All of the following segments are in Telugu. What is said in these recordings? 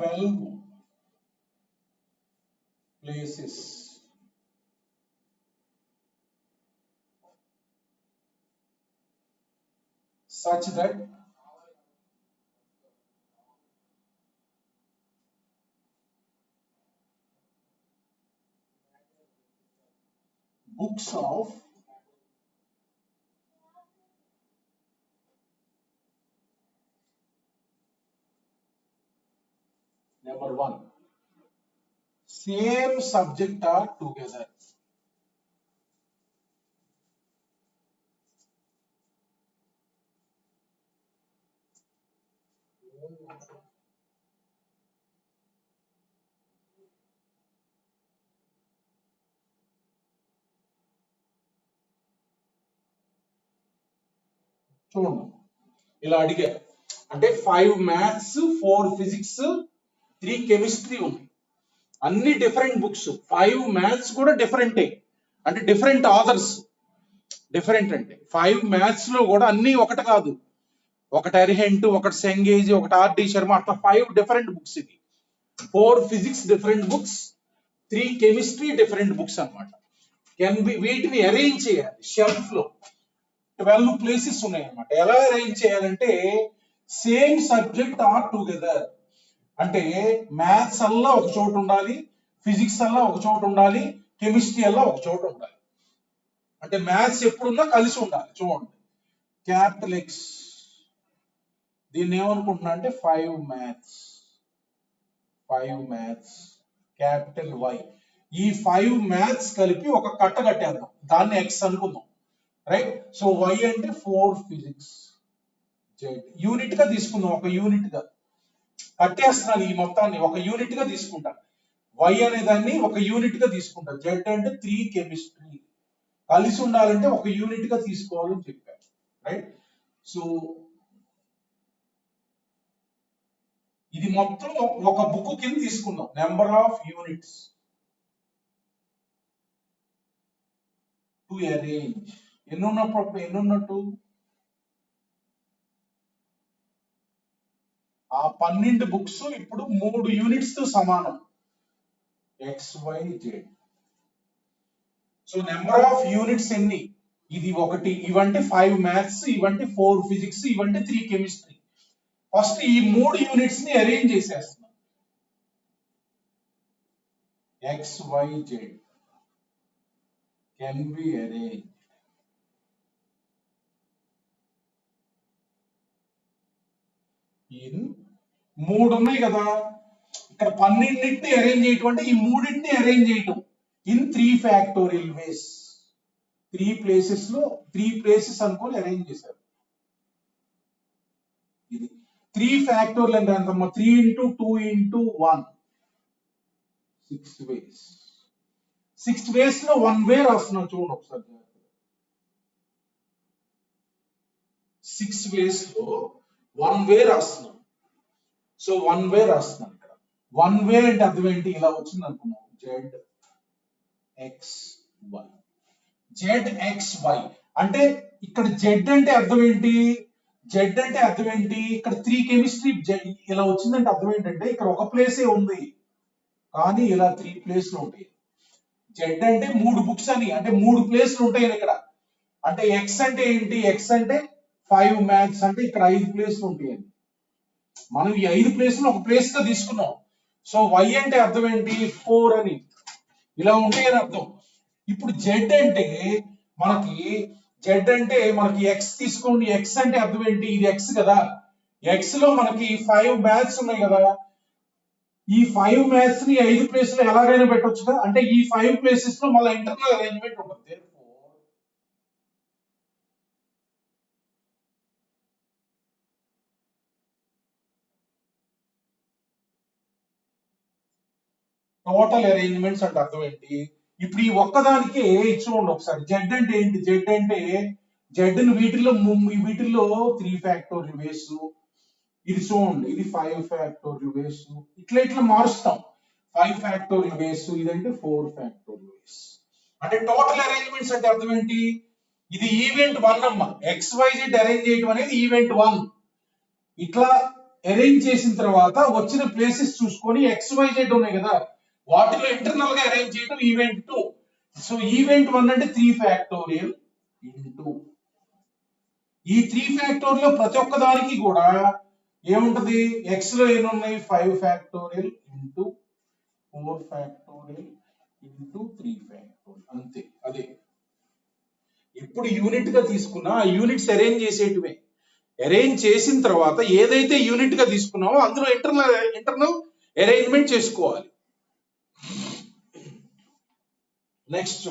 12 places such that books of number 1 same subject are together. చూడండి ఇలా అడిగారు అంటే 5 మ్యాథ్స్ 4 ఫిజిక్స్ 3 కెమిస్ట్రీ ఉంది అన్ని డిఫరెంట్ బుక్స్ 5 మ్యాథ్స్ కూడా డిఫరెంటే అంటే డిఫరెంట్ ఆథర్స్ డిఫరెంట్ అంటే 5 మ్యాథ్స్ లో కూడా అన్ని ఒకటి కాదు ఒకటి అరిహెంట్ ఒకటి సెంగేజ్ ఒకటి ఆర్డి శర్మ అట్లా 5 డిఫరెంట్ బుక్స్ ఇది 4 physics different books 3 chemistry different books అన్నమాట కెన్ బి వీటిని అరేంజ్ చేయాలి షెల్ఫ్ లో 12 ప్లేసెస్ ఉన్నాయి అన్నమాట ఎలా అరేంజ్ చేయాలంటే సేమ్ సబ్జెక్ట్ ఆర్ టుగెదర్ అంటే మ్యాథ్స్ అల్లా ఒక చోట ఉండాలి ఫిజిక్స్ అల్లా ఒక చోట ఉండాలి కెమిస్ట్రీ అల్లా ఒక చోట ఉండాలి అంటే మ్యాథ్స్ ఎప్పుడున్నా కలిసి ఉండాలి చూడండి క్యాపిటల్ ఎక్స్ దీన్ని ఏమనుకుంటున్నా అంటే 5 మ్యాథ్స్ క్యాపిటల్ వై ఈ 5 మ్యాథ్స్ కలిపి ఒక కట్ట కట్టేద్దాం దాన్ని ఎక్స్ అనుకుందాం రైట్ సో వై అంటే 4 ఫిజిక్స్ జెడ్ యూనిట్ గా తీసుకుందాం ఒక యూనిట్ గా కట్టేస్తున్నాను ఈ మొత్తాన్ని ఒక యూనిట్ గా తీసుకుంటా వై అనే దాన్ని ఒక యూనిట్ గా తీసుకుంటా జెడ్ అంటే 3 కెమిస్ట్రీ కలిసి ఉండాలంటే ఒక యూనిట్ గా తీసుకోవాలని చెప్పాను రైట్ సో ఇది మొత్తం ఒక బుక్ కింద తీసుకుందాం number of units to arrange ఎన్నున్నట్టు ఆ 12 బుక్స్ ఇప్పుడు 3 యూనిట్స్ తో సమానం XYZ so number of units ఎన్ని ఇది ఒకటి ఇవంటే 5 మ్యాథ్స్ ఇవంటే 4 ఫిజిక్స్ ఇవంటే 3 కెమిస్ట్రీ ఫస్ట్ ఈ 3 యూనిట్స్ ని అరేంజ్ చేసేస్తున్నాం XYZ can be arrange in 3 ఉన్నాయి కదా ఇక్కడ 12ని అరేంజ్ చేయటం అంటే ఈ 3ని అరేంజ్ చేయటం ఇన్ 3 ఫ్యాక్టోరియల్ వేస్ 3 ప్లేసెస్ లో 3 ప్లేసెస్ అనుకొని అరేంజ్ చేశారు ఇది 3 ఫ్యాక్టోరియల్ అంటే ఎంతమ్మా 3 into 2 into 1 6 వేస్ 6 వేస్ లో 1 వే రాస్తున్నాం చూడండి ఒకసారి 6 వేస్ లో 1 వే రాస్తున్నాం సో 1 వే రాస్తున్నాం ఇక్కడ 1 వే అంటే అర్థం ఏంటి ఇలా వచ్చింది అనుకున్నాం ZXY అంటే ఇక్కడ Z అంటే అర్థం ఏంటి ఇక్కడ 3 కెమిస్ట్రీ ఇలా వచ్చిందంటే అర్థం ఏంటంటే ఇక్కడ ఒక ప్లేసే ఉంది కానీ ఇలా 3 ప్లేస్లు ఉంటాయి Z అంటే 3 బుక్స్ అని అంటే 3 ప్లేస్లు ఉంటాయి ఇక్కడ అంటే X అంటే ఏంటి X అంటే 5 మ్యాథ్స్ అంటే ఇక్కడ 5 ప్లేస్లు ఉంటాయి మనం ఈ 5 ప్లేస్లు ఒక ప్లేస్ గా తీసుకున్నాం సో Y అంటే అర్థం ఏంటి 4 అని ఇలా ఉంటాయి అని అర్థం ఇప్పుడు Z అంటే మనకి X తీసుకోండి X అంటే అర్థం ఏంటి ఇది X కదా X లో మనకి 5 మ్యాథ్స్ ఉన్నాయి కదా ఈ 5 మ్యాథ్స్ ని 5 ప్లేస్ లో ఎలాగైనా పెట్టొచ్చు కదా అంటే ఈ 5 ప్లేసెస్ లో మళ్ళీ ఇంటర్నల్ అరేంజ్మెంట్ ఉంటుంది టోటల్ అరేంజ్మెంట్స్ అంటే అర్థం ఏంటి ఇప్పుడు ఈ ఒక్కదానికి చూడండి ఒకసారి Z అంటే ఏంటి Z అంటే Z ని వీటిల్లో 3 ఫ్యాక్టోరియల్ వేస్ ఇది చూడండి ఇది 5 ఫ్యాక్టోరియల్ వేస్ ఇట్లా మారుస్తాం 5 ఫ్యాక్టోరియల్ వేస్ ఇదంటే 4 ఫ్యాక్టోరియల్ వేస్ అంటే టోటల్ అరేంజ్మెంట్స్ అంటే అర్థం ఏంటి ఇది ఈవెంట్ 1 అమ్మ XYZ అరేంజ్ చేయడం అనేది ఈవెంట్ 1 ఇట్లా అరేంజ్ చేసిన తర్వాత వచ్చిన ప్లేసెస్ చూసుకొని XYZ ఉన్నాయి కదా, వాటిలో ఇంటర్నల్ గా అరేంజ్ చేయడం ఈవెంట్ 2. సో ఈవెంట్ 1 అంటే 3 ఫ్యాక్టోరియల్ ఇంటూ ఈ 3 ఫ్యాక్టోరియల్ ప్రతి ఒక్క దానికి కూడా ఏముంటది, ఎక్స్ లో ఎన్ని ఉన్నాయి 5 factorial into 4 factorial into 3 factorial, అంతే. అదే ఇప్పుడు యూనిట్ గా తీసుకున్నా ఆ యూనిట్స్ అరేంజ్ చేసేటివే. అరేంజ్ చేసిన తర్వాత ఏదైతే యూనిట్ గా తీసుకున్నామో అందులో ఇంటర్నల్ అరేంజ్మెంట్ చేసుకోవాలి. Next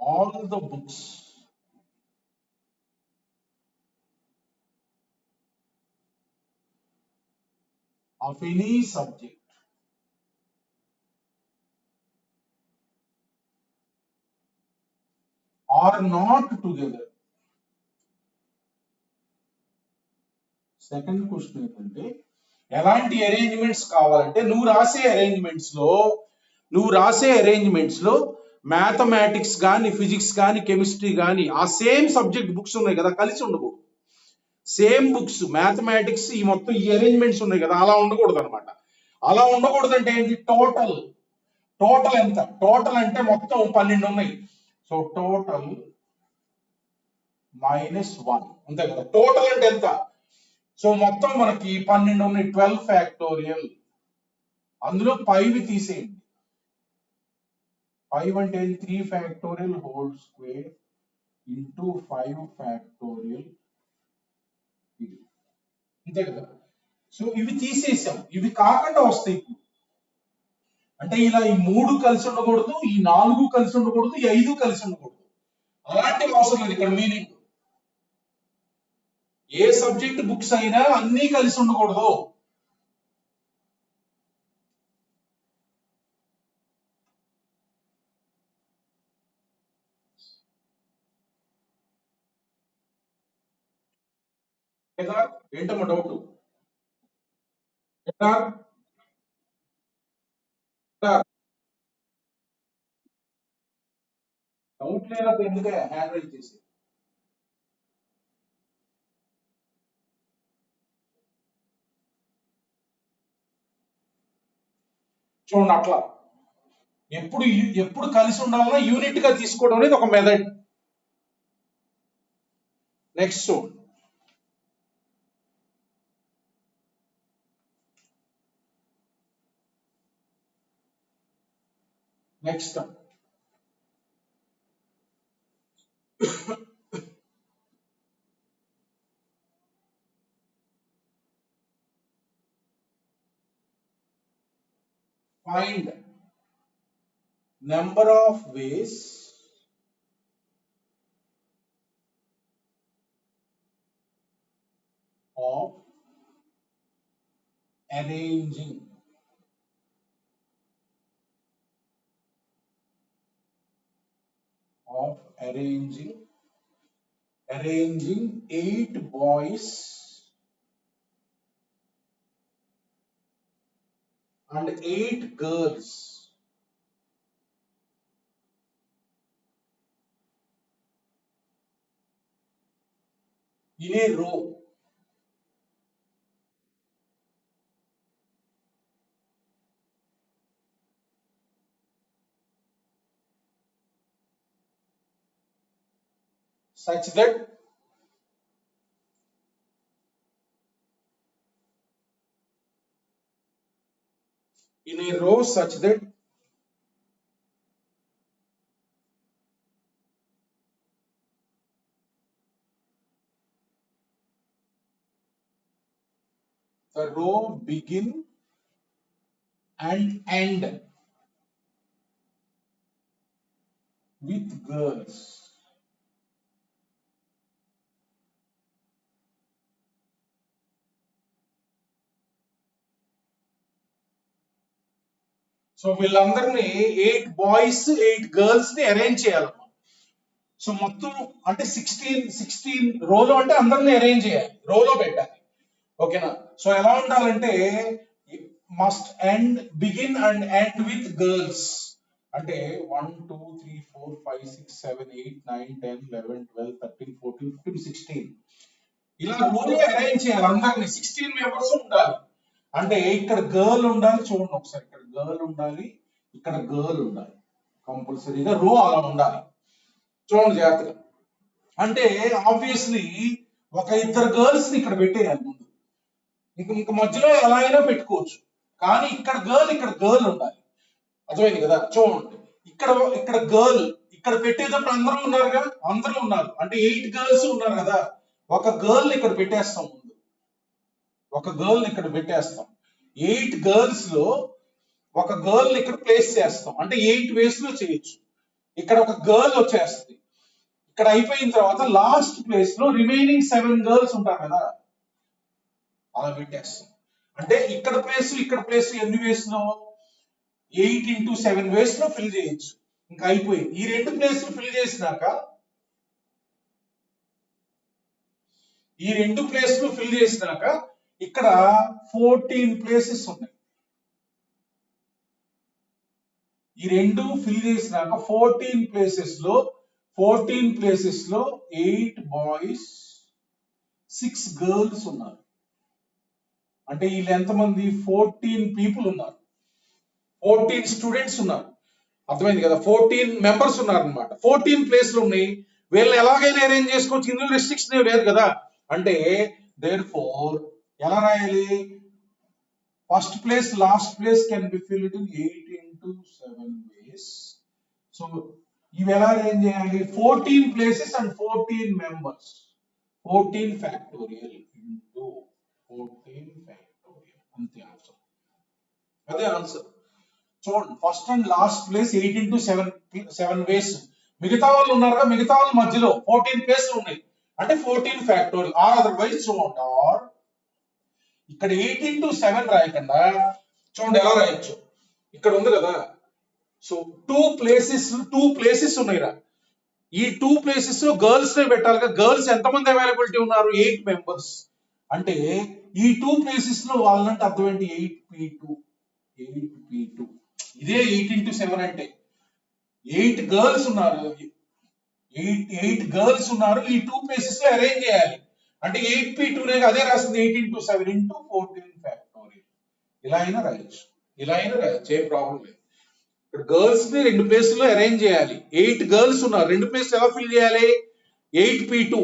all the books of any subject are not together. Second question ఏంటంటే ఎలాంటి అరేంజ్మెంట్స్ కావాలంటే నువ్వు రాసే అరేంజ్మెంట్స్ లో మ్యాథమెటిక్స్ కానీ ఫిజిక్స్ కానీ కెమిస్ట్రీ కానీ ఆ సేమ్ సబ్జెక్ట్ బుక్స్ ఉన్నాయి కదా, కలిసి ఉండకూడదు. సేమ్ బుక్స్ మ్యాథమెటిక్స్ ఈ మొత్తం ఈ అరేంజ్మెంట్స్ ఉన్నాయి కదా, అలా ఉండకూడదు అనమాట. అలా ఉండకూడదు అంటే ఏంటి, టోటల్ ఎంత, టోటల్ అంటే మొత్తం 12 ఉన్నాయి. సో టోటల్ -1 అంతే కదా. టోటల్ అంటే ఎంత, సో మొత్తం మనకి 12 ఉన్నాయి, 12 ఫ్యాక్టోరియల్. అందులో 5 తీసేయండి. 5 అంటే 3 factorial whole square into 5 factorial, అంతే కదా. సో ఇవి తీసేసాం, ఇవి కాకుండా వస్తాయి ఇప్పుడు. అంటే ఇలా ఈ 3 కలిసి ఉండకూడదు, ఈ 4 కలిసి ఉండకూడదు, ఈ 5 కలిసి ఉండకూడదు. అలాంటివి అవసరం లేదు ఇక్కడ. మీనింగ్ ఏ సబ్జెక్ట్ బుక్స్ అయినా అన్ని కలిసి ఉండకూడదు. ఏంటమ్మా డౌట్? డౌట్ లేనప్పుడు ఎందుకే హ్యాండ్ రైజ్ చేసి. చూడండి అట్లా ఎప్పుడు కలిసి ఉండాలన్నా యూనిట్ గా తీసుకోవడం అనేది ఒక మెథడ్. నెక్స్ట్ చూడండి, next find number of ways of arranging arranging 8 boys and 8 girls in a row such that the row begin and end with girls. So వీళ్ళందరినీ 8 బాయ్స్ 8 గర్ల్స్ ని అరేంజ్ చేయాలి. సో మొత్తం అంటే 16 రోలో అంటే అందరిని అరేంజ్ చేయాలి, రోలో పెట్టాలి. ఓకేనా. సో ఎలా ఉండాలంటే must end begin and end with girls. అంటే 1 2 3 4 5 6 7 8 9 10 11 12 13 14 15 16 ఇలా రూల్ అరేంజ్ చేయాలి. అందరినీ 16 మెంబర్స్ ఉండాలి. అంటే ఇక్కడ గర్ల్ ఉండాలి. చూడండి ఒకసారి, ఇక్కడ గర్ల్ ఉండాలి, ఇక్కడ గర్ల్ ఉండాలి. కంపల్సరీగా రో అలా ఉండాలి. చూడండి జాగ్రత్తగా. అంటే ఆబ్వియస్లీ ఒక ఇద్దరు గర్ల్స్ ని ఇక్కడ పెట్టేయాలి ముందు. ఇంక మధ్యలో ఎలా అయినా పెట్టుకోవచ్చు, కానీ ఇక్కడ గర్ల్ ఉండాలి. అర్థమైంది కదా? చూడండి, ఇక్కడ గర్ల్ ఇక్కడ పెట్టేటప్పుడు అందరూ ఉన్నారుగా, అందరూ ఉన్నారు. అంటే 8 గర్ల్స్ ఉన్నారు కదా, ఒక గర్ల్ ఇక్కడ పెట్టేస్తాం ముందు. ఒక గర్ల్ ఇక్కడ పెట్టేస్తాం. 8 గర్ల్స్ లో ఒక గర్ల్ ఇక్కడ ప్లేస్ చేస్తాం. అంటే 8 వేస్ లో చేయొచ్చు. ఇక్కడ ఒక గర్ల్ వచ్చేస్తుంది. ఇక్కడ అయిపోయిన తర్వాత లాస్ట్ ప్లేస్ లో రిమైనింగ్ 7 గర్ల్స్ ఉంటారు కదా, అలా పెట్టేస్తాం. అంటే ఇక్కడ ప్లేస్ ఎన్ని వేస్ లో? 8 into 7 వేస్ లో ఫిల్ చేయొచ్చు. ఇంకా అయిపోయింది. ఈ 2 ప్లేస్లు ఫిల్ చేసినాక ఇక్కడ 14 ప్లేసెస్ ఉన్నాయి. ఈ 2 ఫిల్ చేసినాక 14 ప్లేసెస్ లో 8 బాయ్స్ 6 గర్ల్స్ ఉన్నారు. అంటే వీళ్ళు ఎంతమంది? 14 పీపుల్ ఉన్నారు, 14 స్టూడెంట్స్ ఉన్నారు. అర్థమైంది కదా? 14 మెంబర్స్ ఉన్నారు అనమాట. 14 ప్లేస్లు ఉన్నాయి. వీళ్ళు ఎలాగైనా అరేంజ్ చేసుకోవచ్చు, ఇందులో రెస్ట్రిక్షన్ లేదు కదా. అంటే దేర్ఫోర్ ఎలా రాయాలి? First place last place can be filled in 8 into 7 ways. So ఇవి ఎలా అరేంజ్ చేయాలి? 14 places and 14 members. 14 factorial into 14 factorial. అంతే ఆన్సర్. అదే ఆన్సర్. చూడండి, first and last place 8 into 7 వేస్. మిగతా వాళ్ళు ఉన్నారుగా, మిగతా వాళ్ళ మధ్యలో 14 ప్లేస్లు ఉన్నాయి. అంటే 14 ఫ్యాక్టోరియల్. ఆర్ అదర్వైజ్ చూడండి, ఆర్ ఇక్కడ 8 into 7 రాయకుండా చూడండి ఎలా రాయొచ్చు. ఇక్కడ ఉంది కదా, సో 2 ప్లేసెస్ ఉన్నాయిరా. ఈ 2 ప్లేసెస్ లో గర్ల్స్ నే పెట్టాలిగా. గర్ల్స్ ఎంతమంది అవైలబిలిటీ ఉన్నారు? 8 మెంబర్స్. అంటే ఈ 2 ప్లేసెస్ లో వాళ్ళంటే అర్థం ఏంటి? 8p2. ఇదే 8 into 7 అంటే 8 గర్ల్స్ ఉన్నారు. 8 గర్ల్స్ ఉన్నారు. ఈ 2 ప్లేసెస్ లో అరేంజ్ చేయాలి. అంటే 8p2 అదే రాసింది. 8 into 7 into 14 ఫ్యాక్టోరియల్. ఇలా అయినా రాయొచ్చు, ఏం ప్రాబ్లం లేదు. ఇక్కడ గర్ల్స్ ని 2 ప్లేసుల్లో అరేంజ్ చేయాలి. 8 గర్ల్స్ ఉన్నారు. 2 ప్లేస్ ఎలా ఫిల్ చేయాలి? 8p2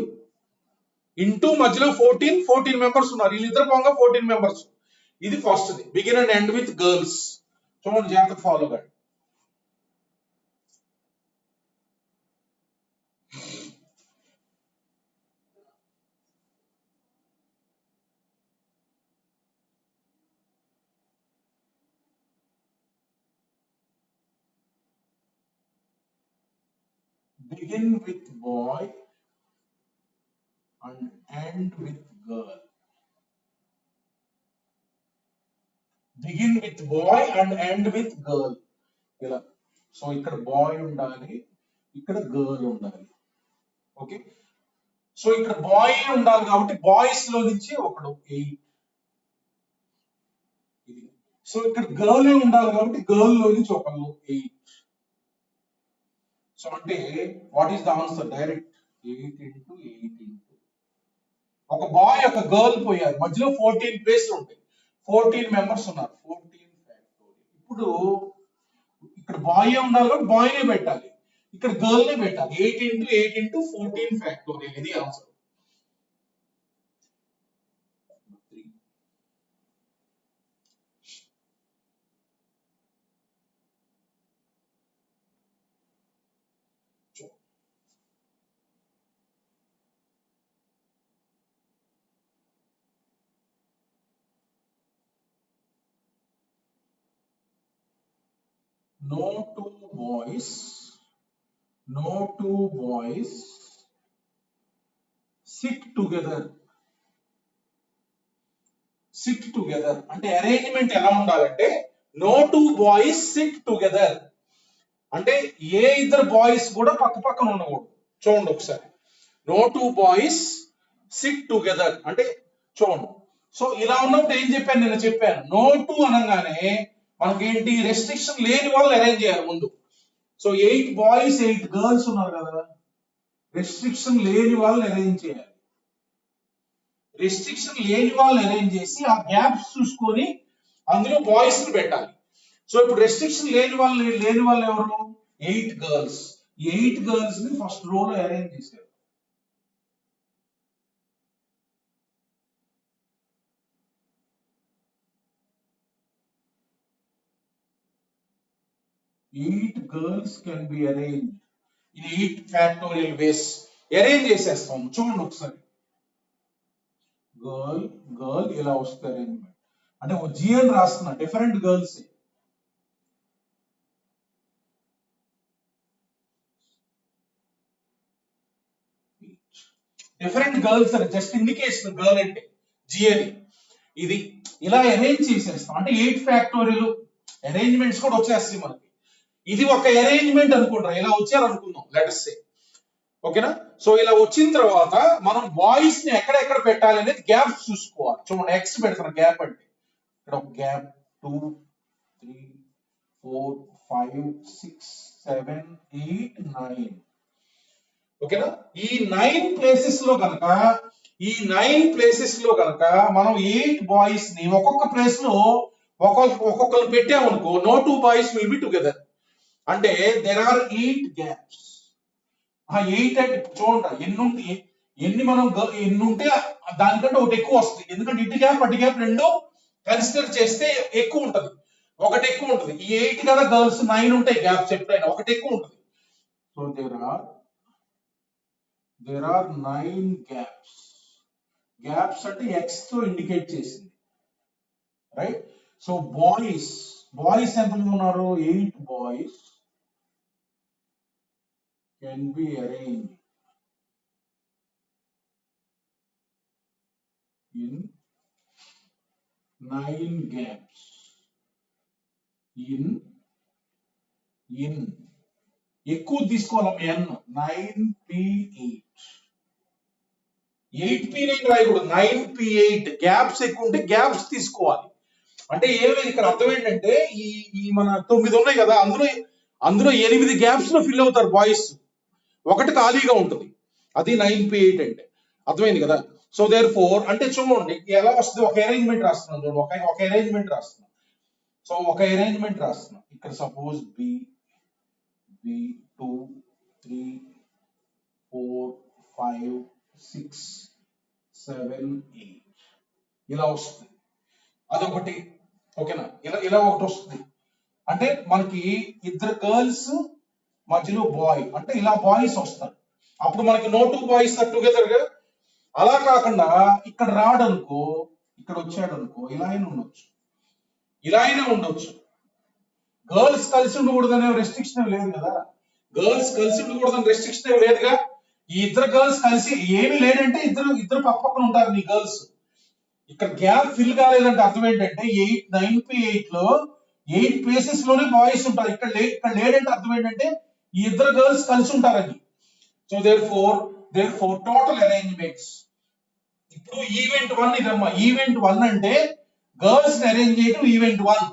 ఇంటూ మధ్యలో 14 మెంబర్స్ ఉన్నారు. వీళ్ళిద్దరు పోగా 14 మెంబర్స్. ఇది first the, begin and end with girls. చూడండి, జాగ్రత్త ఫాలో కండి. Begin with boy and end with girl. Begin with boy and end with girl. ఇలా. సో ఇక్కడ బాయ్ ఉండాలి, ఇక్కడ గర్ల్ ఉండాలి. ఓకే, సో ఇక్కడ బాయ్ ఉండాలి కాబట్టి బాయ్స్ లో నుంచి ఒకడు 8. ఇది. సో ఇక్కడ గర్ల్ ఉండాలి కాబట్టి గర్ల్ లో నుంచి ఒకళ్ళు 8. సో అంటే what is the answer? Direct 8 into 8 into. ఒక బాయ్ ఒక గర్ల్ పోయారు, మధ్యలో 14 ప్లేస్లు ఉంటాయి. 14 మెంబర్స్ ఉన్నారు. 14 ఫ్యాక్టోరియల్. ఇప్పుడు ఇక్కడ బాయ్ ఉండాలి కాబట్టి బాయ్ నే పెట్టాలి, ఇక్కడ గర్ల్ నే పెట్టాలి. 8 into 8 into 14 ఫ్యాక్టోరియల్. ఇది answer. No two boys sit together. అంటే అరేంజ్మెంట్ ఎలా ఉండాలంటే no two boys sit together. అంటే ఏ ఇద్దరు బాయ్స్ కూడా పక్క పక్కన ఉండకూడదు. చూడండి ఒకసారి, no two boys sit together అంటే చూడండి, సో ఇలా ఉన్నప్పుడు ఏం చెప్పాను, నేను చెప్పాను నో టు అనగానే మనకి ఏంటి, రెస్ట్రిక్షన్ లేని వాళ్ళు అరేంజ్ చేయాలి ముందు. సో 8 బాయ్స్ 8 గర్ల్స్ ఉన్నారు కదా, రెస్ట్రిక్షన్ లేని వాళ్ళని అరేంజ్ చేయాలి. రెస్ట్రిక్షన్ లేని వాళ్ళని అరేంజ్ చేసి ఆ గ్యాప్స్ చూసుకొని అందులో బాయ్స్ ని పెట్టాలి. సో ఇప్పుడు రెస్ట్రిక్షన్ లేని వాళ్ళు ఎవరు, 8 గర్ల్స్. 8 గర్ల్స్ ని ఫస్ట్ రోలో అరేంజ్ చేశారు. Eight girls can be arrange in 8 factorial ways. Arrange చేసేస్తాం చూడండి ఒకసారి. గర్ల్ గర్ల్ ఇలా వస్తుంది అరేంజ్మెంట్. అంటే ఒక జీ అని రాస్తున్నా, డిఫరెంట్ గర్ల్స్. డిఫరెంట్ గర్ల్స్ అని జస్ట్ ఇండికేషన్, గర్ల్ అంటే జీ అని. ఇది ఇలా అరేంజ్ చేసేస్తాం అంటే 8 ఫ్యాక్టోరియల్ అరేంజ్మెంట్స్ కూడా వచ్చేస్తాయి మనకి. ఇది ఒక అరేంజ్మెంట్ అనుకుంటారా, ఇలా వచ్చారు అనుకుందాం లెట్స్ సే, ఓకేనా. సో ఇలా వచ్చిన తర్వాత మనం బాయ్స్ ని ఎక్కడెక్కడ పెట్టాలి అనేది గ్యాప్స్ చూసుకోవాలి. చూడండి ఎక్స్ పెడతాను గ్యాప్ అంటే, ఇక్కడ ఒక గ్యాప్ 2 3 4 5 6 7 8 9, ఓకేనా. ఈ 9 ప్లేసెస్ లో కనుక మనం 8 బాయ్స్ ని ఒక్కొక్క ప్లేస్ లో ఒక్కొక్కరు పెట్టామనుకో, no 2 boys will be together. అంటే దెర్ ఆర్ 8 గ్యాప్స్. ఆ 8 అంటే చూడండి ఎన్ని మనం ఎన్ని ఉంటే దానికంటే ఒకటి ఎక్కువ వస్తుంది. ఎందుకంటే ఇటు గ్యాప్ అటు గ్యాప్ రెండు కన్సిడర్ చేస్తే ఎక్కువ ఉంటది, ఒకటి ఎక్కువ ఉంటది. ఈ 8 కదా గర్ల్స్, 9 ఉంటాయి గ్యాప్స్ ఎప్పుడైనా, ఒకటి ఎక్కువ ఉంటది. So there are 9 gaps. Gaps అంటే ఎక్స్ తో ఇండికేట్ చేసింది, రైట్. సో బాయ్స్ ఎంతమంది ఉన్నారు, 8 boys can be arrange in 9 gaps in ఎక్కువ తీసుకోవాలి n 9p8. 8p9 రాయకూడదు, 9p8. గ్యాప్స్ ఎక్కువ ఉంటే గ్యాప్స్ తీసుకోవాలి. అంటే ఏమి లేదు, ఇక్కడ అర్థం ఏంటంటే ఈ మన 9 ఉన్నాయి కదా, అందులో 8 గ్యాప్స్ లో ఫిల్ అవుతారు బాయ్స్, ఒకటి ఖాళీగా ఉంటుంది. అది 9p8 అంటే, అర్థమైంది కదా. సో దేర్ ఫోర్ అంటే చూడండి ఎలా వస్తుంది, ఒక అరేంజ్మెంట్ రాస్తున్నాను చూడండి, ఒక అరేంజ్మెంట్ రాస్తున్నాను. సో ఒక అరేంజ్మెంట్ రాస్తున్నాను ఇక్కడ, సపోజ్ బి 2 3 4 5 6 7 8 ఇలా వస్తుంది. అదొకటి, ఓకేనా. ఇలా ఒకటి వస్తుంది. అంటే మనకి ఇద్దరు గర్ల్స్ మధ్యలో బాయ్, అంటే ఇలా బాయ్స్ వస్తారు. అప్పుడు మనకి నో 2 బాయ్స్ టుగెదర్ గా. అలా కాకుండా ఇక్కడ రాడనుకో, ఇక్కడ వచ్చాడు అనుకో, ఇలా అయినా ఉండొచ్చు. గర్ల్స్ కలిసి ఉండకూడదనే రెస్ట్రిక్షన్ లేదు కదా, లేదుగా. ఈ ఇద్దరు గర్ల్స్ కలిసి ఏమి లేదంటే ఇద్దరు పక్కన ఉంటారు నీ గర్ల్స్. ఇక్కడ గ్యాప్ ఫిల్ కాలేదంటే అర్థం ఏంటంటే 9p8 లో 8 ప్లేసెస్ లోనే బాయ్స్ ఉంటారు, ఇక్కడ లేడంటే అర్థం ఏంటంటే ఈ ఇద్దరు గర్ల్స్ కలిసి ఉంటారని. So therefore total arrangements. ఇప్పుడు ఈవెంట్ 1 ఇదమ్మా. ఈవెంట్ 1 అంటే గర్ల్స్ ని అరేంజ్ చేయడం ఈవెంట్ 1.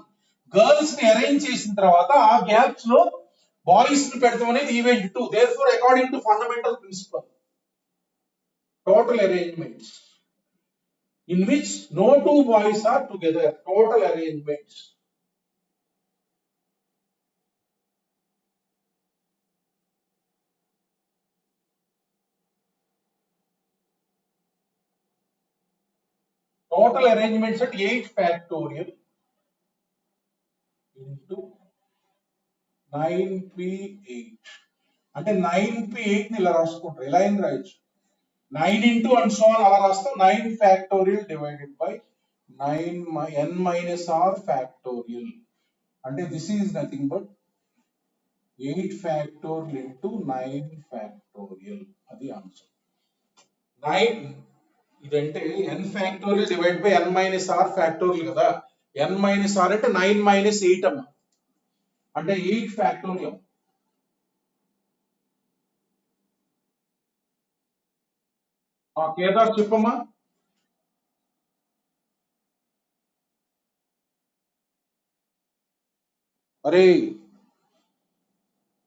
గర్ల్స్ ని అరేంజ్ చేసిన తర్వాత ఆ గ్యాప్స్ లో బాయ్స్ ని పెడతాం అనేది event 2. Therefore according to fundamental principle, total arrangements in which no 2 boys are together, total arrangements. Total arrangements at 8 factorial into 9p8. అంటే 9p8 ని ఇలా రాసుకుంటారు, ఇలా ఏం రాయొచ్చు 9 into and so on అలా రాస్తాం. 9 factorial divided by 9 n minus r factorial. అంటే this is nothing but 8 factorial into 9 factorial. అది ఆన్సర్. 9 ఇదంటే n factorial divide by n minus R factorial కదా. n మైనస్ ఆర్ అంటే 9 మైనస్ 8 అమ్మ, అంటే 8 ఫ్యాక్టోరియల్. కేదార్ చెప్పమ్మా. అరే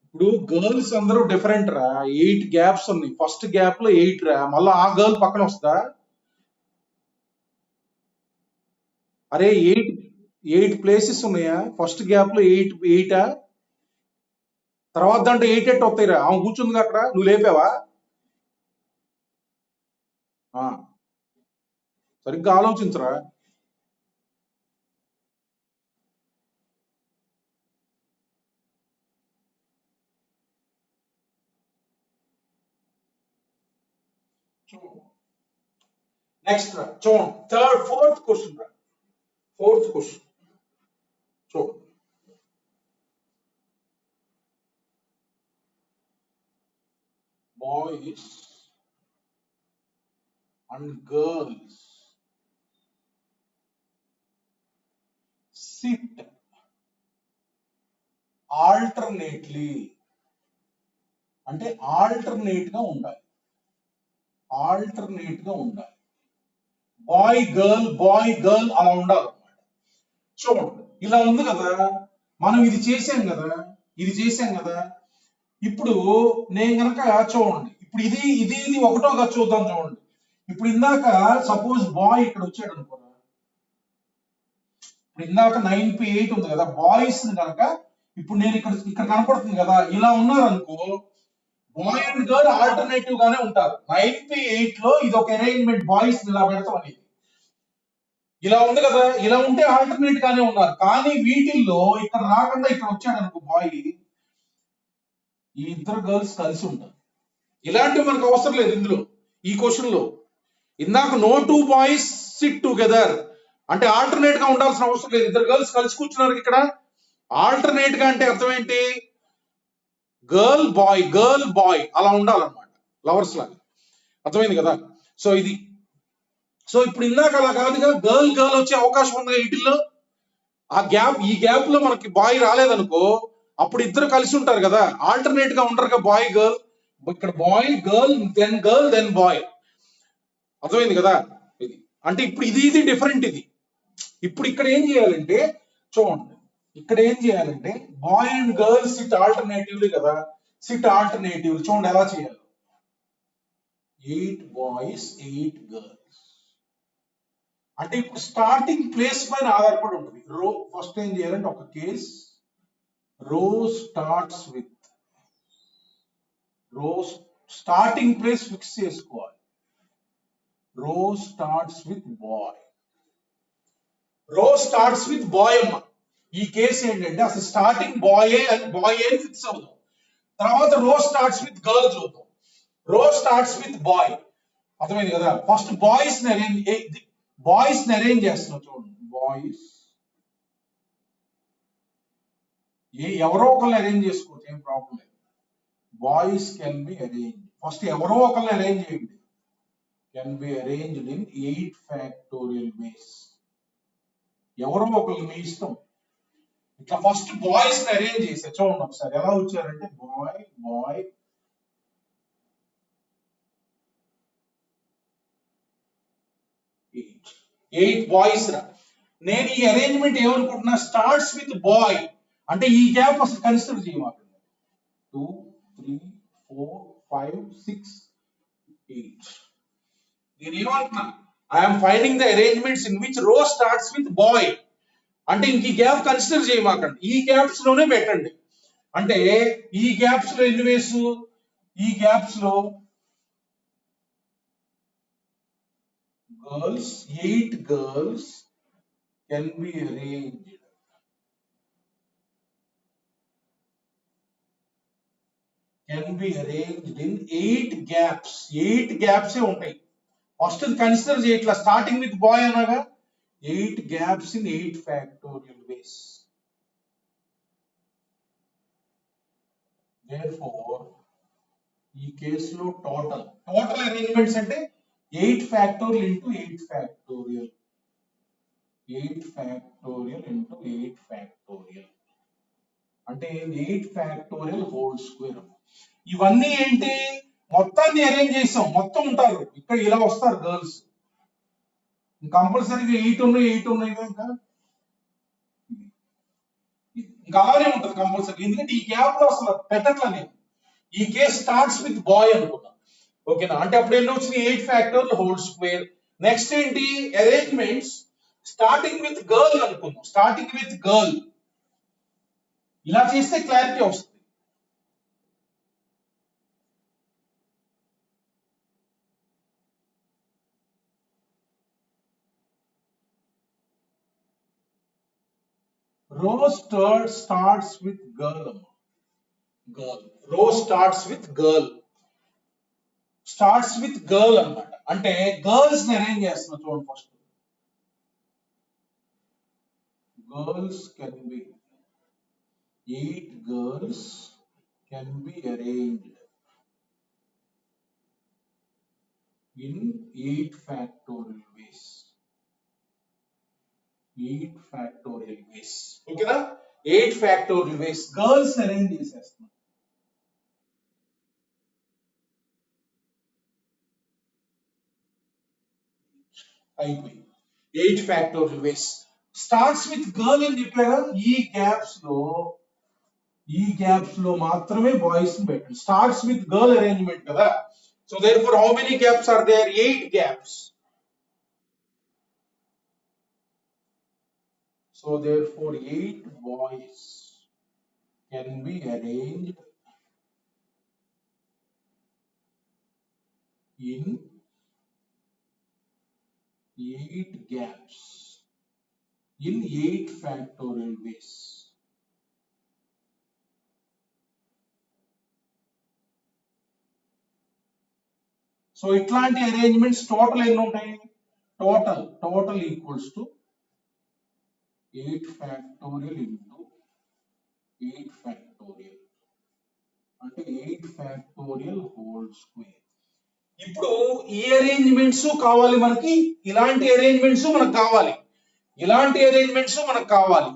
ఇప్పుడు గర్ల్స్ అందరూ డిఫరెంట్ రా. 8 గ్యాప్స్ ఉన్నాయి. ఫస్ట్ గ్యాప్ లో 8 రా, మళ్ళీ ఆ గర్ల్ పక్కన వస్తుందా? అరే 8 ప్లేసెస్ ఉన్నాయా? ఫస్ట్ గ్యాప్ లో 8 తర్వాత దాంట్లో 8 ఎట్ వస్తాయిరా. ఆమె కూర్చుంది అక్కడ, నువ్వు లేపావా? ఆ, సరిగ్గా ఆలోచించరా. నెక్స్ట్ రా చూడండి, ఫోర్త్ క్వశ్చన్ రా. ఫోర్త్ క్వశ్చన్ చూడండి. Boys and girls SIT alternately, అంటే ఆల్టర్నేట్ గా ఉండాలి. ఆల్టర్నేట్ గా ఉండాలి. బాయ్ గర్ల్ అలా ఉండాలి అన్నమాట. చూడండి ఇలా ఉంది కదా, మనం ఇది చేసాం కదా, ఇది చేసాం కదా. ఇప్పుడు నేను గనక చూడండి, ఇప్పుడు ఇది ఒకటోగా చూద్దాం. చూడండి, ఇప్పుడు ఇందాక సపోజ్ బాయ్ ఇక్కడ వచ్చాడు అనుకోరా. ఇప్పుడు ఇందాక 9P8 ఉంది కదా, బాయ్స్ కనుక ఇప్పుడు నేను ఇక్కడ కనపడుతుంది కదా, ఇలా ఉన్నారు అనుకో, బాయ్ అండ్ గర్ల్ ఆల్టర్నేటివ్ గానే ఉంటారు. 9P8 లో ఇది ఒక అరేంజ్మెంట్, బాయ్స్ ఇలా పెడతాం అనేది. ఇలా ఉంది కదా, ఇలా ఉంటే ఆల్టర్నేట్ గానే ఉన్నారు. కానీ వీటిల్లో ఇక్కడ రాకుండా ఇక్కడ వచ్చాడు అనుకో బాయ్, ఈ ఇద్దరు గర్ల్స్ కలిసి ఉంటారు. ఇలాంటివి మనకు అవసరం లేదు ఇందులో, ఈ క్వశ్చన్ లో. ఇందాక no two boys sit together అంటే ఆల్టర్నేట్ గా ఉండాల్సిన అవసరం లేదు. ఇద్దరు గర్ల్స్ కలిసి కూర్చున్నారు ఇక్కడ. ఆల్టర్నేట్ గా అంటే అర్థం ఏంటి? గర్ల్ బాయ్ అలా ఉండాలన్నమాట, లవర్స్ లాగా. అర్థమైంది కదా. సో ఇది, సో ఇప్పుడు ఇందాక అలా కాదుగా, గర్ల్ వచ్చే అవకాశం ఉంది వీటిల్లో. ఈ గ్యాప్ లో మనకి బాయ్ రాలేదనుకో, అప్పుడు ఇద్దరు కలిసి ఉంటారు కదా, ఆల్టర్నేట్ గా ఉంటారు కదా బాయ్ గర్ల్. ఇక్కడ బాయ్ గర్ల్ దెన్ బాయ్. అర్థమైంది కదా. ఇది అంటే ఇప్పుడు ఇది డిఫరెంట్. ఇది ఇప్పుడు ఇక్కడ ఏం చేయాలంటే చూడండి, ఇక్కడ ఏం చేయాలంటే boy and girl sit alternatively కదా, సిట్ ఆల్టర్నేటివ్ చూడండి ఎలా చేయాలి. 8 బాయ్స్ 8 గర్ల్స్ అంటే ఇప్పుడు స్టార్టింగ్ ప్లేస్ పైన ఆధారపడి ఉంటుంది. ఫస్ట్ ఏం చేయాలంటే ఒక కేస్, రో starts with starting place fix చేసుకోవాలి. రో స్టార్ట్స్ విత్ బాయ్. రో స్టార్ట్స్ విత్ బాయ్ అమ్మ. ఈ కేసు ఏంటంటే అసలు స్టార్టింగ్ బాయ్ అని ఫిక్స్ అవుతాం. తర్వాత రో స్టార్ట్స్ విత్ గర్ల్ చూద్దాం. రో స్టార్ట్స్ విత్ బాయ్. అర్థమైంది కదా. ఫస్ట్ బాయ్స్ ని అరేంజ్ చేస్తున్నాం చూడండి. బాయ్స్ ఎవరో ఒకరిని అరేంజ్ చేసుకోవచ్చు, ఏం ప్రాబ్లం లేదు. Boys can be arrange. First ఎవరో ఒకరిని అరేంజ్ చేయండి. Can be arranged in 8 factorial వేస్. ఎవరో ఒకరు మీ ఇష్టం. ఇట్లా ఫస్ట్ బాయ్స్ ని అరేంజ్ చేసా చూడండి ఒకసారి ఎలా వచ్చారంటే బాయ్ 8 బాయ్స్ రా. నేను ఈ అరేంజ్మెంట్ ఏమనుకుంటున్నా, స్టార్ట్స్ విత్ బాయ్ అంటే ఈ గ్యాప్ అసలు కన్సిడర్ చేయమాకండి. 2 3 4 5 6 8. నేను ఏమంటున్నా, I'm finding the arrangements in which రో స్టార్ట్స్ విత్ బాయ్ అంటే ఇంక ఈ గ్యాప్ కన్సిడర్ చేయమాకండి, ఈ గ్యాప్స్ లోనే పెట్టండి. అంటే ఈ గ్యాప్స్ లో ఎన్ని వేసు, ఈ గ్యాప్స్ లో girls 8 girls can be arranged in 8 gaps. 8 gaps ఏ ఉంటాయి. ఫస్ట్ కన్సిడర్ చేయట్లా, స్టార్టింగ్ విత్ బాయ్ అనగా 8 gaps in 8 factorial ways. Therefore ఈ కేసులో టోటల్ అరేంజ్మెంట్స్ అంటే 8 factorial into 8 factorial. 8 factorial into 8 factorial అంటే 8 ఫ్యాక్టోరియల్ హోల్ స్క్వేర్. ఇవన్నీ ఏంటి, మొత్తాన్ని అరేంజ్ చేసాం. మొత్తం ఉంటారు ఇక్కడ, ఇలా వస్తారు గర్ల్స్. కంపల్సరీగా 8 ఉన్నాయి ఇంకా ఇంకా అలానే ఉంటుంది కంపల్సరీ, ఎందుకంటే ఈ గ్యాప్ లో అసలు పెట్టట్లా నేను. ఈ కేస్ స్టార్ట్స్ విత్ బాయ్ అనుకున్నా, ఓకేనా. అంటే అప్పుడు ఎన్ని వచ్చినాయి, 8 ఫ్యాక్టోరియల్ హోల్ స్క్వేర్. నెక్స్ట్ ఏంటి, అరేంజ్మెంట్స్ స్టార్టింగ్ విత్ గర్ల్ అనుకున్నాం, స్టార్టింగ్ విత్ గర్ల్. ఇలా చేస్తే క్లారిటీ వస్తుంది. Row starts with girl. Girl. Row starts with girl. Starts with girl అన్నమాట. అంటే గర్ల్స్ ని అరేంజ్ చేస్తున్నా చూడండి first. Girls can be 8 girls can be arranged in 8 factorial ways. 8 factorial ways. ఓకేనా, 8 factorial ways గర్ల్స్ అరేంజ్ చేసేస్తున్నాం. అయిపోయింది. 8 factorial ways starts with girl అని చెప్పారా. ఈ గ్యాప్స్ లో మాత్రమే బాయ్స్ ని పెట్టండి. స్టార్ట్స్ విత్ గర్ల్ అరేంజ్మెంట్ కదా. So therefore how many gaps are there, 8 gaps. So therefore 8 boys can be arranged in 8 gaps in 8 factorial ways. So ఇట్లాంటి అరేంజ్మెంట్స్ టోటల్ ఎన్ని ఉంటాయి, total equals to 8 factorial into 8 factorial అంటే 8 ఫ్యాక్టోరియల్ హోల్ స్క్వేర్. ఇప్పుడు ఈ అరేంజ్మెంట్స్ కావాలి మనకి, ఇలాంటి అరేంజ్మెంట్స్ మనకు కావాలి, ఇలాంటి అరేంజ్మెంట్స్ మనకు కావాలి.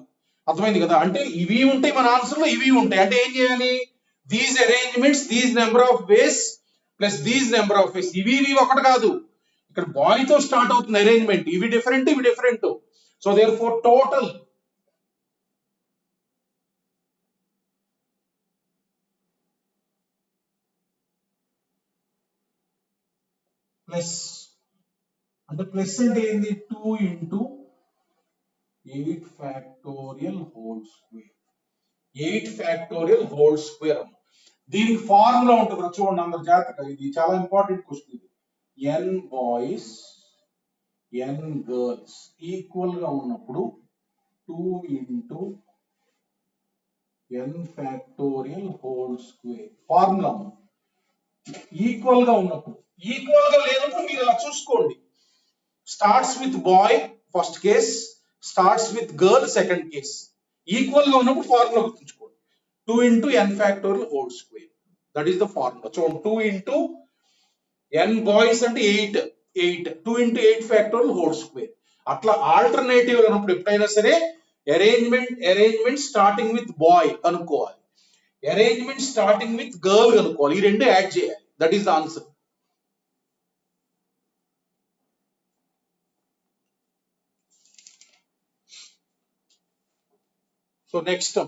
అర్థమైంది కదా. అంటే ఇవి ఉంటాయి మన ఆన్సర్ లో, ఇవి ఉంటాయి. అంటే ఏం చేయాలి, these arrangements these number of ways plus these number of ways. ఇవి ఒకటి కాదు, ఇక్కడ బాయ్ తో స్టార్ట్ అవుతుంది అరేంజ్మెంట్, ఇవి డిఫరెంట్ ఇవి different. So therefore total plus, అంటే ప్లస్ అంటే ఏంది, 2 into 8 factorial whole square. 8 factorial whole square. దీనికి ఫార్ములా ఉంటుంది చూడండి అందరు జాగ్రత్తగా, ఇది చాలా ఇంపార్టెంట్ క్వశ్చన్. ఇది n boys n girls equal గా ఉన్నప్పుడు 2 into n factorial whole square. Formula equal గా ఉన్నప్పుడు, ఈక్వల్ గా లేనప్పుడు మీరు ఇలా చూసుకోండి. Starts with boy first case, starts with girl second case. Equal గా ఉన్నప్పుడు ఫార్ములా గుర్తుంచుకోండి, 2 into n factorial whole square. That is the formula. చూడండి 2 ఇంటూ n బాయ్స్ అంటే 8, 2 ఇంటూ 8 ఫ్యాక్టోరియల్ హోల్ స్క్వేర్. అట్లా ఆల్టర్నేటివ్ అన్నప్పుడు ఎప్పుడైనా సరే అరేంజ్మెంట్ స్టార్టింగ్ విత్ బాయ్ కనుక్కోవాలి, అరేంజ్మెంట్ స్టార్టింగ్ విత్ గర్ల్ కనుక్కోవాలి. ఈ రెండు యాడ్ చేయాలి. That is the answer. So next,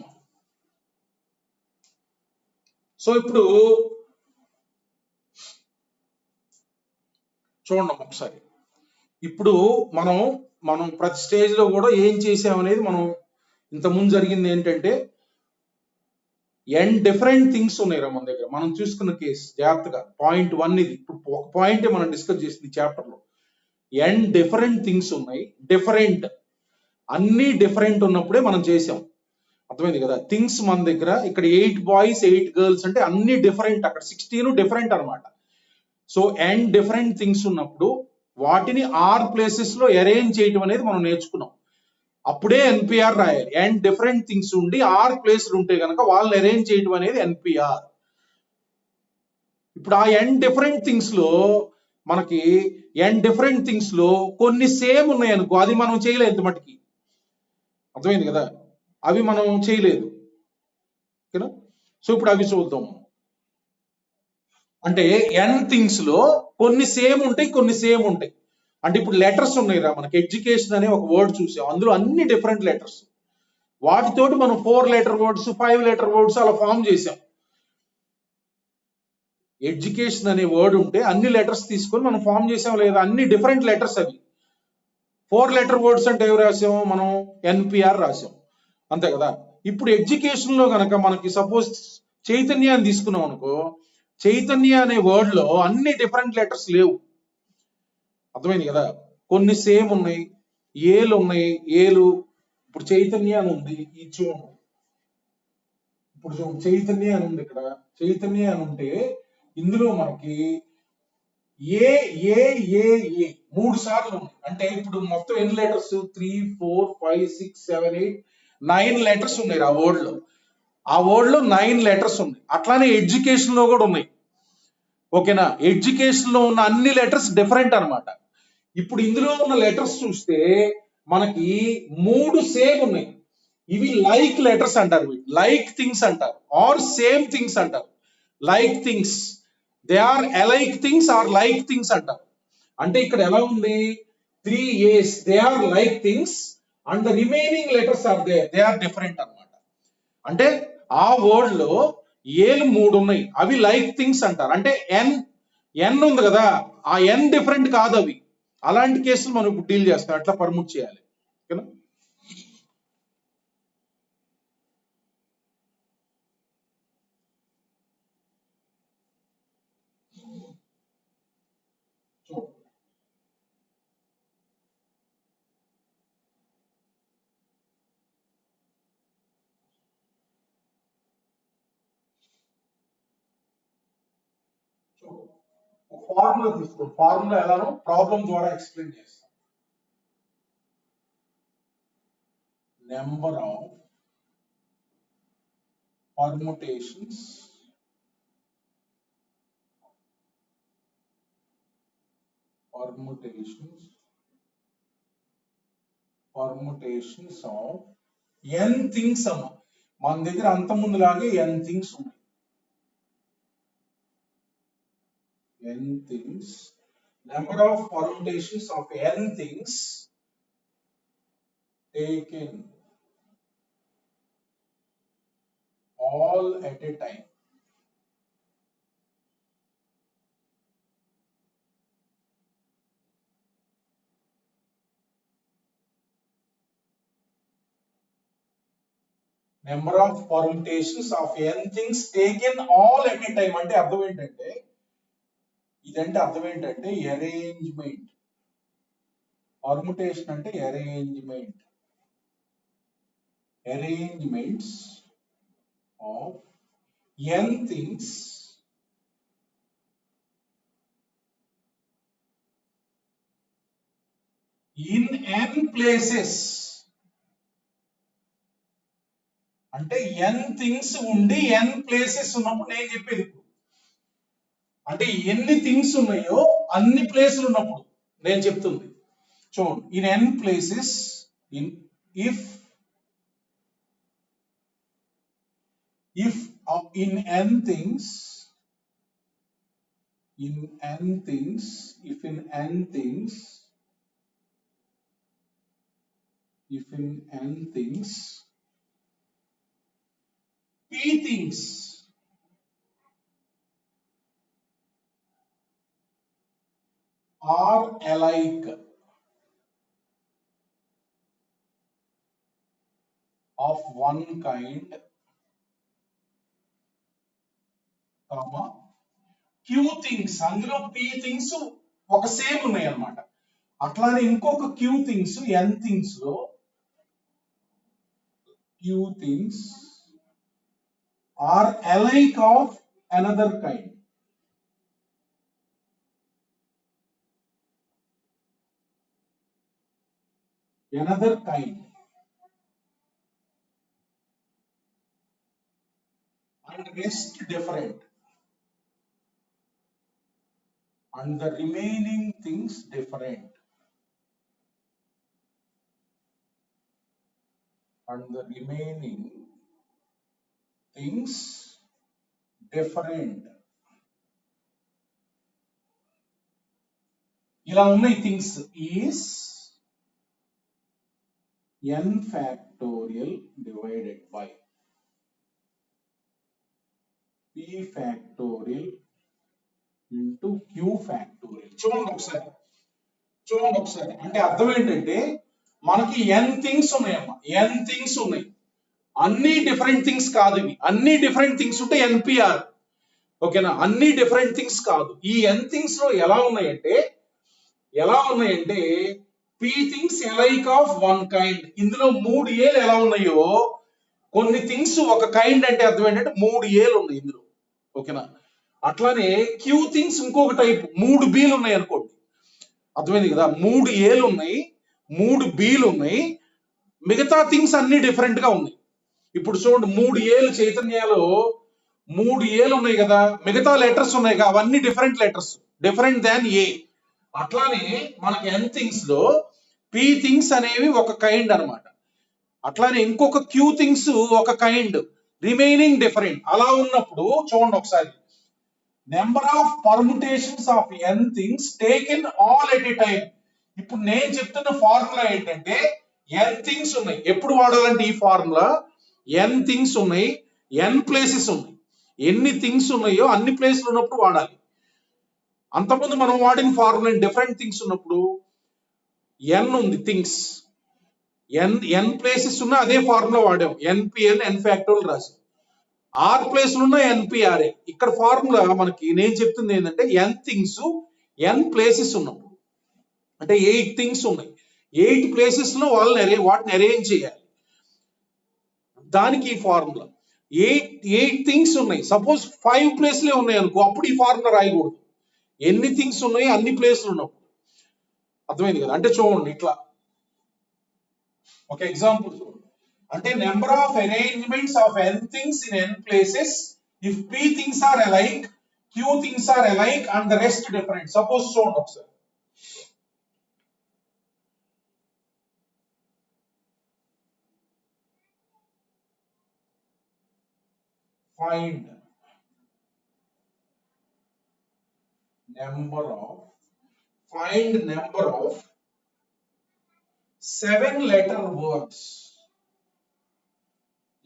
so ఇప్పుడు చూడండి ఒకసారి. ఇప్పుడు మనం ప్రతి స్టేజ్ లో కూడా ఏం చేసామనేది మనం ఇంతకుముందు జరిగింది ఏంటంటే, n డిఫరెంట్ థింగ్స్ ఉన్నాయి రా మన దగ్గర. మనం చూసుకున్న కేసు జాగ్రత్తగా పాయింట్ 1 ఇది. ఇప్పుడు ఒక పాయింట్ మనం డిస్కస్ చేసింది చాప్టర్ లో. n డిఫరెంట్ థింగ్స్ ఉన్నాయి, డిఫరెంట్, అన్ని డిఫరెంట్ ఉన్నప్పుడే మనం చేసాం. అర్థమైంది కదా. థింగ్స్ మన దగ్గర ఇక్కడ 8 బాయ్స్ 8 గర్ల్స్ అంటే అన్ని డిఫరెంట్, అక్కడ 16 డిఫరెంట్ అనమాట. సో n డిఫరెంట్ థింగ్స్ ఉన్నప్పుడు వాటిని r ప్లేసెస్ లో అరేంజ్ చేయడం అనేది మనం నేర్చుకున్నాం. అప్పుడే NPR రాయాలి. n డిఫరెంట్ థింగ్స్ ఉండి r ప్లేస్లు ఉంటే కనుక వాళ్ళని అరేంజ్ చేయడం అనేది NPR. ఇప్పుడు ఆ n డిఫరెంట్ థింగ్స్ లో మనకి కొన్ని సేమ్ ఉన్నాయి అనుకో, అది మనం చేయలేదు మటుకి. అర్థమైంది కదా, అవి మనం చేయలేదు. ఓకేనా. సో ఇప్పుడు అవి చూద్దాం. అంటే n థింగ్స్ లో కొన్ని సేమ్ ఉంటాయి, కొన్ని సేమ్ ఉంటాయి. అంటే ఇప్పుడు లెటర్స్ ఉన్నాయి రా మనకి. ఎడ్యుకేషన్ అనే ఒక వర్డ్ చూసాం, అందులో అన్ని డిఫరెంట్ లెటర్స్. వాటితోటి మనం 4 లెటర్ వర్డ్స్ 5 లెటర్ వర్డ్స్ అలా ఫామ్ చేసాం. ఎడ్యుకేషన్ అనే వర్డ్ ఉంటే అన్ని లెటర్స్ తీసుకొని మనం ఫామ్ చేసాం లేదా, అన్ని డిఫరెంట్ లెటర్స్ అవి. 4 లెటర్ వర్డ్స్ అంటే ఏవి రాసాం మనం, ఎన్పిఆర్ రాసాం అంతే కదా. ఇప్పుడు ఎడ్యుకేషన్ లో గనక మనకి సపోజ్ చైతన్య అని తీసుకున్నాం అనుకో, చైతన్య అనే వర్డ్ లో అన్ని డిఫరెంట్ లెటర్స్ లేవు, అర్థమైంది కదా. కొన్ని సేమ్ ఉన్నాయి, ఏలు ఉన్నాయి, ఏలు. ఇప్పుడు చైతన్య అని ఉంది, ఈ చూడండి, ఇప్పుడు చూడండి చైతన్య అని ఉంది, ఇక్కడ చైతన్య అని ఉంటే ఇందులో మనకి ఏ ఏ ఏ ఏ 3 సార్లు ఉంది. అంటే ఇప్పుడు మొత్తం ఎన్ని లెటర్స్, 3 4 5 6 7 8 9 లెటర్స్ ఉన్నాయి ఆ వర్డ్ లో. ఆ వర్డ్ లో 9 లెటర్స్ ఉన్నాయి. అట్లానే ఎడ్యుకేషన్ లో కూడా ఉన్నాయి, ఓకేనా. ఎడ్యుకేషన్ లో ఉన్న అన్ని లెటర్స్ డిఫరెంట్ అన్నమాట. ఇప్పుడు ఇందులో ఉన్న లెటర్స్ చూస్తే మనకి 3 సేమ్ ఉన్నాయి. ఇవి లైక్ లెటర్స్ అంటారు, లైక్ థింగ్స్ అంటారు, ఆర్ సేమ్ థింగ్స్ అంటారు. Like things, they are alike things are like things అంటారు. అంటే ఇక్కడ ఎలా ఉంది, 3 A's they are like things and the remaining letters are they are different అన్నమాట. అంటే ఆ వర్డ్ లో ఏలు 3 ఉన్నాయి, అవి లైక్ థింగ్స్ అంటారు. అంటే ఎన్ ఎన్ ఉంది కదా, ఆ ఎన్ డిఫరెంట్ కాదు అవి. అలాంటి కేసులు మనం ఇప్పుడు డీల్ చేస్తాం, అట్లా పర్ముట్ చేయాలి, ఓకేనా. ఫార్ములా తీసుకో, ఫార్ములా ఎలానో ప్రాబ్లం ద్వారా ఎక్స్ప్లెయిన్ చేస్తాం. Number of permutations of n things అమ్మ. మన దగ్గర అంత ముందులాగే ఎన్ థింగ్స్ ఉన్నాయి, n things, number of permutations of n things taken all at a time. Number of permutations of n things taken all at a time అంటే అర్థం ఏంటంటే, ఇదంటే అర్థం ఏంటంటే అరేంజ్మెంట్. పర్ముటేషన్ అంటే arrangements of n things in N places. అంటే ఎన్ థింగ్స్ ఉండి ఎన్ ప్లేసెస్ ఉన్నప్పుడు నేను చెప్పేది ఇప్పుడు, అంటే ఎన్ని థింగ్స్ ఉన్నాయో అన్ని ప్లేసులు ఉన్నప్పుడు నేను చెప్తుంది. చూడండి, in N places, in if in n things, if in n things p things are alike of one kind, q things, అందులో p things ఒక సేమ్ ఉన్నాయి అన్నమాట. అట్లానే ఇంకొక q things n things లో q things are alike of another kind. And rest different, and the remaining things different, ఇలా ఉన్నాయి things. Is, n factorial divided by p factorial into q factorial. చూడండి ఒకసారి అంటే అర్థం ఏంటంటే మనకి n థింగ్స్ ఉన్నాయమ్మా, n థింగ్స్ ఉన్నాయి, అన్ని డిఫరెంట్ థింగ్స్ కాదు, ఇవి అన్ని డిఫరెంట్ థింగ్స్ ఉంటే ఎన్పిఆర్. ఓకేనా, అన్ని డిఫరెంట్ థింగ్స్ కాదు. ఈ n థింగ్స్ లో ఎలా ఉన్నాయంటే p things alike of one kind. ఇందులో 3 ఏలు ఎలా ఉన్నాయో, కొన్ని థింగ్స్ ఒక కైండ్ అంటే అర్థం ఏంటంటే 3 ఏలు ఉన్నాయి ఇందులో. ఓకేనా, అట్లానే క్యూ థింగ్స్ ఇంకొక టైప్, 3 బీలు ఉన్నాయి అనుకోండి. అర్థమైంది కదా, 3 ఏలు ఉన్నాయి, 3 బీలు ఉన్నాయి, మిగతా థింగ్స్ అన్ని డిఫరెంట్ గా ఉన్నాయి. ఇప్పుడు చూడండి, 3 ఏలు చైతన్యాలు 3 ఏలు ఉన్నాయి కదా, మిగతా లెటర్స్ ఉన్నాయి కదా, అవన్నీ డిఫరెంట్ లెటర్స్, డిఫరెంట్ దాన్ ఏ. అట్లానే మనకి n థింగ్స్ లో p థింగ్స్ అనేవి ఒక కైండ్ అన్నమాట. అట్లానే ఇంకొక క్యూ థింగ్స్ ఒక కైండ్, రిమైనింగ్ డిఫరెంట్. అలా ఉన్నప్పుడు చూడండి ఒకసారి, number of permutations of n things taken all at a time. ఇప్పుడు నేను చెప్తున్న ఫార్ములా ఏంటంటే n థింగ్స్ ఉన్నాయి. ఎప్పుడు వాడాలంటే ఈ ఫార్ములా, n థింగ్స్ ఉన్నాయి, n ప్లేసెస్ ఉన్నాయి, ఎన్ని థింగ్స్ ఉన్నాయో అన్ని ప్లేస్లు ఉన్నప్పుడు వాడాలి. అంతకుముందు మనం వాడిన ఫార్ములా డిఫరెంట్ థింగ్స్ ఉన్నప్పుడు n ఉంది థింగ్స్, n ప్లేసెస్ ఉన్న అదే ఫార్ములా వాడాం, npn n ఫ్యాక్టోరియల్ రాసి. r ప్లేస్లు ఉన్న npra. ఇక్కడ ఫార్ములా మనకి నేను చెప్తుంది ఏంటంటే n థింగ్స్ n ప్లేసెస్ ఉన్నప్పుడు, అంటే 8 థింగ్స్ ఉన్నాయి, 8 ప్లేసెస్ లో వాటిని అరేంజ్ చేయాలి. దానికి ఈ ఫార్ములా. 8 థింగ్స్ ఉన్నాయి, సపోజ్ 5 ప్లేస్లే ఉన్నాయి అనుకో, అప్పుడు ఈ ఫార్ములా రాయకూడదు. ఎన్ని థింగ్స్ ఉన్నాయి అన్ని ప్లేస్లు ఉన్నప్పుడు. అర్థమైంది కదా, అంటే చూడండి ఇట్లా ఒక ఎగ్జాంపుల్ చూడండి. అంటే number of arrangements of n things in n places if p things are alike, q things are alike and the rest different. Suppose చూడండి ఒకసారి, find number of 7-letter words.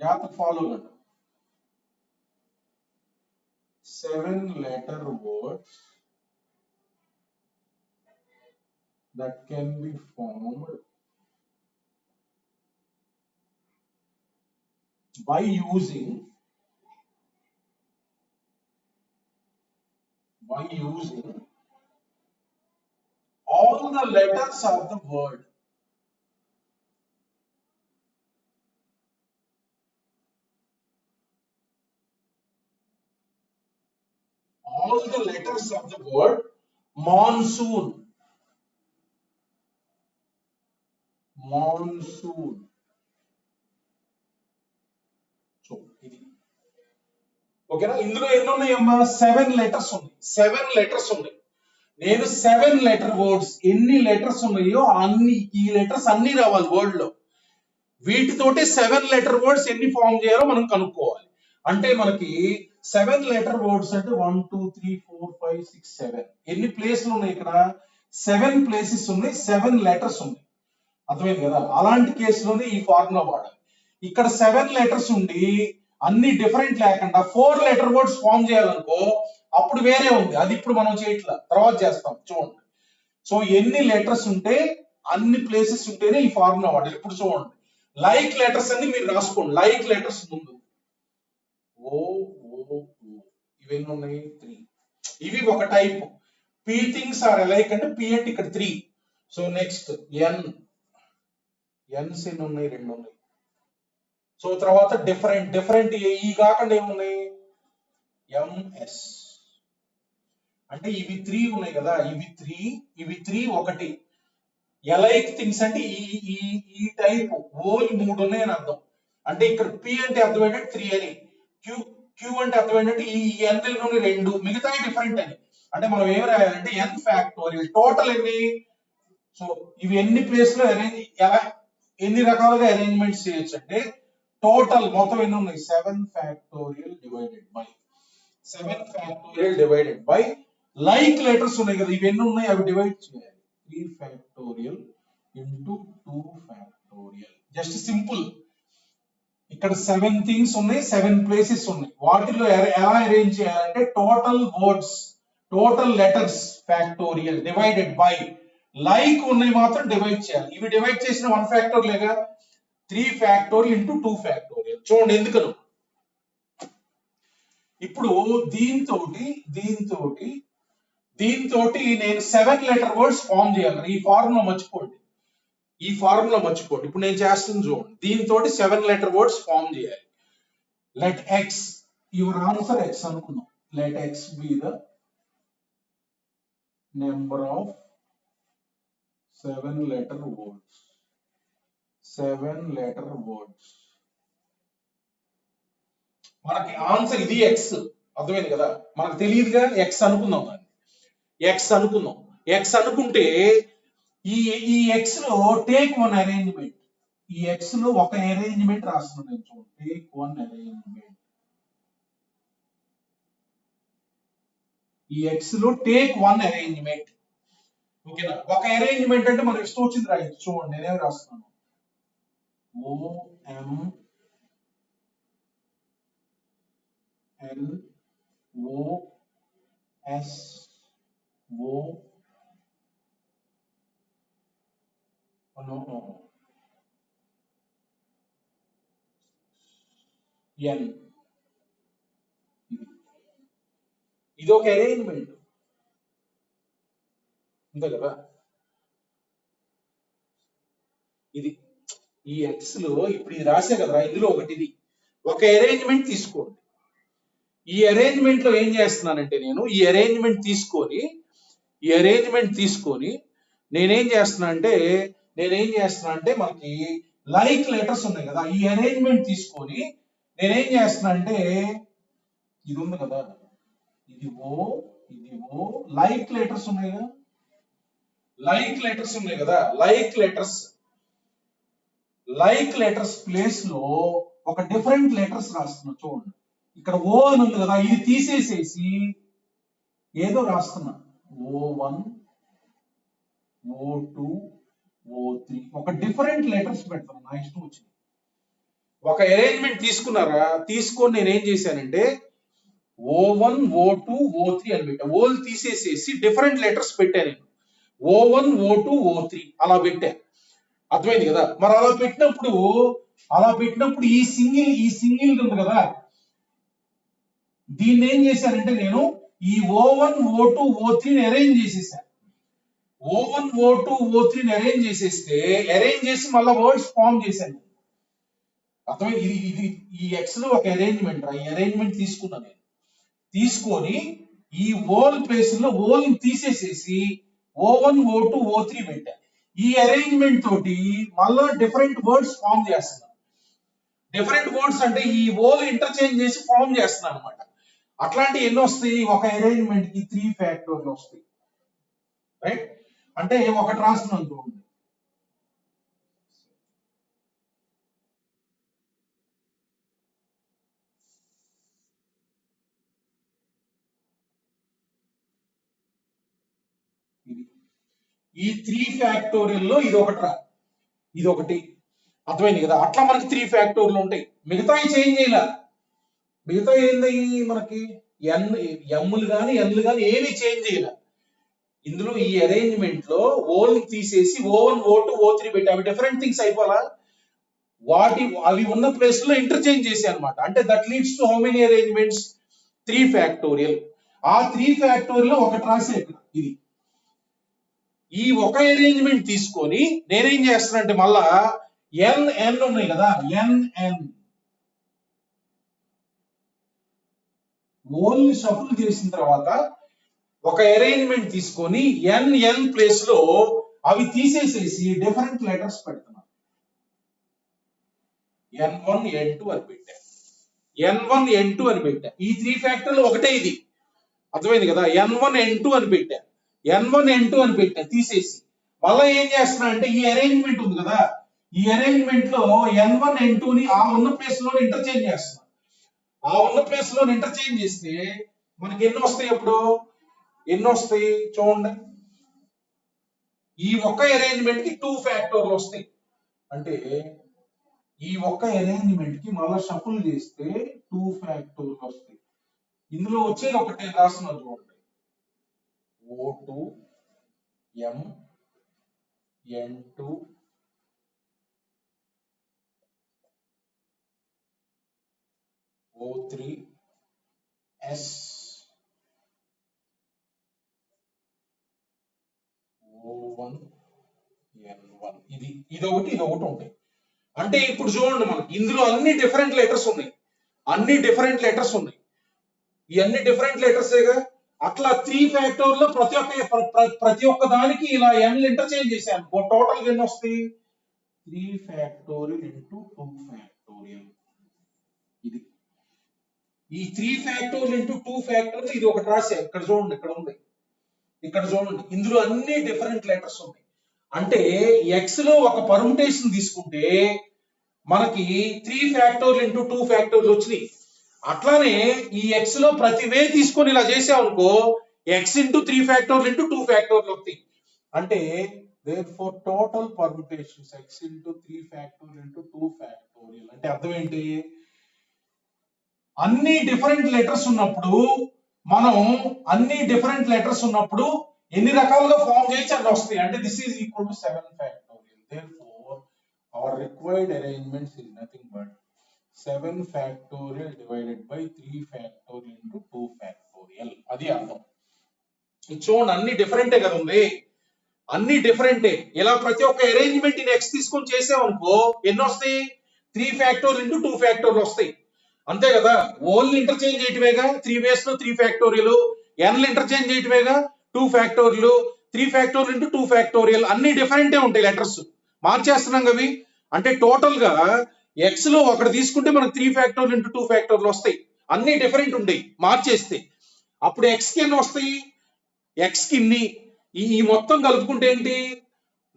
జాగ్రత్త ఫాలో కండి. 7-letter words that can be formed by using all the letters of the word. All the letters of the word monsoon. So ఇది ఓకేనా. ఇందులో ఎన్ని ఉన్నాయమ్మా, 7 లెటర్స్ ఉన్నాయి, 7 లెటర్స్ ఉన్నాయి. నేను 7 లెటర్ వర్డ్స్, ఎన్ని లెటర్స్ ఉన్నాయో అన్ని, ఈ లెటర్స్ అన్ని రావాలి వర్డ్ లో. వీటితోటి 7 లెటర్ వర్డ్స్ ఎన్ని ఫామ్ చేయాలో మనం కనుక్కోవాలి. అంటే మనకి 7 లెటర్ వర్డ్స్ అంటే 1 2 3 4 5 6 7 ఎన్ని ప్లేస్లు ఉన్నాయి ఇక్కడ, 7 ప్లేసెస్ ఉన్నాయి, 7 లెటర్స్ ఉన్నాయి. అర్థమైంది కదా, అలాంటి కేసులోనే ఈ ఫార్ములా వాడాలి. ఇక్కడ 7 లెటర్స్ ఉండి అన్ని డిఫరెంట్ లేకుండా 4 లెటర్ వర్డ్స్ ఫామ్ చేయాలనుకో, అప్పుడు వేరే ఉంది, అది ఇప్పుడు మనం చేయట్లా, తర్వాత చేస్తాం. చూడండి, సో ఎన్ని లెటర్స్ ఉంటే అన్ని ప్లేసెస్ ఉంటేనే ఈ ఫార్ములా వాడాలి. ఇప్పుడు చూడండి, లైక్ లెటర్స్ అన్ని మీరు రాసుకోండి. లైక్ లెటర్స్ ముందు ఓ ఇవన్నీ ఉన్నాయి 3. ఇవి ఒక type. p things are like అంటే p అంటే ఇక్కడ 3. సో నెక్స్ట్ ఎన్స్ ఎన్ని ఉన్నాయి, 2 ఉన్నాయి. సో తర్వాత డిఫరెంట్ ఈ కాకుండా ఏమున్నాయి, ms అంటే ఇవి 3 ఉన్నాయి కదా, ఇవి 3 ఒకటి. ఎలైక్ థింగ్స్ అంటే ఈ టైప్ ఓల్ 3 ఉన్నాయి అని అర్థం. అంటే ఇక్కడ p అంటే అర్థం ఏంటంటే 3 అని, q అంటే అర్థం ఏంటంటే ఈ n నుండి 2, మిగతా డిఫరెంట్ అని. అంటే మనం ఏం రాయాలంటే n ఫ్యాక్టోరియల్ టోటల్ ఎన్ని. సో ఇవి ఎన్ని ప్లేస్ లో ఎన్ని రకాలుగా అరేంజ్మెంట్స్ చేయొచ్చు అంటే టోటల్ మొత్తం ఎన్ని ఉన్నాయి, 7 factorial divided by like letters ఉన్నాయి కదా, ఇవి ఎన్ని ఉన్నాయి అవి డివైడ్ చేయాలి. 3 factorial into 2 factorial. Just simple. ఇక్కడ 7 థింగ్స్ ఉన్నాయి, 7 ప్లేసెస్ ఉన్నాయి. వాటిలో ఎలా అరేంజ్ చేయాలంటే total words, total letters factorial divided by like ఉన్నాయి మాత్రం డివైడ్ చేయాలి. ఇవి డివైడ్ చేసిన 1 ఫ్యాక్టోరియల్ 3 ఫ్యాక్టోరియల్ ఇంటూ 2 ఫ్యాక్టోరియల్. చూడండి ఎందుకను. ఇప్పుడు దీంతోటి నేను 7 లెటర్ వర్డ్స్ ఫామ్ చేయాలి. ఈ ఫార్ములా మర్చిపోండి. ఇప్పుడు నేను చేస్తుంది చూడండి. దీంతో 7 లెటర్ వర్డ్స్ ఫామ్ చేయాలి. Let x, your answer x అనుకుందాం. Let x be the number of 7 letter words. 7 letter words. మనకి ఆన్సర్ ఇది ఎక్స్. అర్థమైంది కదా. మనకు తెలియదుగా, ఎక్స్ అనుకుందాం. దాన్ని ఎక్స్ అనుకుంటే ఈ ఎక్స్ లో టేక్ 1 అరేంజ్మెంట్. ఈ ఎక్స్ లో ఒక అరేంజ్మెంట్ రాస్తున్నాను నేను. చూడండి, టేక్ 1 అరేంజ్మెంట్. ఈ ఎక్స్ లో టేక్ 1 అరేంజ్మెంట్. ఓకేనా. ఒక అరేంజ్మెంట్ అంటే మనకి ఇష్టం వచ్చింది రాయొచ్చు. చూడండి నేనేం రాస్తున్నాను. ఎన్. ఇది ఒక అరేంజ్మెంట్ అంతే కదా. ఇది ఈ ఎక్స్ లో ఇప్పుడు ఇది రాసే కదా, ఇందులో ఒకటి ఇది ఒక అరేంజ్మెంట్ తీసుకోండి. ఈ అరేంజ్మెంట్ లో ఏం చేస్తున్నానంటే నేను ఈ అరేంజ్మెంట్ తీసుకొని నేనేం చేస్తున్నా అంటే మనకి లైక్ లెటర్స్ ఉన్నాయి కదా. ఈ అరేంజ్మెంట్ తీసుకొని నేనేం చేస్తున్నా అంటే ఇది ఉంది కదా, ఇది ఓ లైక్ లెటర్స్ ఉన్నాయి కదా. లైక్ లెటర్స్ ప్లేస్ లో ఒక డిఫరెంట్ లెటర్స్ రాస్తున్నా. చూడండి ఇక్కడ ఓ అని ఉంది కదా, ఇది తీసేసేసి ఏదో రాస్తున్నా. O1, O2, O3 ఒక డిఫరెంట్ లెటర్స్ పెడతాను నా ఇష్టం వచ్చింది. ఒక అరేంజ్మెంట్ తీసుకొని నేను ఏం చేశానంటే O1, O2, O3 అని పెట్టా. ఓల్ తీసేసేసి డిఫరెంట్ లెటర్స్ పెట్టాను. O1, O2, O3 అలా పెట్టా. అర్థమైంది కదా. మరి అలా పెట్టినప్పుడు ఈ సింగిల్ ఉంది కదా, దీన్ని ఏం చేశానంటే నేను ఈ O1, O2, O3 అరేంజ్ చేసేసాను. O1, O2, O3 అరేంజ్ చేసి మళ్ళీ వర్డ్స్ ఫామ్ చేశాను. అర్థమైంది. ఇది ఈ ఎక్స్ లో ఒక అరేంజ్మెంట్ ఈ అరేంజ్మెంట్ తీసుకున్నాను నేను. తీసుకొని ఈ ఓల్ ప్లేస్ లో ఓల్ తీసేసేసి O1, O2, O3 పెట్టా. ఈ అరేంజ్మెంట్ తోటి మళ్ళా డిఫరెంట్ వర్డ్స్ ఫామ్ చేస్తున్నాను. డిఫరెంట్ వర్డ్స్ అంటే ఈ ఓల్ ఇంటర్చేంజ్ చేసి ఫామ్ చేస్తున్నాను అనమాట. అట్లాంటి ఎన్ని వస్తాయి ఒక అరేంజ్మెంట్ కి 3 ఫ్యాక్టోరియల్ వస్తాయి. రైట్. అంటే ఒకటి రాస్తున్నాను చూడండి. ఈ 3 ఫ్యాక్టోరియల్ లో ఇది ఒకటి అర్థమైంది కదా. అట్లా మనకి 3 ఫ్యాక్టోరియల్ ఉంటాయి. మిగతాయి చేంజ్ చేయాల. మిగతా ఏంది మనకి ఎమ్లు కానీ ఎన్లు కానీ ఏమీ చేంజ్ చేయాల. ఇందులో ఈ అరేంజ్మెంట్ లో ఓల్ తీసేసి O1, O2, O3 పెట్టి అవి డిఫరెంట్ థింగ్స్ అయిపోవాలా. అవి ఉన్న ప్లేస్ లో ఇంటర్చేంజ్ చేసి అనమాట. అంటే that leads to how many arrangements 3 factorial. ఆ 3 ఫ్యాక్టోరియల్ ఒకటి రాసే ఇది. ఈ ఒక అరేంజ్మెంట్ తీసుకొని నేనేం చేస్తానంటే మళ్ళా ఎన్ ఉన్నాయి కదా, ఎన్ ఓన్లీ షఫుల్ చేసిన తర్వాత ఒక అరేంజ్మెంట్ తీసుకొని ఎన్ ప్లేస్ లో అవి తీసేసేసి డిఫరెంట్ లెటర్స్ పెడుతున్నాను. N1, N2 అని పెట్టా. ఈ 3 ఫ్యాక్టర్లు ఒకటే ఇది. అర్థమైంది కదా. N1, N2 అని పెట్టా తీసేసి. మళ్ళీ ఏం చేస్తున్నా అంటే ఈ అరేంజ్మెంట్ ఉంది కదా, ఈ అరేంజ్మెంట్ లో N1, N2 ని ఆ ఉన్న ప్లేస్ లో ఇంటర్చేంజ్ చేస్తున్నా. చేస్తే మనకి ఎన్ని వస్తాయి చూడండి. ఈ ఒక్క అరేంజ్మెంట్ కి 2 ఫ్యాక్టోరియల్ వస్తాయి. అంటే ఈ ఒక్క అరేంజ్మెంట్ కి మళ్ళీ షఫుల్ చేస్తే 2 ఫ్యాక్టోరియల్ వస్తాయి. ఇందులో వచ్చేది ఒకటే రాస్తున్నారు చూడండి, O2 M N2 O3 S O1 N1 ఇది ఒకటి ఉంటాయి. అంటే ఇప్పుడు చూడండి, మనకి ఇందులో అన్ని డిఫరెంట్ లెటర్స్ ఉన్నాయి, ఇవన్నీ డిఫరెంట్ లెటర్సేగా. అట్లా 3 ఫ్యాక్టోరియల్ లో ప్రతి ఒక్క దానికి ఇలా n ఇంటర్చేంజ్ చేశాను. టోటల్ ఎన్ని వస్తాయి? 3 ఫ్యాక్టోరియల్ ఇంటూ 2 ఫ్యాక్టోరియల్. ఇది ఈ 3 ఫ్యాక్టోరియల్ ఇంటూ 2 ఫ్యాక్టోరియల్ ఇది ఒకటి రాశాను. ఇక్కడ చూడండి, ఇక్కడ ఉంది, ఇక్కడ చూడండి, ఇందులో అన్ని డిఫరెంట్ లెటర్స్ ఉన్నాయి. అంటే ఎక్స్ లో ఒక పర్ముటేషన్ తీసుకుంటే మనకి 3 ఫ్యాక్టోరియల్ ఇంటూ 2 ఫ్యాక్టోరియల్ వచ్చినాయి. అట్లానే ఈ ఎక్స్ లో ప్రతి వే తీసుకొని ఇలా చేసామనుకో x into 3 factorial into 2 factorial వస్తాయి. అంటే therefore total permutations x into 3 factorial into 2 factorial. అంటే అర్థం ఏంటి? అన్ని డిఫరెంట్ లెటర్స్ ఉన్నప్పుడు ఎన్ని రకాలుగా ఫామ్ చేయొచ్చు అన్ని వస్తాయి. అంటే this is equal to 7 factorial. therefore our required arrangements is nothing but 7 factorial divided by 3 factorial into 2 factorial. అది అర్థం. ఇది చూడండి, అన్ని డిఫరెంటే కదా ఉంది, అన్ని డిఫరెంటే. ఇలా ప్రతి ఒక్క అరేంజ్మెంట్ ఇన్ ఎక్స్ తీసుకొని చేసామనుకో ఎన్ని వస్తాయి? 3 ఫ్యాక్టోరియల్ ఇంటూ 2 ఫ్యాక్టోరియల్ వస్తాయి. అంతే కదా, ఓన్లీ ఇంటర్చేంజ్ చేయటమేగా. 3 వేస్ లో 3 ఫ్యాక్టోరియల్, ఎన్లు ఇంటర్చేంజ్ చేయటమేగా 2 ఫ్యాక్టోరియల్, 3 ఫ్యాక్టోరియల్ ఇంటూ 2 ఫ్యాక్టోరియల్. అన్ని డిఫరెంటే ఉంటాయి, లెటర్స్ మార్చేస్తున్నాం అవి. అంటే టోటల్ గా ఎక్స్ లో ఒకటి తీసుకుంటే మనకు 3 ఫ్యాక్టోరియల్ ఇంటూ 2 ఫ్యాక్టోరియల్ వస్తాయి. అన్ని డిఫరెంట్ ఉంటాయి మార్చేస్తే. అప్పుడు ఎక్స్ కి ఎన్ని వస్తాయి? ఎక్స్ కి ఇన్ని. ఈ మొత్తం కలుపుకుంటే ఏంటి?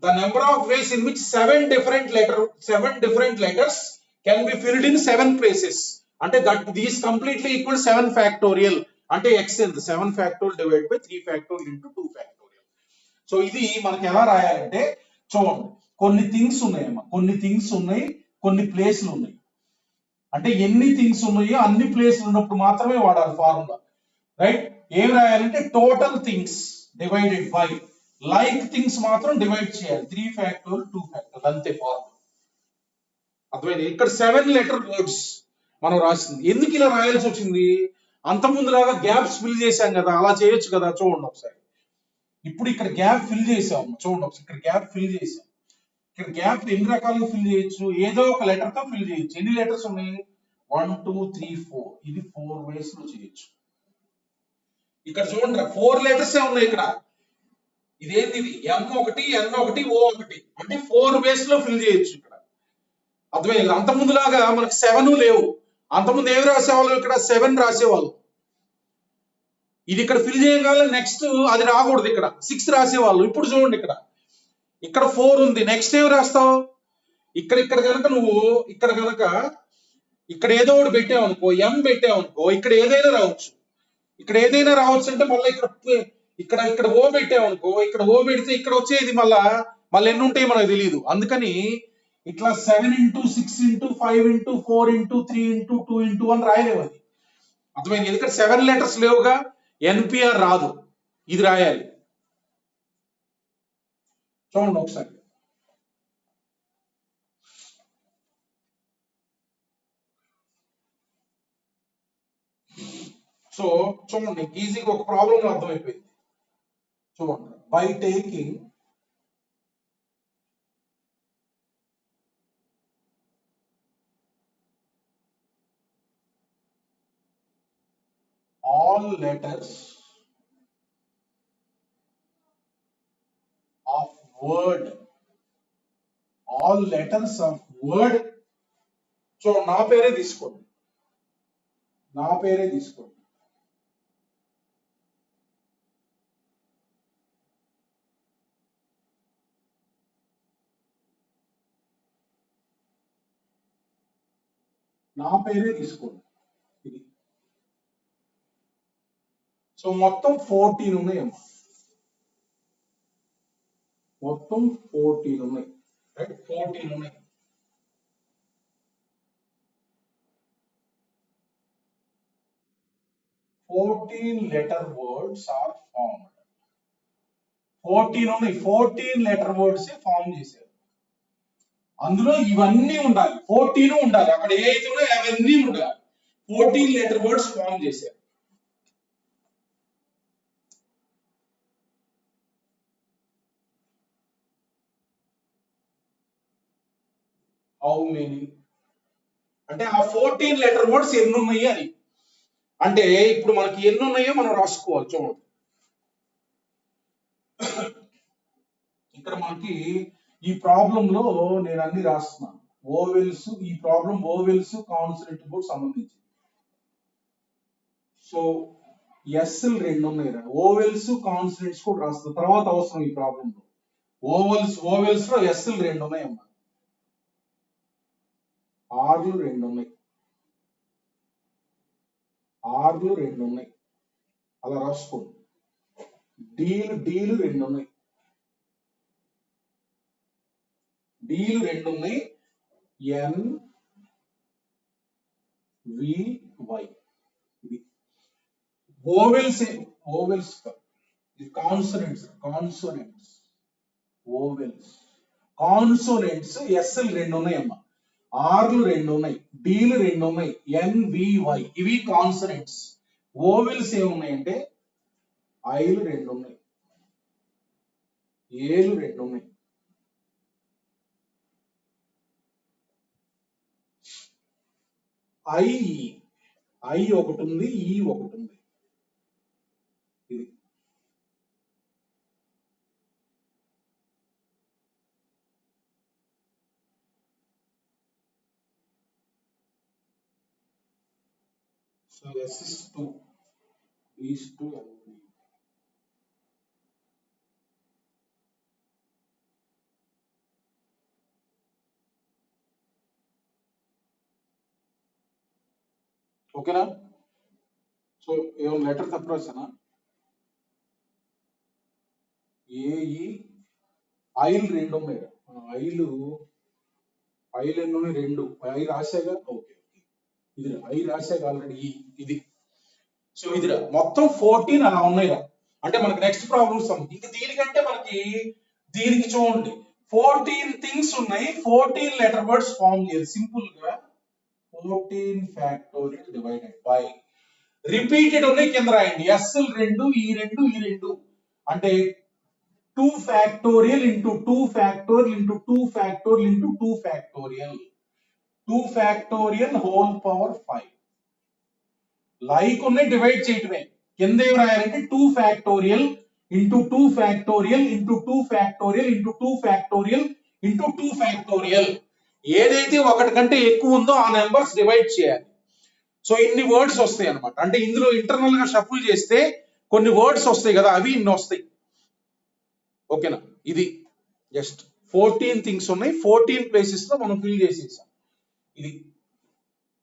The number of ways in which 7 different letters can be filled in 7 places. అంటే that these completely equal 7 factorial. అంటే ఎక్స్ ఎంత? 7 factorial divide by 3 factorial into 2 factorial. So ఇది మనకి ఎలా రాయాలంటే చూడండి, కొన్ని థింగ్స్ ఉన్నాయమ్మా, కొన్ని ప్లేస్లు ఉన్నాయి. అంటే ఎన్ని థింగ్స్ ఉన్నాయో అన్ని ప్లేస్లు ఉన్నప్పుడు మాత్రమే వాడాలి ఫార్ములా, రైట్? ఏం రాయాలంటే total things divided by like things మాత్రం డివైడ్ చేయాలి. 3 ఫ్యాక్టోరియల్ 2 ఫ్యాక్టోరియల్, అంతే ఫార్ములా. అర్థమైంది? ఇక్కడ 7 లెటర్ వర్డ్స్ మనం రాసింది. ఎందుకు ఇలా రాయాల్సి వచ్చింది? అంతకుముందులాగా గ్యాప్స్ ఫిల్ చేశాం కదా, అలా చేయొచ్చు కదా. చూడండి ఒకసారి, ఇప్పుడు ఇక్కడ గ్యాప్ ఫిల్ చేసాము. చూడండి ఒకసారి, ఇక్కడ గ్యాప్ ఫిల్ చేసాం. ఇక్కడ గ్యాప్ ఎన్ని రకాలుగా ఫిల్ చేయొచ్చు? ఏదో ఒక లెటర్ తో ఫిల్ చేయొచ్చు. ఎన్ని లెటర్స్ ఉన్నాయి? 1 2 3 4. ఇది 4 వేస్ లో చేయొచ్చు. ఇక్కడ చూడండి 4 లెటర్స్ ఉన్నాయి ఇక్కడ. ఇదేంటి? M1 N1 O1. అంటే 4 వేస్ లో ఫిల్ చేయొచ్చు ఇక్కడ. అర్థమైంది? అంతకుముందులాగా మనకి 7 లేవు. అంతకుముందు ఏమి రాసేవాళ్ళు? ఇక్కడ 7 రాసేవాళ్ళు. ఇది ఇక్కడ ఫిల్ చేయగానే నెక్స్ట్ అది రాకూడదు, ఇక్కడ 6 రాసేవాళ్ళు. ఇప్పుడు చూడండి, ఇక్కడ 4 ఉంది. నెక్స్ట్ ఏమి రాస్తావు? ఇక్కడ కనుక నువ్వు ఇక్కడ ఏదో ఒకటి పెట్టావు అనుకో, M పెట్టావు అనుకో, ఇక్కడ ఏదైనా రావచ్చు. అంటే మళ్ళీ ఇక్కడ O పెట్టావు అనుకో, ఇక్కడ O పెడితే ఇక్కడ వచ్చేది మళ్ళీ ఎన్ని ఉంటాయి మనకు తెలియదు. అందుకని ఇట్లా 7 into 6 into 5 into 4 into 3 into 2 into 1 రాయలేవు. అది అర్థమైంది? ఎందుకంటే 7 లెటర్స్ లేవుగా, NPR రాదు, ఇది రాయాలి. చూడండి ఒకసారి. సో చూడండి, ఈజీగా ఒక ప్రాబ్లం అర్థమైపోయింది. చూడండి, by taking all letters of word, so నా పేరే తీసుకోండి. ఇది సో మొత్తం 14 ఉన్నాయమ్మా. మొత్తం 14 ఉన్నాయి, రైట్? 14 ఉన్నాయి. 14 letter words are formed. 14 ఉన్నాయి, 14 letter words ఫామ్ చేశారు. అందులో ఇవన్నీ ఉండాలి, 14 ఉండాలి, అక్కడ ఏ అయితే ఉన్నాయో అవన్నీ ఉండాలి. 14 letter words ఫామ్ చేశారు. హౌ మెనీ అంటే ఆ 14 letter words ఎన్ని ఉన్నాయి అని. అంటే ఇప్పుడు మనకి ఎన్ని ఉన్నాయో మనం రాసుకోవాలి. చూడండి ఇక్కడ మనకి ఈ ప్రాబ్లం లో నేను అన్ని రాస్తున్నాను. ఓవెల్స్, ఈ ప్రాబ్లం ఓవెల్స్ కాన్సనెంట్ కు సంబంధించి. సో ఎస్ రెండు ఉన్నాయి, ఓవెల్స్ కాన్సనెంట్స్ కూడా రాస్తాను తర్వాత అవసరం ఈ ప్రాబ్లం లో. ఓవెల్స్ లో ఎస్ రెండు ఉన్నాయి అమ్మా, ఆర్లు రెండు ఉన్నాయి, ఆర్లు రెండు ఉన్నాయి, అలా రాసుకోండి. డీలు రెండు ఉన్నాయి, డీలు రెండు ఉన్నాయి, ఎన్ వి వై. ఇది vowels, vowels consonants, consonants vowels. Consonants S రెండు ఉన్నాయి అమ్మా, ఆర్లు రెండు ఉన్నాయి, డీలు రెండు ఉన్నాయి, ఎన్ వి వై ఇవి కాన్సోనెంట్స్. ఓవెల్స్ ఏమున్నాయంటే ఐలు రెండు ఉన్నాయి, ఏలు రెండు ఉన్నాయి, ఐ ఐ ఒకటి ఉంది, ఈ ఒకటి ఉంది. ఇది so S is 2, E's 2 and V. ఓకేనా? సో ఏమైనా లెటర్ తప్పు రాసానా? ఏఈ ఐలు రెండు ఉన్నాయి, ఐలు ఎన్ని ఉన్నాయి? రెండు. ఐ రాశాగా, ఓకే ఇది ఐ రాశాగా ఆల్రెడీ. ఇది సో ఇది మొత్తం 14 అలా ఉన్నాయిరా. అంటే మనకి నెక్స్ట్ ప్రాబ్లమ్స్ ఇంకా దీనికంటే మనకి దీనికి చూడండి 14 థింగ్స్ ఉన్నాయి, 14 లెటర్ వర్డ్స్ ఫామ్ చేయాలి. సింపుల్ గా 14 ఫ్యాక్టోరియల్ డివైడెడ్ బై రిపీటెడ్ ఉన్నాయి కింద రాయండి. ఎస్ రెండు, ఈ రెండు, ఈ రెండు అంటే 2 factorial into 2 factorial into 2 factorial into 2 factorial, 2 factorial whole power 5. Like ఉన్నాయి డివైడ్ చేయటమే. కింద ఏం రాయాలంటే 2 factorial into 2 factorial into 2 factorial into 2 factorial into 2 factorial. ఏదైతే ఒకటి కంటే ఎక్కువ ఉందో ఆ నెంబర్స్ డివైడ్ చేయాలి. సో ఇన్ని వర్డ్స్ వస్తాయి అనమాట. అంటే ఇందులో ఇంటర్నల్ గా షఫుల్ చేస్తే కొన్ని వర్డ్స్ వస్తాయి కదా, అవి ఇన్ని వస్తాయి. ఓకేనా? ఇది జస్ట్ 14 థింగ్స్ ఉన్నాయి, 14 ప్లేసెస్ లో మనం ఫిల్ చేసేసాం. ఇది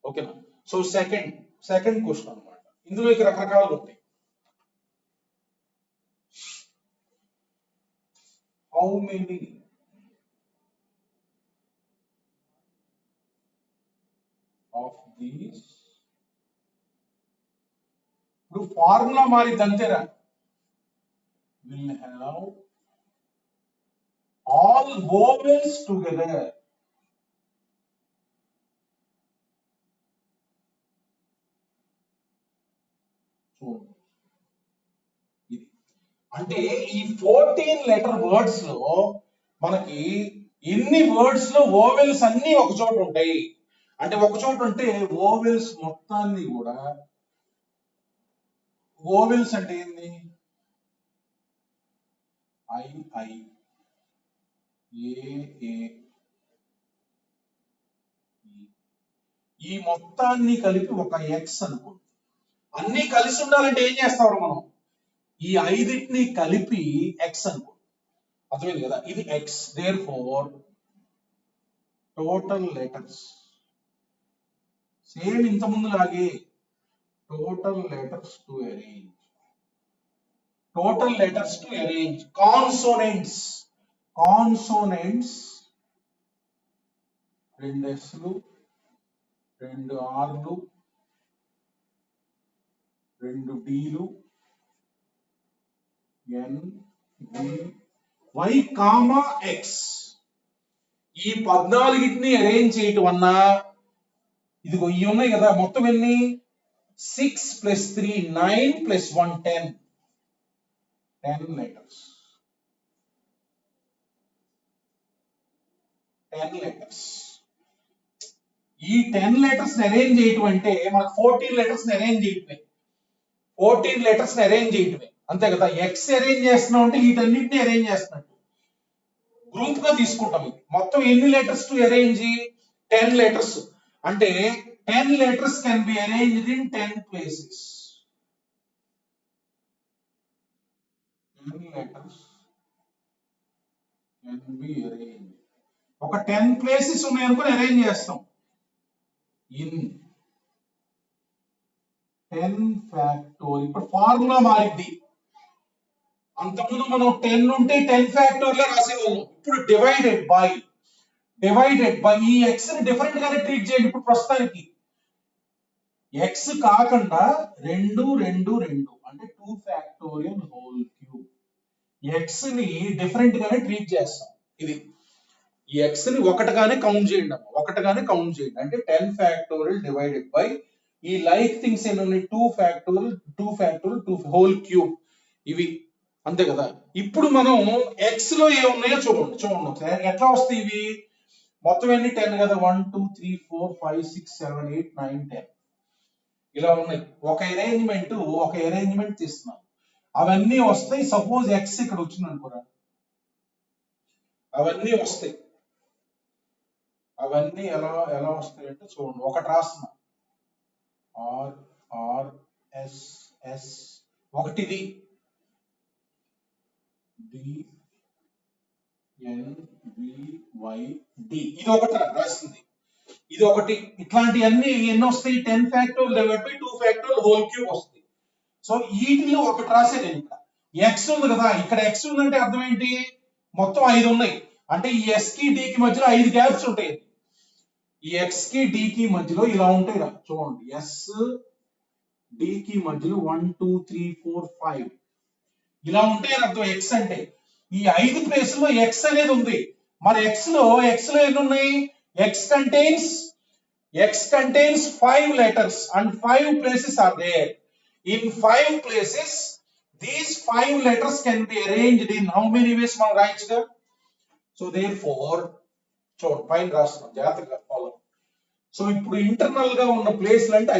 ఓకేనా? సో సెకండ్ క్వశ్చన్ అనమాట. ఇందులో ఇక రకరకాలు ఉంటాయి. హౌ మెనీ ఆఫ్ దీస్, ఇప్పుడు ఫార్ములా మారింది అంతేరా, will have all vowels together. ఇది అంటే ఈ 14 లెటర్ వర్డ్స్ లో మనకి ఎన్ని వర్డ్స్ లో ఓవెల్స్ అన్ని ఒక చోట ఉంటాయి. అంటే ఒక చోట ఉంటే ఓవెల్స్ మొత్తాన్ని కూడా, ఓవెల్స్ అంటే ఏంది? ఐ ఐ, ఏ ఈ మొత్తాన్ని కలిపి ఒక ఎక్స్ అనుకో. అన్ని కలిసి ఉండాలంటే ఏం చేస్తావు మనం? ఈ ఐదింటిని కలిపి ఎక్స్ అనుకో. అర్థమైంది కదా? ఇది X. Therefore total letters same ఇంత ముందు లాగే total letters to arrange, total letters to arrange consonants, consonants రెండు ఎస్లు, రెండు ఆర్లు, రెండు డీలు n b y comma x ఈ 14ని అరేంజ్ చేయటం అన్నా ఇదిగో ఇవి ఉన్నాయి కదా మొత్తం ఎన్ని 6 + 3 9 + 1 10 letters 10 letters ఈ 10 letters ని అరేంజ్ చేయటం అంటే మనకు 14 letters ని అరేంజ్ చేయటమే 14 letters ని అరేంజ్ చేయటమే అంతే కదా x అరేంజ్ చేస్తున్నాం అంటే వీటన్నిటిని అరేంజ్ చేస్తున్నట్టు గ్రూప్ గా తీసుకుంటాం ఇది మొత్తం ఎన్ని లెటర్స్ టు అరేంజ్ 10 letters అంటే 10 letters can be arranged in 10 places 10 letters can be arranged ఒక 10 ప్లేసెస్ ఉన్నాయి అనుకుని అరేంజ్ చేస్తాం ఇన్ 10 ఫ్యాక్టోరియల్ ఇప్పుడు ఫార్ములా మారింది అంతకుముందు మనం 10 ఉంటే 10 ఫ్యాక్టోరియల్ రాసేవాళ్ళం ఇప్పుడు డివైడెడ్ బై ఈ x ని డిఫరెంట్ గానే ట్రీట్ చేయండి ఇప్పుడు ప్రస్తుతానికి x కాకుండా 2 2 2 అంటే 2 ఫ్యాక్టోరియల్ హోల్ క్యూబ్ x ని డిఫరెంట్ గానే ట్రీట్ చేస్తాం ఇది ఈ x ని ఒకటిగానే కౌంట్ చేయండి అంటే 10 ఫ్యాక్టోరియల్ డివైడెడ్ బై ఈ లైక్ థింగ్స్ ఎన్ని ఉన్నాయి 2 ఫ్యాక్టోరియల్ 2 హోల్ క్యూబ్ ఇవి అంతే కదా ఇప్పుడు మనం x లో ఏ ఉన్నాయో చూడండి ఒకసారి ఎట్లా వస్తాయి ఇవి మొత్తం ఎన్ని 10 కదా 1 2 3 4 5 6 7 8 9 10 ఇలా ఉన్నాయి ఒక అరేంజ్మెంట్ తీస్తున్నాం అవన్నీ వస్తాయి సపోజ్ x ఇక్కడ వచ్చింది అనుకోరా అవన్నీ వస్తాయి అవన్నీ ఎలా వస్తాయి అంటే చూడండి ఒకటి రాస్తున్నా ఆర్ ఆర్ ఎస్ ఎస్ ఒకటిది D N V Y D ఇది ఒకటి రాసింది ఇది ఒకటి ఇట్లాంటివన్నీ ఎన్ని వస్తాయి 10 factorial divide by 2 factorial whole cube వస్తాయి సో వీటిలో ఒకటి రాసే నేను ఇక్కడ x ఉంది కదా ఇక్కడ x ఉందంటే అర్థం ఏంటి మొత్తం 5 ఉన్నాయి అంటే ఈ s కి d కి మధ్యలో 5 గ్యాప్స్ ఉంటాయి ఈ x కి d కి మధ్యలో ఇలా ఉంటాయి రా చూడండి s d కి మధ్యలో 1 2 3 4 5 ఇలా ఉంటాయి అని అర్థం x అంటే ఈ 5 ప్లేస్ లో x అనేది ఉంది మరి x లో ఎన్ని ఉన్నాయి x contains 5 letters and 5 places are there in 5 places these 5 letters can be arranged in how many ways మనం రాయొచ్చుగా so therefore చూడండి పైన రాస్తున్నాం జాగ్రత్తగా ఫాలో సో ఇప్పుడు ఇంటర్నల్ గా ఉన్న ప్లేస్లు అంటే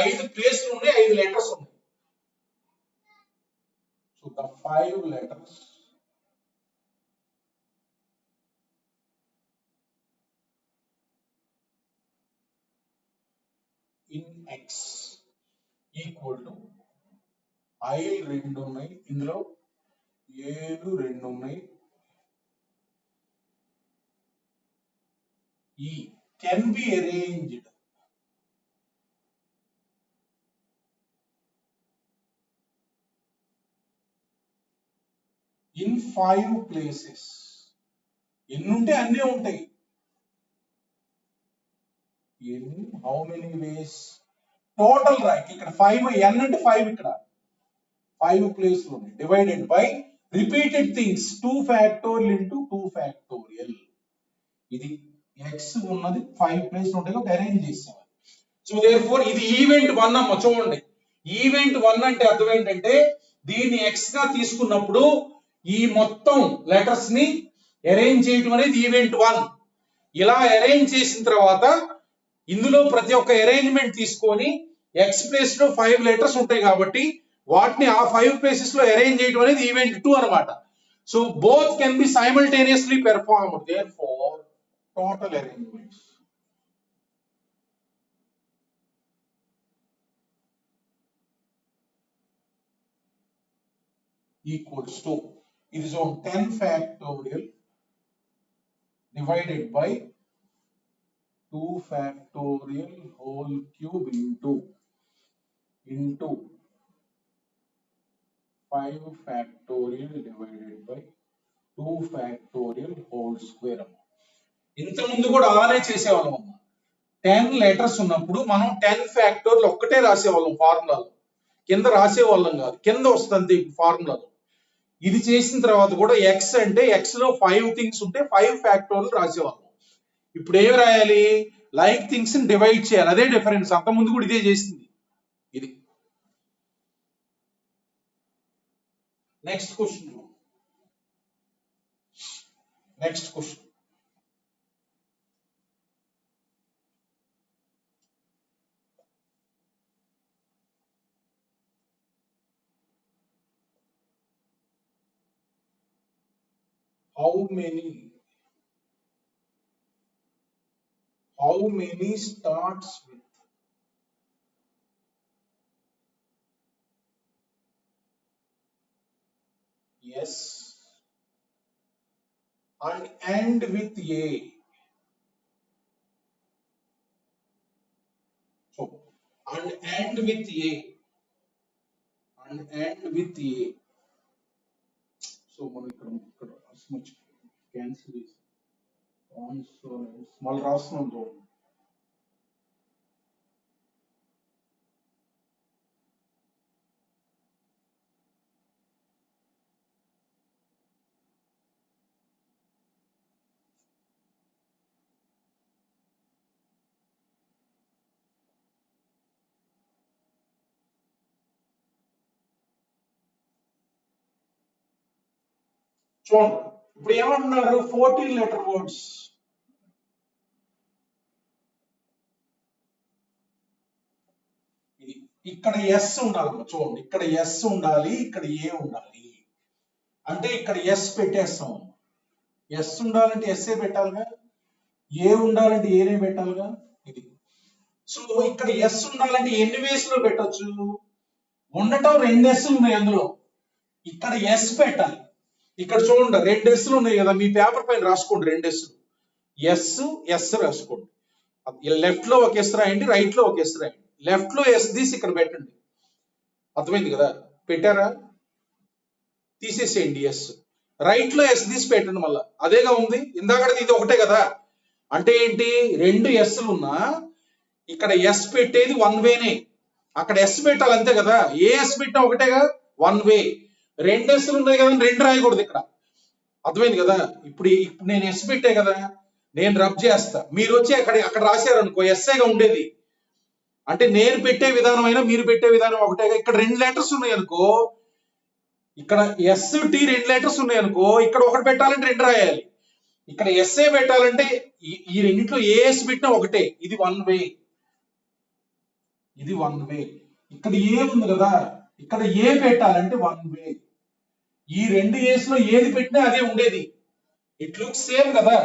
5 ప్లేస్లు ఉన్నాయి 5 లెటర్స్ ఉన్నాయి so the 5 letters in x equal to I 2 ఉన్నాయి ఇందులో 7 2 ఉన్నాయి ఈ can be arranged in 5 places ఎన్ని ఉంటే అన్నీ ఉంటాయి in how many ways total right ఇక్కడ 5 n అంటే 5 ఇక్కడ 5 ప్లేస్ లో ఉంది divided by repeated things 2 factorial into 2 factorial ఇది x ఉన్నది 5 ప్లేస్ లో ఉంటాయి అరేంజ్ చేసాం సో దేర్ఫోర్ ఇది ఈవెంట్ 1 అమ్మ చూడండి ఈవెంట్ 1 అంటే అర్థం ఏంటంటే దీన్ని x గా తీసుకున్నప్పుడు ఈ మొత్తం లెటర్స్ ని అరేంజ్ చేయడం అనేది ఈవెంట్ 1 ఇలా అరేంజ్ చేసిన తర్వాత ఇందులో ప్రతి ఒక్క అరేంజ్మెంట్ తీసుకొని x ప్లేస్ లో 5 లెటర్స్ ఉంటాయి కాబట్టి వాటిని ఆ 5 ప్లేసెస్ లో అరేంజ్ చేయడం అనేది ఈవెంట్ 2 అన్నమాట so both can be simultaneously performed therefore total arrangements equals to it is on 10 factorial divided by 2 factorial whole cube into 5 factorial divided by 2 factorial whole square ఇంత ముందు కూడా అలానే చేసేవాళ్ళం అమ్మా 10 లెటర్స్ ఉన్నప్పుడు మనం 10 ఫ్యాక్టోరియల్ ఒక్కటే రాసేవాళ్ళం ఫార్ములాలో కింద రాసేవాళ్ళం కాదు, కింద వస్తుంది ఫార్ములాలో. ఇది చేసిన తర్వాత కూడా ఎక్స్ అంటే ఎక్స్ లో 5 థింగ్స్ ఉంటే 5 ఫ్యాక్టోరియల్ రాసేవాళ్ళం. ఇప్పుడు ఏం రాయాలి? లైక్ థింగ్స్ ని డివైడ్ చేయాలి. అదే డిఫరెన్స్. అంత ముందు కూడా ఇదే చేసింది. ఇది next question. How many starts with yes and end with a? So and end with a. So మనం ఇక్కడ మచ్ క్యాన్సిల్ చేసి మళ్ళీ రాస్తున్నాం చూడండి. చూడండి ఇప్పుడు ఏమంటున్నారు? 14 లెటర్ వర్డ్స్. ఇక్కడ ఎస్ ఉండాలి. చూడండి ఇక్కడ ఎస్ ఉండాలి, ఇక్కడ ఏ ఉండాలి. అంటే ఇక్కడ ఎస్ పెట్టేస్తాం. ఎస్ ఉండాలంటే ఎస్ఏ పెట్టాలిగా, ఏ ఉండాలంటే ఏనే పెట్టాలిగా. ఇది సో ఇక్కడ ఎస్ ఉండాలంటే ఎన్ని వేస్ లో పెట్టచ్చు? ఉండటం 2 ఎస్లు ఉన్నాయి అందులో. ఇక్కడ ఎస్ పెట్టాలి. ఇక్కడ చూడండి 2 ఎస్లు ఉన్నాయి కదా, మీ పేపర్ పైన రాసుకోండి 2 ఎస్లు. ఎస్ రాసుకోండి. లెఫ్ట్ లో ఒక ఎస్ రాయండి, రైట్ లో ఒక ఎస్ రాయండి. లెఫ్ట్ లో ఎస్ తీసి ఇక్కడ పెట్టండి. అర్థమైంది కదా? పెట్టారా? తీసేసేయండి ఎస్. రైట్ లో ఎస్ తీసి పెట్టండి మళ్ళా. అదేగా ఉంది ఇందాకది, ఇది ఒకటే కదా. అంటే ఏంటి? 2 ఎస్లు ఉన్నా ఇక్కడ ఎస్ పెట్టేది 1 వేనే. అక్కడ ఎస్ పెట్టాలి అంతే కదా. ఏ ఎస్ పెట్టినా ఒకటేగా, 1 వే. 2 ఎస్లు ఉన్నాయి కదా, 2 రాయకూడదు ఇక్కడ. అర్థమైంది కదా? ఇప్పుడు నేను ఎస్ పెట్టే కదా, నేను రబ్ చేస్తా. మీరు వచ్చి అక్కడ రాశారు అనుకో, ఎస్ఏగా ఉండేది. అంటే నేను పెట్టే విధానం అయినా మీరు పెట్టే విధానం ఒకటేగా. ఇక్కడ 2 లెటర్స్ ఉన్నాయి అనుకో, ఇక్కడ ఎస్ టి 2 లెటర్స్ ఉన్నాయి అనుకో, ఇక్కడ ఒకటి పెట్టాలంటే 2 రాయాలి. ఇక్కడ ఎస్ఏ పెట్టాలంటే ఈ రెండింటిలో ఏ ఎస్ పెట్టినా ఒకటే. ఇది 1 వే. ఇది 1 వే. ఇక్కడ ఏ ఉంది కదా, ఇక్కడ ఏ పెట్టాలంటే 1 వే. ఈ 2 ఏస్ లో ఏది పెట్టినా అదే ఉండేది. ఇట్ లుక్ సేమ్ కదా.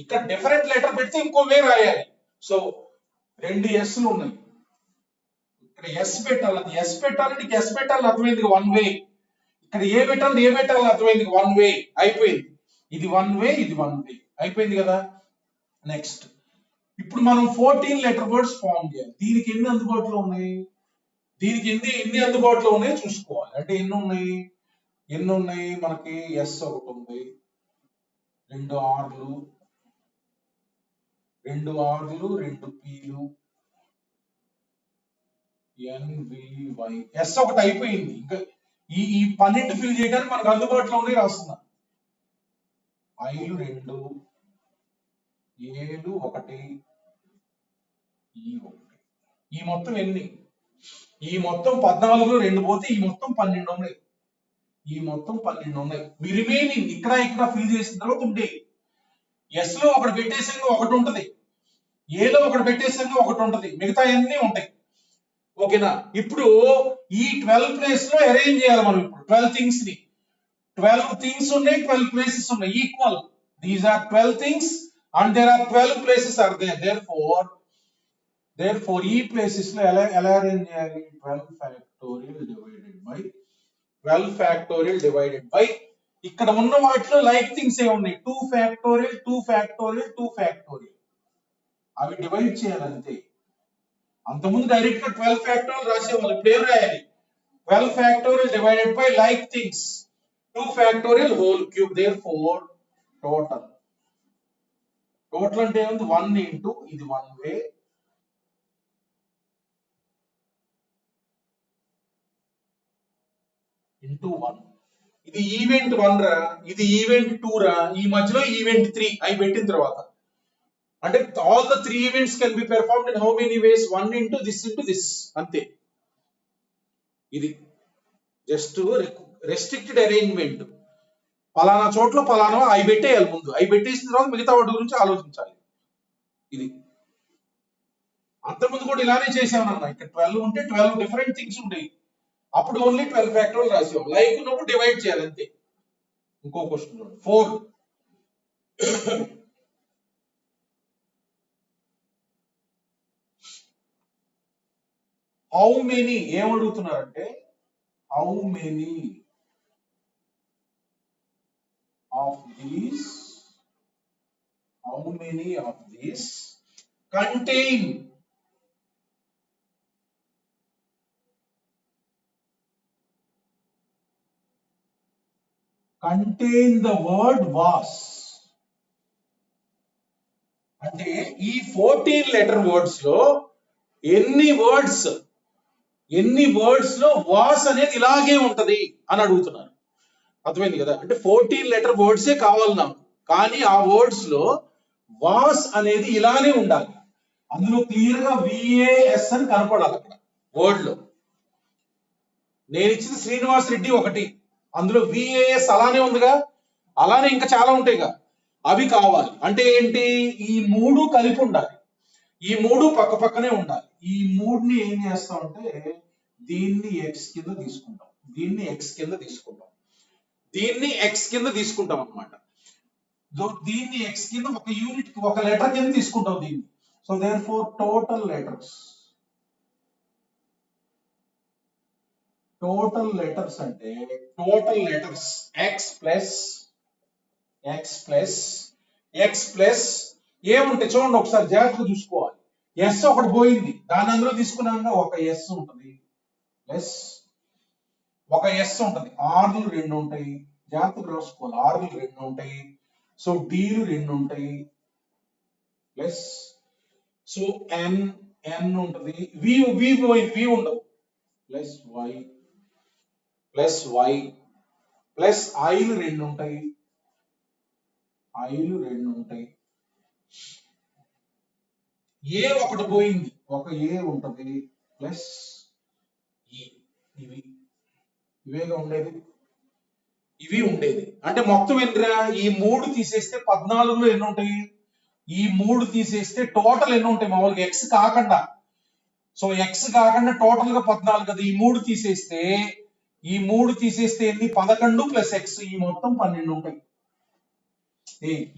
ఇక్కడ డిఫరెంట్ లెటర్ పెడితే ఇంకో వే రాయాలి. సో 2 ఎస్లు ఉన్నాయి. ఇక్కడ ఎస్ పెట్టాలి, అది ఎస్ పెట్టాలంటే ఎస్ పెట్టాలని అర్థమైంది 1 వే. ఇక్కడ ఏ పెట్టాలని ఏ పెట్టాలని అర్థమైంది 1 వే. అయిపోయింది. ఇది 1 వే, ఇది 1 వే. అయిపోయింది కదా. నెక్స్ట్ ఇప్పుడు మనం 14 లెటర్ వర్డ్స్ ఫామ్ చేయాలి. దీనికి ఎన్ని అందుబాటులో ఉన్నాయి? దీనికి ఎన్ని అందుబాటులో ఉన్నాయో చూసుకోవాలి. అంటే ఎన్ని ఉన్నాయి మనకి? ఎస్ ఒకటి ఉంది, 2 ఆర్లు, 2 పీలు, ఎన్వివై. ఎస్ ఒకటి అయిపోయింది. ఇంకా ఈ 12 ఫిల్ చేయడానికి మనకు అందుబాటులో ఉన్నాయి రాస్తున్నా. ఐలు 2, ఏలు 1, ఈ 1. ఈ మొత్తం ఎన్ని? ఈ మొత్తం 14లో 2 పోతే ఈ మొత్తం 12 ఉన్నాయి. ఈ మొత్తం 12 ఉన్నాయి. మీ రిమైనింగ్ ఇక్కడ ఫిల్ చేసిన తర్వాత ఉండే ఎస్ లో ఒకటి పెట్టేసాక ఒకటి ఉంటది, ఏలో ఒకటి పెట్టేసాక ఒకటి ఉంటది, మిగతా అన్ని ఉంటాయి. ఓకేనా? ఇప్పుడు ఈ 12 ప్లేస్ లో అరేంజ్ చేయాలి మనం. ఇప్పుడు 12 థింగ్స్ ని, 12 థింగ్స్ ఉన్నాయి, 12 ప్లేసెస్ ఉన్నాయి. Equal. These are 12 things and there are 12 places are there. Therefore ఈ ప్లేసెస్ లో ఎలా అరేంజ్ చేయాలి? 12 ఫ్యాక్టోరియల్ డివైడెడ్ బై ఇక్కడ ఉన్న వాటిలో లైక్ థింగ్స్ ఏ ఉన్నాయి. 2 ఫ్యాక్టోరియల్, 2 ఫ్యాక్టోరియల్, 2 ఫ్యాక్టోరియల్. అవి డివైడ్ చేయాలంతే. అంతకుముందు డైరెక్ట్ గా 12 ఫ్యాక్టోరియల్ రాసేవాళ్ళు. ఇప్పుడు ఏం రాయాలి? 12 factorial divided by like things 2 factorial whole cube. Therefore total అంటే ఏముంది? 1 ఇంటూ ఇది 1 వే, ఇంటూ 1. ఇది ఈవెంట్ 1 రా, ఇది ఈవెంట్ 2 రా, ఈ మధ్యలో ఈవెంట్ 3 అవి పెట్టిన తర్వాత అంటే all the 3 events can be performed in how many ways, 1 into this అంతే. ఇది జస్ట్ రెస్ట్రిక్టెడ్ అరేంజ్మెంట్. పలానా చోట్ల పలానా అవి పెట్టేయాలి ముందు, అవి పెట్టేసిన తర్వాత మిగతా వాటి గురించి ఆలోచించాలి. ఇది అంతకుముందు కూడా ఇలానే చేసామన్నా. ఇక్కడ 12 ఉంటే 12 డిఫరెంట్ థింగ్స్ ఉంటాయి. అప్పుడు ఓన్లీ 12 ఫ్యాక్టోరియల్ రాసాం. లైక్ ఉన్నప్పుడు డివైడ్ చేయాలి అంతే. ఇంకో క్వశ్చన్ చూడండి 4. హౌ మెనీ ఏమడుగుతున్నారంటే how many of these contain the word was. అంటే ఈ 14 లెటర్ వర్డ్స్ లో ఎన్ని వర్డ్స్ లో వాస్ అనేది ఇలాగే ఉంటది అని అడుగుతున్నారు. అర్థమైంది కదా? అంటే 14 లెటర్ వర్డ్సే కావాలి నాకు, కానీ ఆ వర్డ్స్ లో వాస్ అనేది ఇలానే ఉండాలి. అందులో క్లియర్ గా VAS అని కనపడాలి అక్కడ వర్డ్ లో. నేను ఇచ్చింది శ్రీనివాస్ రెడ్డి ఒకటి, అందులో VAS అలానే ఉందిగా, అలానే ఇంకా చాలా ఉంటాయిగా, అవి కావాలి. అంటే ఏంటి? ఈ 3 కలిపి ఉండాలి, ఈ 3 పక్క పక్కనే ఉండాలి. ఈ 3ని ఏం చేస్తామంటే దీన్ని X కింద తీసుకుంటాం, దీన్ని X కింద తీసుకుంటాం, దీన్ని X కింద తీసుకుంటాం అనమాట. దీన్ని X కింద ఒక యూనిట్ ఒక లెటర్ కింద తీసుకుంటాం దీన్ని. So therefore total letters అంటే టోటల్ లెటర్స్ X ప్లస్ ఏముంటాయి చూడండి ఒకసారి జాగ్రత్తగా చూసుకోవాలి. S ఒకటి పోయింది, దాని అందులో తీసుకున్నాక ఒక S ఉంటుంది, ప్లస్ ఒక S ఉంటుంది, Rలు 2 ఉంటాయి, జాగ్రత్తగా రాసుకోవాలి, Rలు 2 ఉంటాయి, సో Dలు 2 ఉంటాయి, ప్లస్ సో N ఉంటుంది, V పోయింది, V ఉండవు, ప్లస్ Y ప్లస్ Iలు 2 ఉంటాయి, ఏ ఒకటి పోయింది, ఒక ఏ ఉంటది, ప్లస్ ఇవేగా ఉండేది, ఇవి ఉండేది. అంటే మొత్తం ఎన్నిరా? ఈ 3 తీసేస్తే 14లో ఎన్ని ఉంటాయి? ఈ 3 తీసేస్తే టోటల్ ఎన్ని ఉంటాయి మామూలుగా X కాకుండా? సో X కాకుండా టోటల్ గా 14 కదా. ఈ 3 తీసేస్తే ఎన్ని? 11 ప్లస్ X, ఈ మొత్తం 12 ఉంటాయి.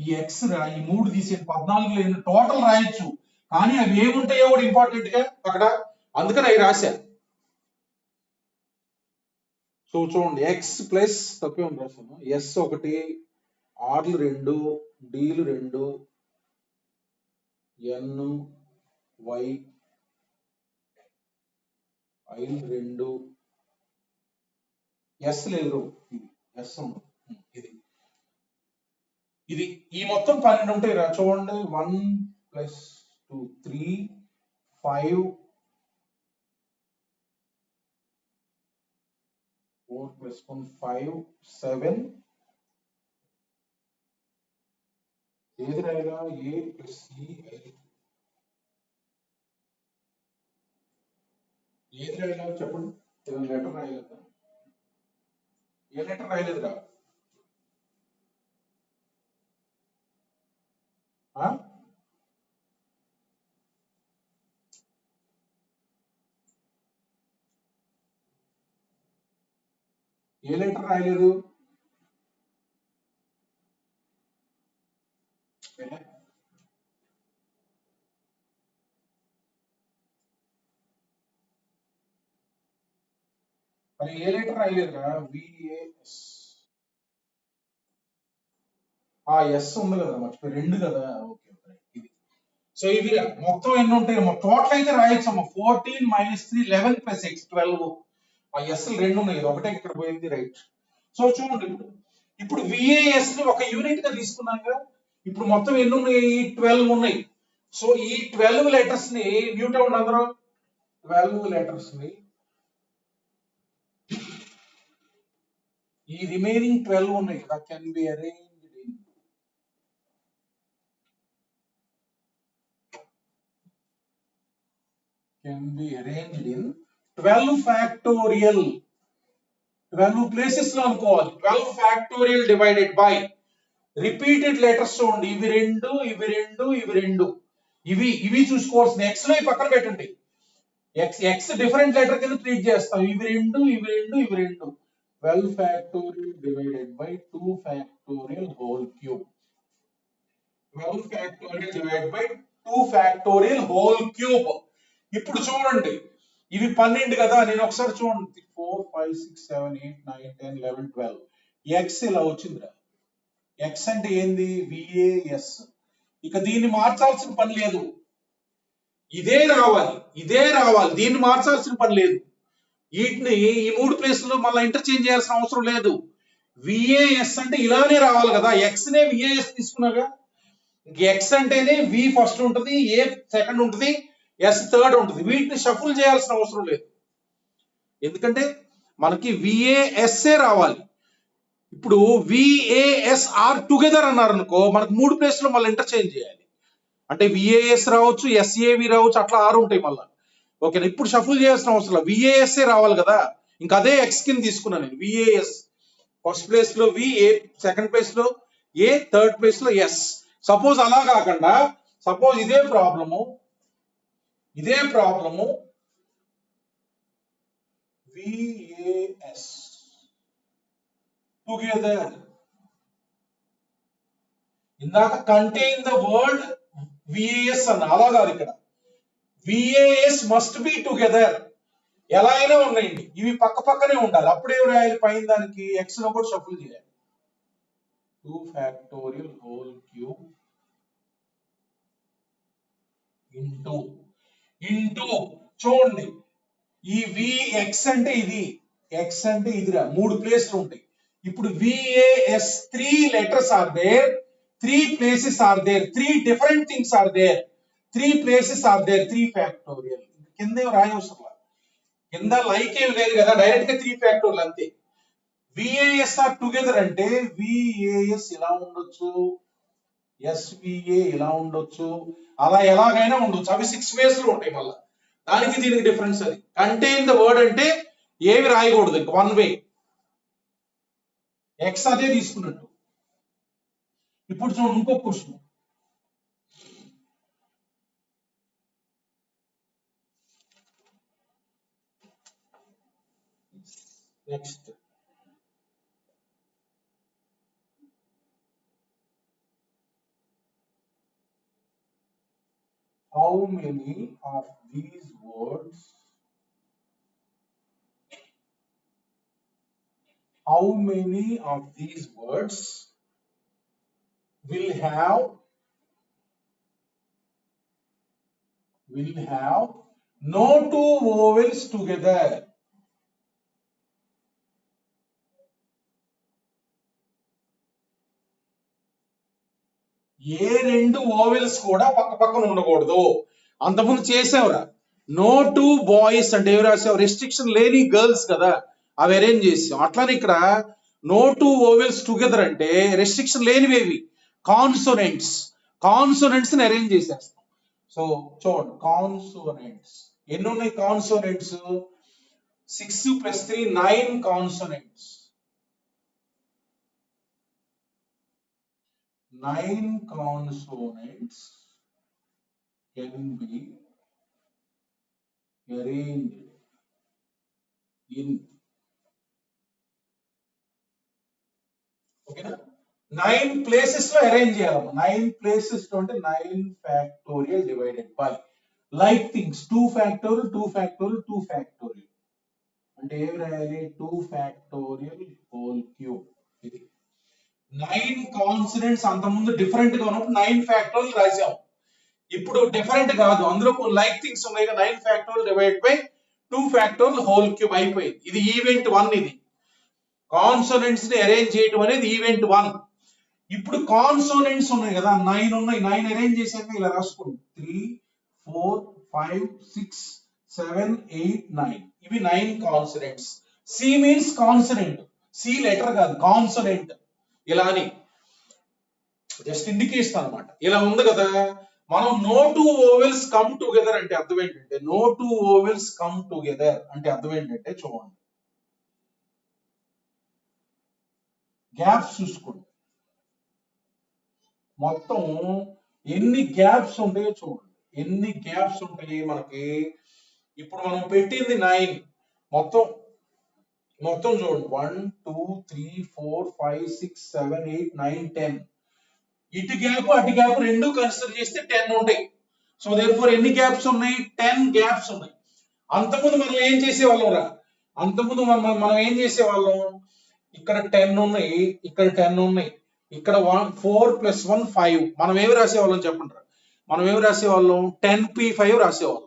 ఈ X రా, ఈ 3 తీసే 14లో ఎన్ని టోటల్ రాయొచ్చు, కానీ అవి ఏముంటాయో కూడా ఇంపార్టెంట్ గా అక్కడ, అందుకని అవి రాశారు. సో చూడండి X ప్లస్ తప్పే ఉంది రాసాము, S ఒకటి, Rలు 2, Dలు 2, N Y Iలు 2, S లేదు, S ఉంది, ఇది ఈ మొత్తం 12 ఉంటాయి రా. చూడండి 1 ప్లస్ 2 3 5 4 ప్లస్ 1 5 7, ఏది రాయగా? A ప్లస్ E I, ఏది రాయగా చెప్పండి? లెటర్ రాయలేదా? ఏ లెటర్ రాయలేదురా? ఏ లెటర్ రాయలేదు? మరి ఏ లెటర్ రాయలేదురా? VAS S ఉంది కదా, మర్చిపోయి 2 కదా. ఓకే, ఇది. సో ఇవి మొత్తం ఎన్ని ఉంటాయి? టోటల్ అయితే రాయొచ్చమ్మా, 14 - 3 11 ప్లస్ X 12. ఆ S 2 ఉన్నాయి, ఒకటే ఇక్కడ పోయింది, రైట్. సో చూడండి ఇప్పుడు VAS ని ఒక యూనిట్ గా తీసుకున్నాక ఇప్పుడు మొత్తం ఎన్ని ఉన్నాయి? 12 ఉన్నాయి. సో ఈ 12 లెటర్స్ ని మ్యూట్ అవ్వండి అందరూ. 12 లెటర్స్ ని ఈ రిమైనింగ్ 12 ఉన్నాయి కదా can be arranged in 12 factorial 12 places లో అనుకోవాలి 12 factorial divided by repeated letters చూడండి ఇవి రెండు ఇవి రెండు ఇవి రెండు ఇవి చూసుకోవాల్సిన ఎక్స్ లో పక్కన పెట్టండి ఎక్స్ డిఫరెంట్ లెటర్ కింద ట్రీట్ చేస్తాం ఇవి రెండు ఇవి రెండు ఇవి రెండు 12 factorial divided by 2 factorial whole cube 12 factorial divided by 2 factorial whole cube ఇప్పుడు చూడండి ఇవి 12 కదా నేను ఒకసారి చూడండి 4 5 6 7 8 9 10 11 12 ఎక్స్ ఇలా వచ్చిందిరా ఎక్స్ అంటే ఏంది విఏఎస్ ఇక దీన్ని మార్చాల్సిన పని లేదు ఇదే రావాలి దీన్ని మార్చాల్సిన పని లేదు వీటిని ఈ మూడు ప్లేస్లో మళ్ళీ ఇంటర్చేంజ్ చేయాల్సిన అవసరం లేదు విఏఎస్ అంటే ఇలానే రావాలి కదా ఎక్స్ నే విఏఎస్ తీసుకున్నాగా ఎక్స్ అంటేనే వి ఫస్ట్ ఉంటుంది ఏ సెకండ్ ఉంటుంది ఎస్ థర్డ్ ఉంటుంది వీటిని షఫుల్ చేయాల్సిన అవసరం లేదు ఎందుకంటే మనకి విఏఎస్ఏ రావాలి ఇప్పుడు విఏఎస్ఆర్ టుగెదర్ అన్నారు అనుకో మనకు మూడు ప్లేస్ లో మళ్ళీ ఇంటర్చేంజ్ చేయాలి అంటే విఏఎస్ రావచ్చు ఎస్ఏవి రావచ్చు అట్లా 6 ఉంటాయి మళ్ళీ ఓకేనా ఇప్పుడు షఫుల్ చేయాల్సిన అవసరం లేదు విఏఎస్ఏ రావాలి కదా ఇంకా అదే ఎక్స్ కింద తీసుకున్నాను నేను విఏఎస్ ఫస్ట్ ప్లేస్ లో వి ఏ సెకండ్ ప్లేస్ లో ఏ థర్డ్ ప్లేస్ లో ఎస్ సపోజ్ అలా కాకుండా సపోజ్ ఇదే ప్రాబ్లము విఏఎస్ టుగెదర్ ఇందాక కంటైన్ ద వర్డ్ విఏఎస్ అన్న అలా కాదు ఇక్కడ విఏఎస్ మస్ట్ బి టుగెదర్ ఎలా అయినా ఉన్నాయండి ఇవి పక్క పక్కనే ఉండాలి అప్పుడే రాయాలి పైన దానికి ఎక్స్ లో కూడా షఫుల్ చేయాలి 2 ఫ్యాక్టోరియల్ హోల్ క్యూబ్ ఇంటూ చూడండి ఈ విఎక్స్ అంటే ఇది ఎక్స్ అంటే ఇదిరా మూడు ప్లేస్లు ఉంటాయి ఇప్పుడు V A S 3 letters are there 3 places are there 3 different things are there 3 places are there 3 factorial కింద రాయవసరం కింద లైక్ ఏం లేదు కదా డైరెక్ట్ గా 3 ఫ్యాక్టోరియల్ అంతే విఏఎస్ ఆర్ టుగెదర్ అంటే విఏఎస్ ఇలా ఉండొచ్చు ఎస్విఏ ఇలా ఉండొచ్చు అలా ఎలాగైనా ఉండొచ్చు అవి 6 వేస్ లో ఉంటాయి మళ్ళీ దానికి దీనికి డిఫరెన్స్ అది కంటైన్ ద వర్డ్ అంటే ఏవి రాయకూడదు ఇంకా 1 వే ఎక్స్ అదే తీసుకున్నట్టు ఇప్పుడు చూడండి ఇంకో question next how many of these words will have no two vowels together ఏ రెండు ఓవెల్స్ కూడా పక్క పక్కన ఉండకూడదు అంతకుముందు చేసావురా నో టూ బాయ్స్ అంటే ఏమి రాసావు రెస్ట్రిక్షన్ లేని గర్ల్స్ కదా అవి అరేంజ్ చేసాం అట్లానే ఇక్కడ నో టూ ఓవెల్స్ టుగెదర్ అంటే రెస్ట్రిక్షన్ లేనివేవి కాన్సోనెంట్స్ ని అరేంజ్ చేసేస్తాం సో చూడండి కాన్సోనెంట్స్ ఎన్ని ఉన్నాయి consonants 6 + 3 9 consonants 9 consonants can be arranged in okay na 9 places lo arrange cheyalama 9 places lo ante 9 factorial divided by like things 2 factorial 2 factorial 2 factorial ante em rayali 2 factorial whole cube ఇది 9 కాన్సనెంట్స్ అంతకుముందు డిఫరెంట్ గా ఉన్నప్పుడు 9 ఫ్యాక్టోరియల్ రాసాం ఇప్పుడు డిఫరెంట్ కాదు అందులో కొన్ని లైక్ థింగ్స్ ఉన్నాయి 9 factorial divide by 2 factorial whole cube అయిపోయింది ఇది ఈవెంట్ 1 ఇది కాన్సోనెంట్స్ ని అరేంజ్ చేయడం అనేది ఈవెంట్ 1 ఇప్పుడు కాన్సోనెంట్స్ ఉన్నాయి కదా 9 ఉన్నాయి 9 అరేంజ్ చేశాక ఇలా రాసుకోండి 3 4 5 6 7 8 9 ఇవి 9 consonants C means consonant C letter కాదు, కాన్సోనెంట్. ఇలా అని జస్ట్ ఇండికేషన్ అనమాట. ఇలా ఉంది కదా, మనం no two vowels come together అంటే అర్థం ఏంటంటే, no two vowels come together అంటే అర్థం ఏంటంటే, చూడండి గ్యాప్స్ చూసుకోండి, మొత్తం ఎన్ని గ్యాప్స్ ఉంటాయో చూడండి, ఎన్ని గ్యాప్స్ ఉంటాయి మనకి. ఇప్పుడు మనం పెట్టింది 9, మొత్తం మొత్తం చూడండి 1 2 3 4 5 6 7 8 9 10. ఇటు గ్యాప్ అటు గ్యాప్ రెండు కన్సిడర్ చేస్తే 10 ఉంటాయి. సో దేర్ఫోర్ ఎన్ని గ్యాప్స్ ఉన్నాయి? 10 గ్యాప్స్ ఉన్నాయి. అంతకుముందు మనం ఏం చేసేవాళ్ళం రా, అంతకుముందు మనం ఏం చేసేవాళ్ళం, ఇక్కడ 10 ఉన్నాయి, ఇక్కడ 10 ఉన్నాయి, ఇక్కడ 4 + 1 5. మనం ఏమి రాసేవాళ్ళం చెప్పండి రా, మనం ఏమి రాసేవాళ్ళం 10p5 రాసేవాళ్ళం.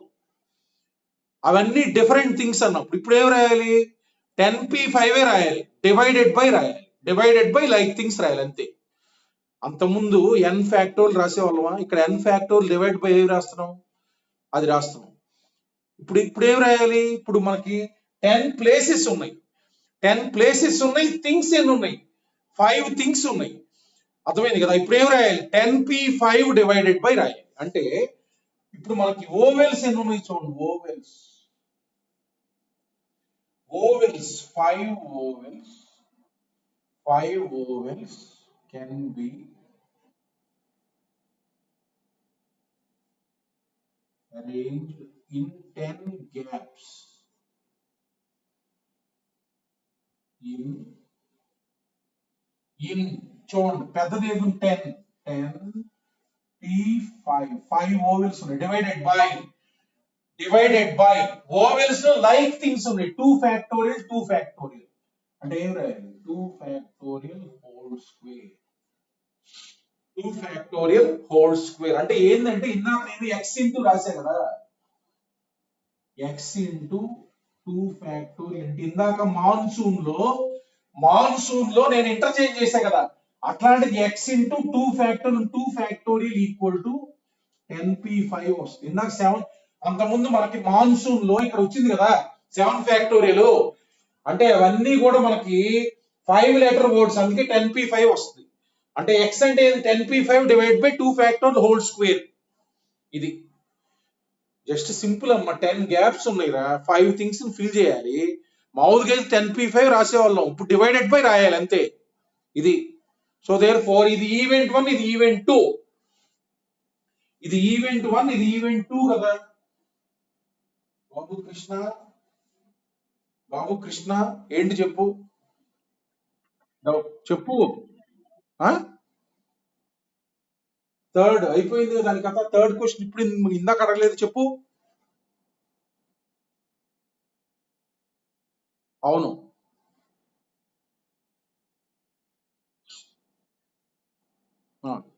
అవన్నీ డిఫరెంట్ థింగ్స్ అన్నప్పుడు ఇప్పుడు ఏమి రాయాలి, 10p5 రాయాలి, డివైడెడ్ బై రాయాలి, డివైడెడ్ బై లైక్ థింగ్స్ రాయాలి అంతే. అంతకుముందు n ఫ్యాక్టోరియల్ రాసేవాళ్ళమా, ఇక్కడ n ఫ్యాక్టోరియల్ డివైడ్ బై ఏవి రాస్తున్నాం, అది రాస్తున్నాం. ఇప్పుడు ఏం రాయాలి, ఇప్పుడు మనకి 10 ప్లేసెస్ ఉన్నాయి, 10 ప్లేసెస్ ఉన్నాయి, థింగ్స్ ఎన్ని ఉన్నాయి, 5 థింగ్స్ ఉన్నాయి. అర్థమైంది కదా. ఇప్పుడు ఏం రాయాలి, 10p5 డివైడెడ్ బై రాయాలి. అంటే ఇప్పుడు మనకి ఓవెల్స్ ఎన్ని ఉన్నాయి చూడండి, vowels 5 ovals can be arranged in 10 gaps in చూడండి పెద్దది ఏది 10 p5 5 ovals ఉన్నాయి, డివైడెడ్ బై ఓవెల్స్ లో లైక్ థింగ్స్ ఉన్నాయి, 2 ఫ్యాక్టోరియల్ అంటే ఏం రాయాలి, 2 ఫ్యాక్టోరియల్ హోల్ స్క్వేర్ అంటే ఏంటంటే, ఇందాక నేను x ఇంటూ రాసా కదా, x ఇంటూ 2 ఫ్యాక్టోరియల్ అంటే ఇందాక మాన్సూన్ లో నేను ఇంటర్చేంజ్ చేశా కదా, అట్లాంటిది x into 2 factorial equal to 10p5 వస్తుంది. ఇందాక 7, అంతకుముందు మనకి మాన్సూన్ లో ఇక్కడ వచ్చింది కదా 7 ఫ్యాక్టోరియల్, అంటే అవన్నీ కూడా మనకి 5 లెటర్ వర్డ్స్, అందుకే 10p5 వస్తుంది. అంటే x అంటే 10p5 divide by 2 factorial whole square. ఇది జస్ట్ సింపుల్ అమ్మ, 10 గ్యాప్స్ ఉన్నాయిరా, 5 థింగ్స్ ఫిల్ చేయాలి. మామూలుగా 10p5 రాసేవాళ్ళం, ఇప్పుడు డివైడెడ్ బై రాయాలి అంతే. ఇది సో దేర్ఫోర్ ఇది ఈవెంట్ 1, ఇది ఈవెంట్ 2, ఇది ఈవెంట్ 1, ఇది ఈవెంట్ 2 కదా. బాబు కృష్ణ ఏంటి చెప్పు, చెప్పు. థర్డ్ అయిపోయింది దాని కథ. థర్డ్ క్వశ్చన్ ఇప్పుడు ఇందాక అడగలేదు, చెప్పు. అవును,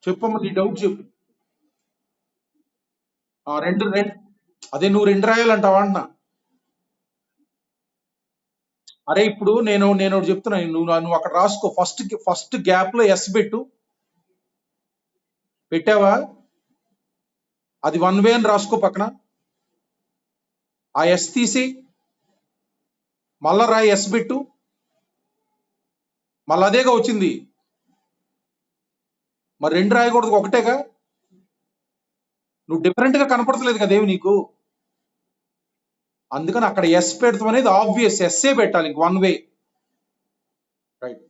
చెప్పమ్మా నీ డౌట్ చెప్పు. రెండు అదే నువ్వు 2 రాయాలంటావా అంటున్నా. అరే ఇప్పుడు నేను చెప్తున్నా, నువ్వు అక్కడ రాసుకో, ఫస్ట్ గ్యాప్ లో ఎస్ పెట్టావా, అది 1 వే అని రాసుకో పక్కన. ఆ ఎస్ తీసి మళ్ళా రాయి, ఎస్ పెట్టు, మళ్ళీ అదేగా వచ్చింది. మరి 2 రాయకూడదు, ఒకటేగా. నువ్వు డిఫరెంట్ గా కనపడతలేదు కదేవి నీకు, అందుకని అక్కడ ఎస్ పెడతాం అనేది ఆబ్వియస్, ఎస్ఏ పెట్టాలి, 1 వే. రైట్,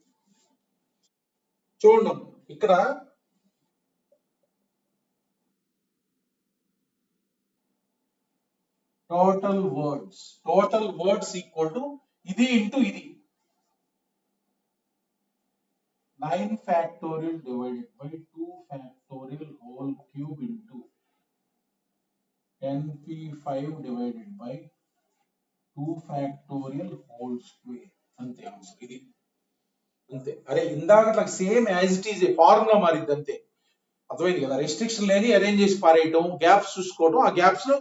చూడండి ఇక్కడ టోటల్ వర్డ్స్ ఈక్వల్ టు ఇది ఇంటూ ఇది 9 factorial divided by 2 factorial whole cube into 10p5 divided by 2 factorial whole square. అంతే ఆన్సర్, ఇది అంతే. అరే ఇందాక same as it is formula మారిద్ది అంతే. అర్థమైంది కదా. రెస్ట్రిక్షన్ లేని అరేంజ్ చేసి పారేయటం, గ్యాప్స్ చూసుకోవటం, ఆ గ్యాప్స్ లో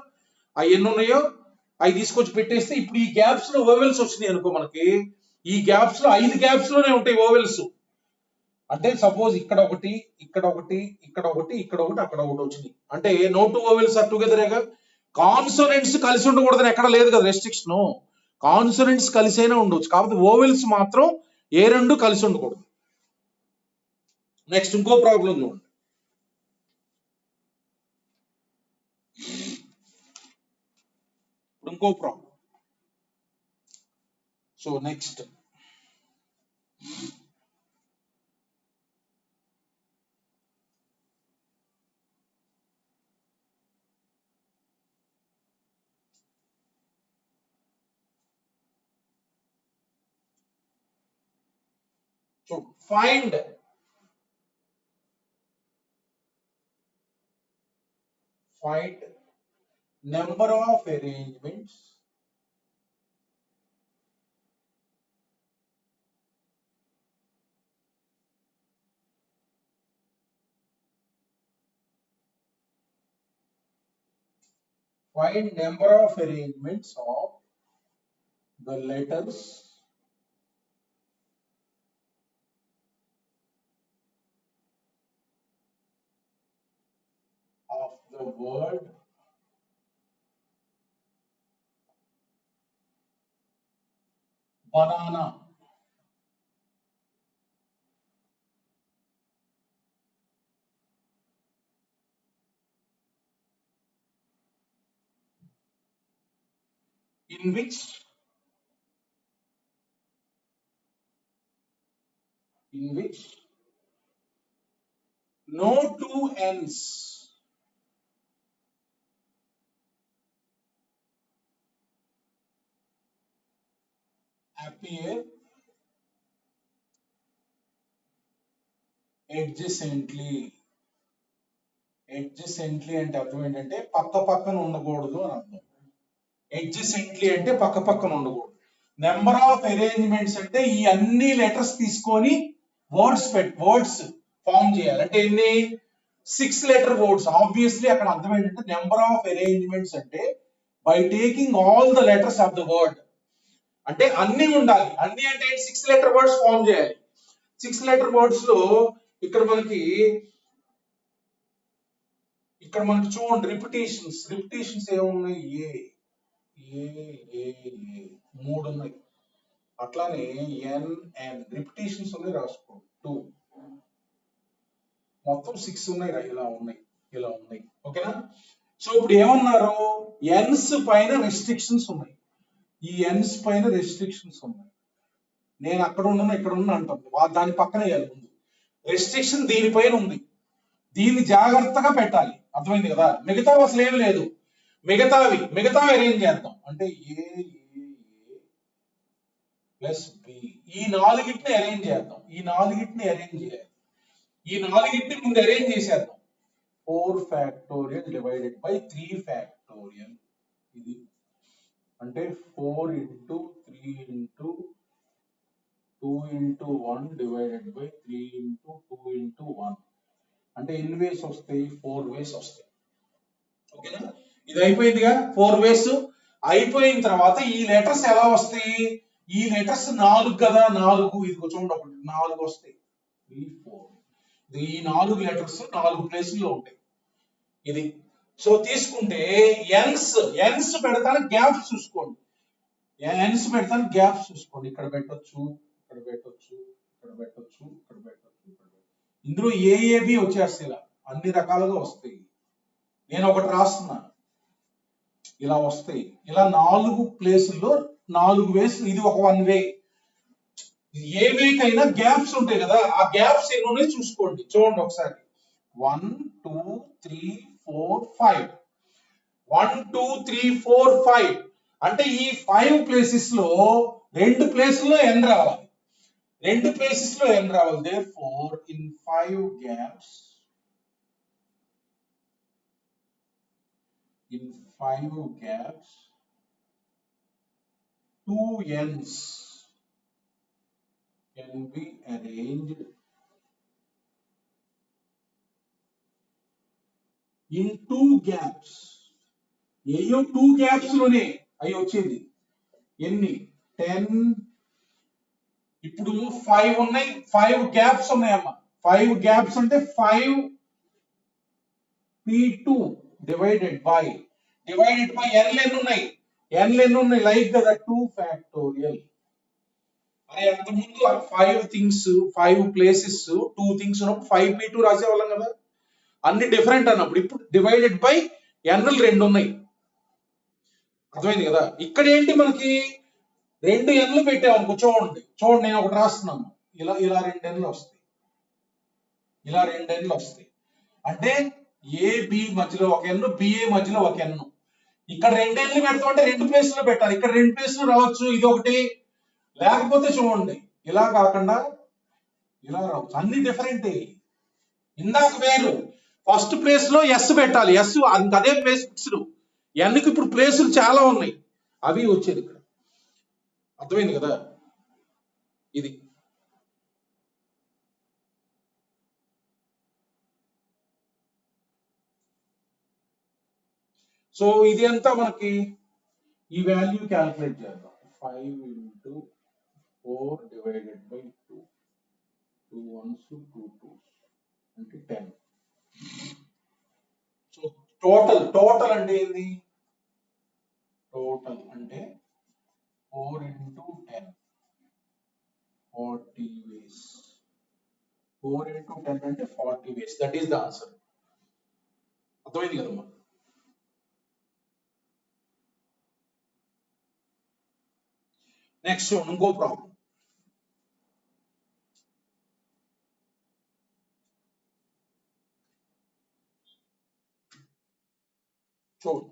అవి ఎన్ని ఉన్నాయో అవి తీసుకొచ్చి పెట్టేస్తే, ఇప్పుడు ఈ గ్యాప్స్ లో ఓవెల్స్ వచ్చినాయి అనుకో, మనకి ఈ గ్యాప్స్ లో 5 గ్యాప్స్ లోనే ఉంటాయి ఓవెల్స్. అంటే సపోజ్ ఇక్కడ ఒకటి, ఇక్కడ ఒకటి, ఇక్కడ ఒకటి, ఇక్కడ ఒకటి, అక్కడ ఒకటి వచ్చింది అంటే నో టూ ఓవెల్స్ ఆర్ టుగెదరేగా. కాన్సోనెంట్స్ కలిసి ఉండకూడదని ఎక్కడ లేదు కదా రెస్ట్రిక్షన్, కాన్సోనెంట్స్ కలిసైనా ఉండొచ్చు, కాబట్టి ఓవెల్స్ మాత్రం ఏ రెండు కలిసి ఉండకూడదు. నెక్స్ట్ ఇంకో ప్రాబ్లం చూడండి. ఇంకో problem. So next so find number of arrangements of the letters of the word banana. In which no two n's appear adjacently అంటే అర్థం ఏంటంటే పక్క పక్కన ఉండకూడదు అని అర్థం. adjacently అంటే పక్క పక్కన ఉండకూడదు. నెంబర్ ఆఫ్ అరేంజ్మెంట్స్ అంటే ఈ అన్ని లెటర్స్ తీసుకొని వర్డ్స్ ఫామ్ చేయాలి. అంటే ఎన్ని 6 లెటర్ వర్డ్స్. ఆబ్వియస్లీ అక్కడ అర్థం ఏంటంటే నెంబర్ ఆఫ్ అరేంజ్మెంట్స్ అంటే by taking all the letters of the word, అంటే అన్ని ఉండాలి. అన్ని అంటే 6 లెటర్ వర్డ్స్ ఫామ్ చేయాలి. 6 లెటర్ వర్డ్స్ లో ఇక్కడ మనకి చూడండి రిపిటేషన్స్ ఏమున్నాయి, ఏ 3 ఉన్నాయి. అట్లానే ఎన్ రిపిటేషన్స్ ఉన్నాయి, రాసుకో 2, మొత్తం 6 ఉన్నాయి. ఇలా ఉన్నాయి. ఓకేనా? సో ఇప్పుడు ఏమన్నారు, ఎన్స్ పైన రెస్ట్రిక్షన్స్ ఉన్నాయి. ఈ ఎన్స్ పైన రెస్ట్రిక్షన్స్ ఉన్నాయి. నేను అక్కడ ఉన్నాను ఇక్కడ ఉన్నా అంటాను, దాని పక్కన వేయాలి. ముందు రెస్ట్రిక్షన్ దీనిపైన ఉంది, దీన్ని జాగ్రత్తగా పెట్టాలి. అర్థమైంది కదా? మిగతా అసలు ఏమి లేదు. మిగతావి అరేంజ్ చేద్దాం. అంటే ఏ ప్లస్ బి, ఈ 4గిటిని అరేంజ్ చేద్దాం. ఈ 4గిటిని అరేంజ్ చేయాలి. ఈ 4గిటిని ముందు అరేంజ్ చేసేద్దాం. 4 ఫ్యాక్టోరియల్ డివైడెడ్ బై 3 ఫ్యాక్టోరియల్. ఇది అంటే 4 into 3 into 2 into 1 divided by 3 into 2 into 1. అంటే ఎన్ని వేస్ వస్తాయి? 4 వేస్ వస్తాయి. ఓకేనా? ఇది అయిపోయిందిగా. 4 వేస్ అయిపోయిన తర్వాత ఈ లెటర్స్ ఎలా వస్తాయి? ఈ లెటర్స్ 4 కదా, 4 ఇదిగో చూడండి, ఒకటి 4 వస్తాయి. 3 4 ఈ 4 లెటర్స్ 4 ప్లేసుల్లో ఉంటాయి. ఇది సో తీసుకుంటే ఎన్స్ పెడతాను, గ్యాప్స్ చూసుకోండి. ఎన్స్ పెడతాను, గ్యాప్స్ చూసుకోండి. ఇక్కడ పెట్టొచ్చు, ఇక్కడ పెట్టొచ్చు, ఇక్కడ పెట్టొచ్చు, ఇక్కడ పెట్టొచ్చు, ఇక్కడ పెట్టొచ్చు. ఇందులో ఏఏబి వచ్చేస్తాయి. ఇలా అన్ని రకాలుగా వస్తాయి. నేను ఒకటి రాస్తున్నాను, ఇలా వస్తాయి. ఇలా 4 ప్లేసుల్లో 4 వేస్. ఇది ఒక 1 వే. ఏ వేకైనా గ్యాప్స్ ఉంటాయి కదా, ఆ గ్యాప్స్ ఎన్ని ఉన్నాయి చూసుకోండి. చూడండి ఒకసారి. 1 2 3 4 5. 1 2 3 4 5 అంటే ఈ 5 ప్లేసెస్ లో 2 ప్లేసుల్లో ఎన్ రావాలి. 2 ప్లేసెస్ లో ఎన్ రావాలి. therefore in 5 gaps 2 n's can be arranged in 2 gaps. ఏయో 2 గ్యాప్స్ లోనే అవి వచ్చింది. ఎన్ని? 10. ఇప్పుడు 5 ఉన్నాయి, 5 గ్యాప్స్ ఉన్నాయమ్మా. 5 గ్యాప్స్ అంటే 5 p2 డివైడెడ్ బై ఎన్ ఎన్ని ఉన్నాయి? లైక్ కదా 2 ఫ్యాక్టోరియల్. అరే అంత ముందు 5 థింగ్స్ 5 ప్లేసెస్ 2 థింగ్స్ ఉన్నప్పుడు 5p2 రాసేవాళ్ళం కదా. అన్ని డిఫరెంట్ అన్నప్పుడు ఇప్పుడు డివైడెడ్ బై ఎన్లు 2 ఉన్నాయి. అర్థమైంది కదా. ఇక్కడ ఏంటి మనకి 2 ఎన్లు పెట్టాము. చూడండి నేను ఒకటి రాస్తున్నాను. ఇలా 2 ఎన్లు వస్తాయి. ఇలా 2 ఎన్లు వస్తాయి. అంటే ఏబి మధ్యలో ఒక ఎన్ను, బిఏ మధ్యలో ఒక ఎన్ను. ఇక్కడ 2 ఎన్లు పెడతాం అంటే 2 ప్లేసులు పెట్టాలి. ఇక్కడ 2 ప్లేసులు రావచ్చు. ఇది ఒకటి, లేకపోతే చూడండి ఇలా కాకుండా ఇలా రావచ్చు. అన్ని డిఫరెంట్. ఇందాక వేరు. ఫస్ట్ ప్లేస్ లో ఎస్ పెట్టాలి. ఎస్ అదే ప్లేస్ ఫిక్స్డ్. ఎన్కి ఇప్పుడు ప్లేసులు చాలా ఉన్నాయి. అవి వచ్చేది ఇక్కడ. అర్థమైంది కదా. ఇది సో ఇది అంతా మనకి ఈ వాల్యూ క్యాల్కులేట్ చేద్దాం. 5 into 4 divided by 2. 2 1s 2 2s అంటే 10. సో టోటల్ అంటే ఏంది? టోటల్ అంటే 4 into 10 40 ways. 4 into 10 అంటే 40 ways. That is the answer. అర్థమైంది కదమ్మా. నెక్స్ట్ ఇంకో ప్రాబ్లం. చూడు,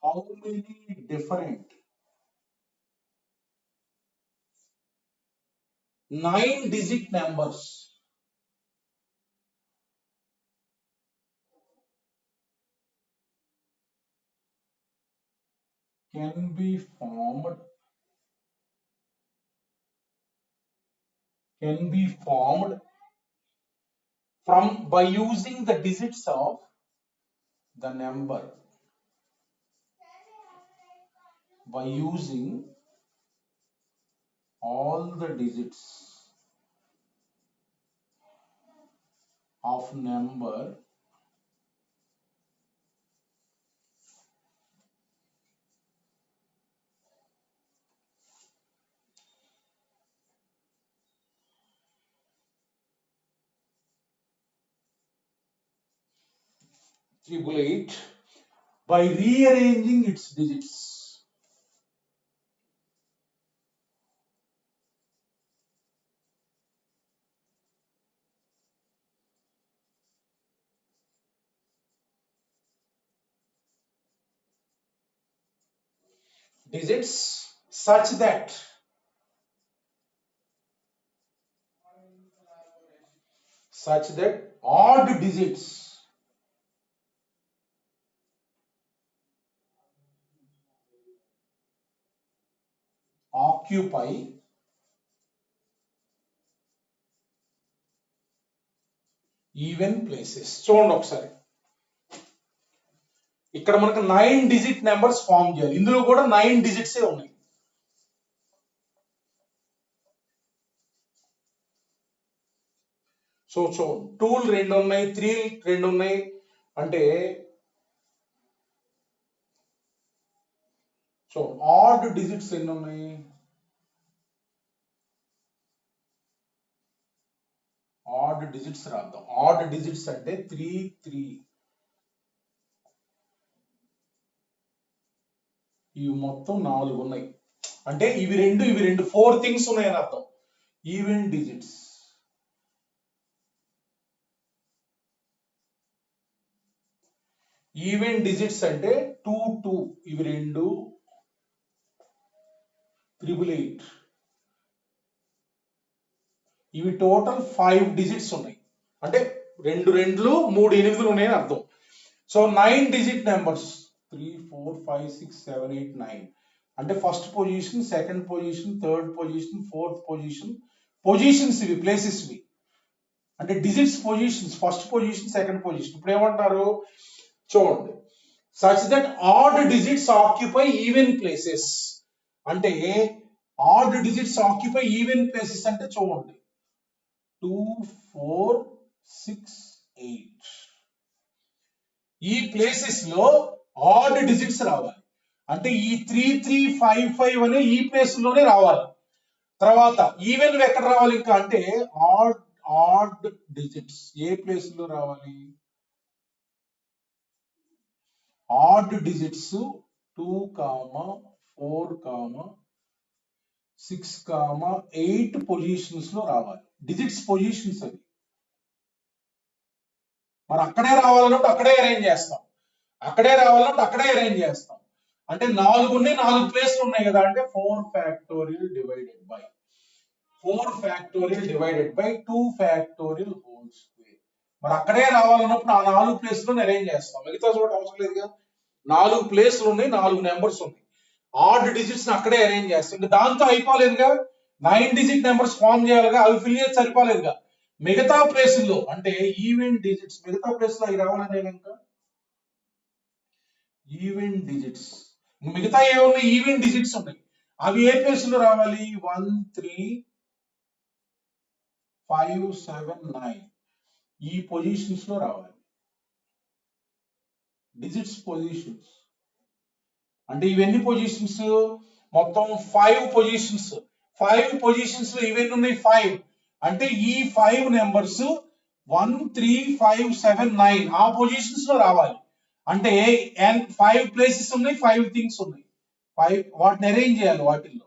how many different 9-digit numbers can be formed from by using the digits of the number, by using all the digits of number triple 8 by rearranging its digits. Digits such that odd digits occupy even places. చూడండి ఒకసారి, ఇక్కడ మనకు 9-digit నెంబర్స్ ఫామ్ చేయాలి. ఇందులో కూడా 9 digits ఉన్నాయి. సో టూల్ 2 ఉన్నాయి, 3 2 ఉన్నాయి. అంటే సో ఆడ్ డిజిట్స్ ఎన్ని ఉన్నాయి? ఆడ్ డిజిట్స్ రాద్దాం. ఆడ్ డిజిట్స్ అంటే 3 3. ఇవి మొత్తం 4 ఉన్నాయి. అంటే ఇవి రెండు 4 థింగ్స్ ఉన్నాయని అర్థం. Even digits. ఈవెన్ డిజిట్స్ అంటే 2 2. ఇవి 2 888. ఇవి టోటల్ 5 డిజిట్స్ ఉన్నాయి. అంటే 2 2లు 3 8లు ఉన్నాయని అర్థం. So 9-digit numbers 3 4 5 6 7 8 9. అంటే first position, second position, third position, fourth position. Positions ఇవి, ప్లేసెస్ ఇవి. అంటే digits positions, first position, second position. ఇప్పుడు ఏమంటారు చూడండి, such that odd digits occupy even places. అంటే odd digits occupy even places అంటే చూడండి 2 4 6 8. ఈ ప్లేసెస్ లో ఆడ్ డిజిట్స్ రావాలి. అంటే ఈ 3355 అనే ఈ ప్లేస్ లోనే రావాలి. తర్వాత ఈవెన్ ఎక్కడ రావాలి ఇంకా అంటే ఆడ్ ఆడ్ డిజిట్స్ ఏ ప్లేస్ లో రావాలి? ఆడ్ డిజిట్స్ 2, 4, 6, 8 పొజిషన్స్ లో రావాలి. డిజిట్స్ పొజిషన్స్ అది. మరి అక్కడే రావాలన్నప్పుడు అక్కడే అరేంజ్ చేస్తాం. అక్కడే రావాలన్నప్పుడు అక్కడే అరేంజ్ చేస్తాం. అంటే 4 ఉన్నాయి, 4 ప్లేస్లు ఉన్నాయి కదా అంటే 4 factorial divided by 4 factorial divided by 2 factorial whole square. మరి అక్కడే రావాలన్నప్పుడు ఆ 4 ప్లేస్లను అరేంజ్ చేస్తాం. మిగతా చోట అవసరం లేదు కదా. 4 ప్లేస్లు ఉన్నాయి, 4 నెంబర్స్ ఉన్నాయి. ఆడ్ డిజిట్స్ అక్కడే అరేంజ్ చేస్తాం. ఇంకా దాంతో అయిపోలేదుగా. 9 డిజిట్ నెంబర్స్ ఫామ్ చేయాలిగా. అవి ఫిల్ చేసి సరిపోలేదుగా. మిగతా ప్లేసుల్లో అంటే ఈవెంట్ డిజిట్స్ మిగతా ప్లేస్ లో అవి రావాలనే ఇంకా ఈవెంట్ డిజిట్స్ మిగతా ఏమున్నాయి? ఈవెంట్ డిజిట్స్ ఉన్నాయి. అవి ఏ ప్లేస్ లో రావాలి? 1, 3, 5, 7, 9 ఈ పొజిషన్స్ లో రావాలి. డిజిట్స్ పొజిషన్స్ అంటే ఇవన్నీ పొజిషన్స్ మొత్తం 5 పొజిషన్స్. 5 పొజిషన్స్ లో ఇవన్నీ ఉన్నాయి 5. అంటే ఈ 5 నెంబర్స్ 1, 3, 5, 7, 9 ఆ పొజిషన్స్ లో రావాలి. అంటే 5 ప్లేసెస్ ఉన్నాయి, 5 థింగ్స్ ఉన్నాయి. 5 వాటిని అరేంజ్ చేయాలి. వాటిల్లో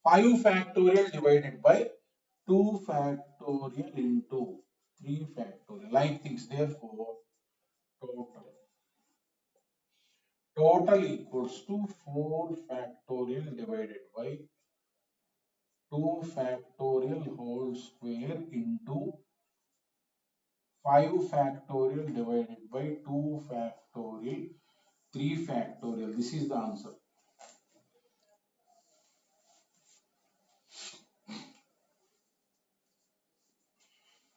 5 factorial divided by 2 factorial into 3 factorial like things. Therefore total equals to 4 factorial divided by 2 factorial whole square into 5 factorial divided by 2 factorial 3 factorial. This is the answer.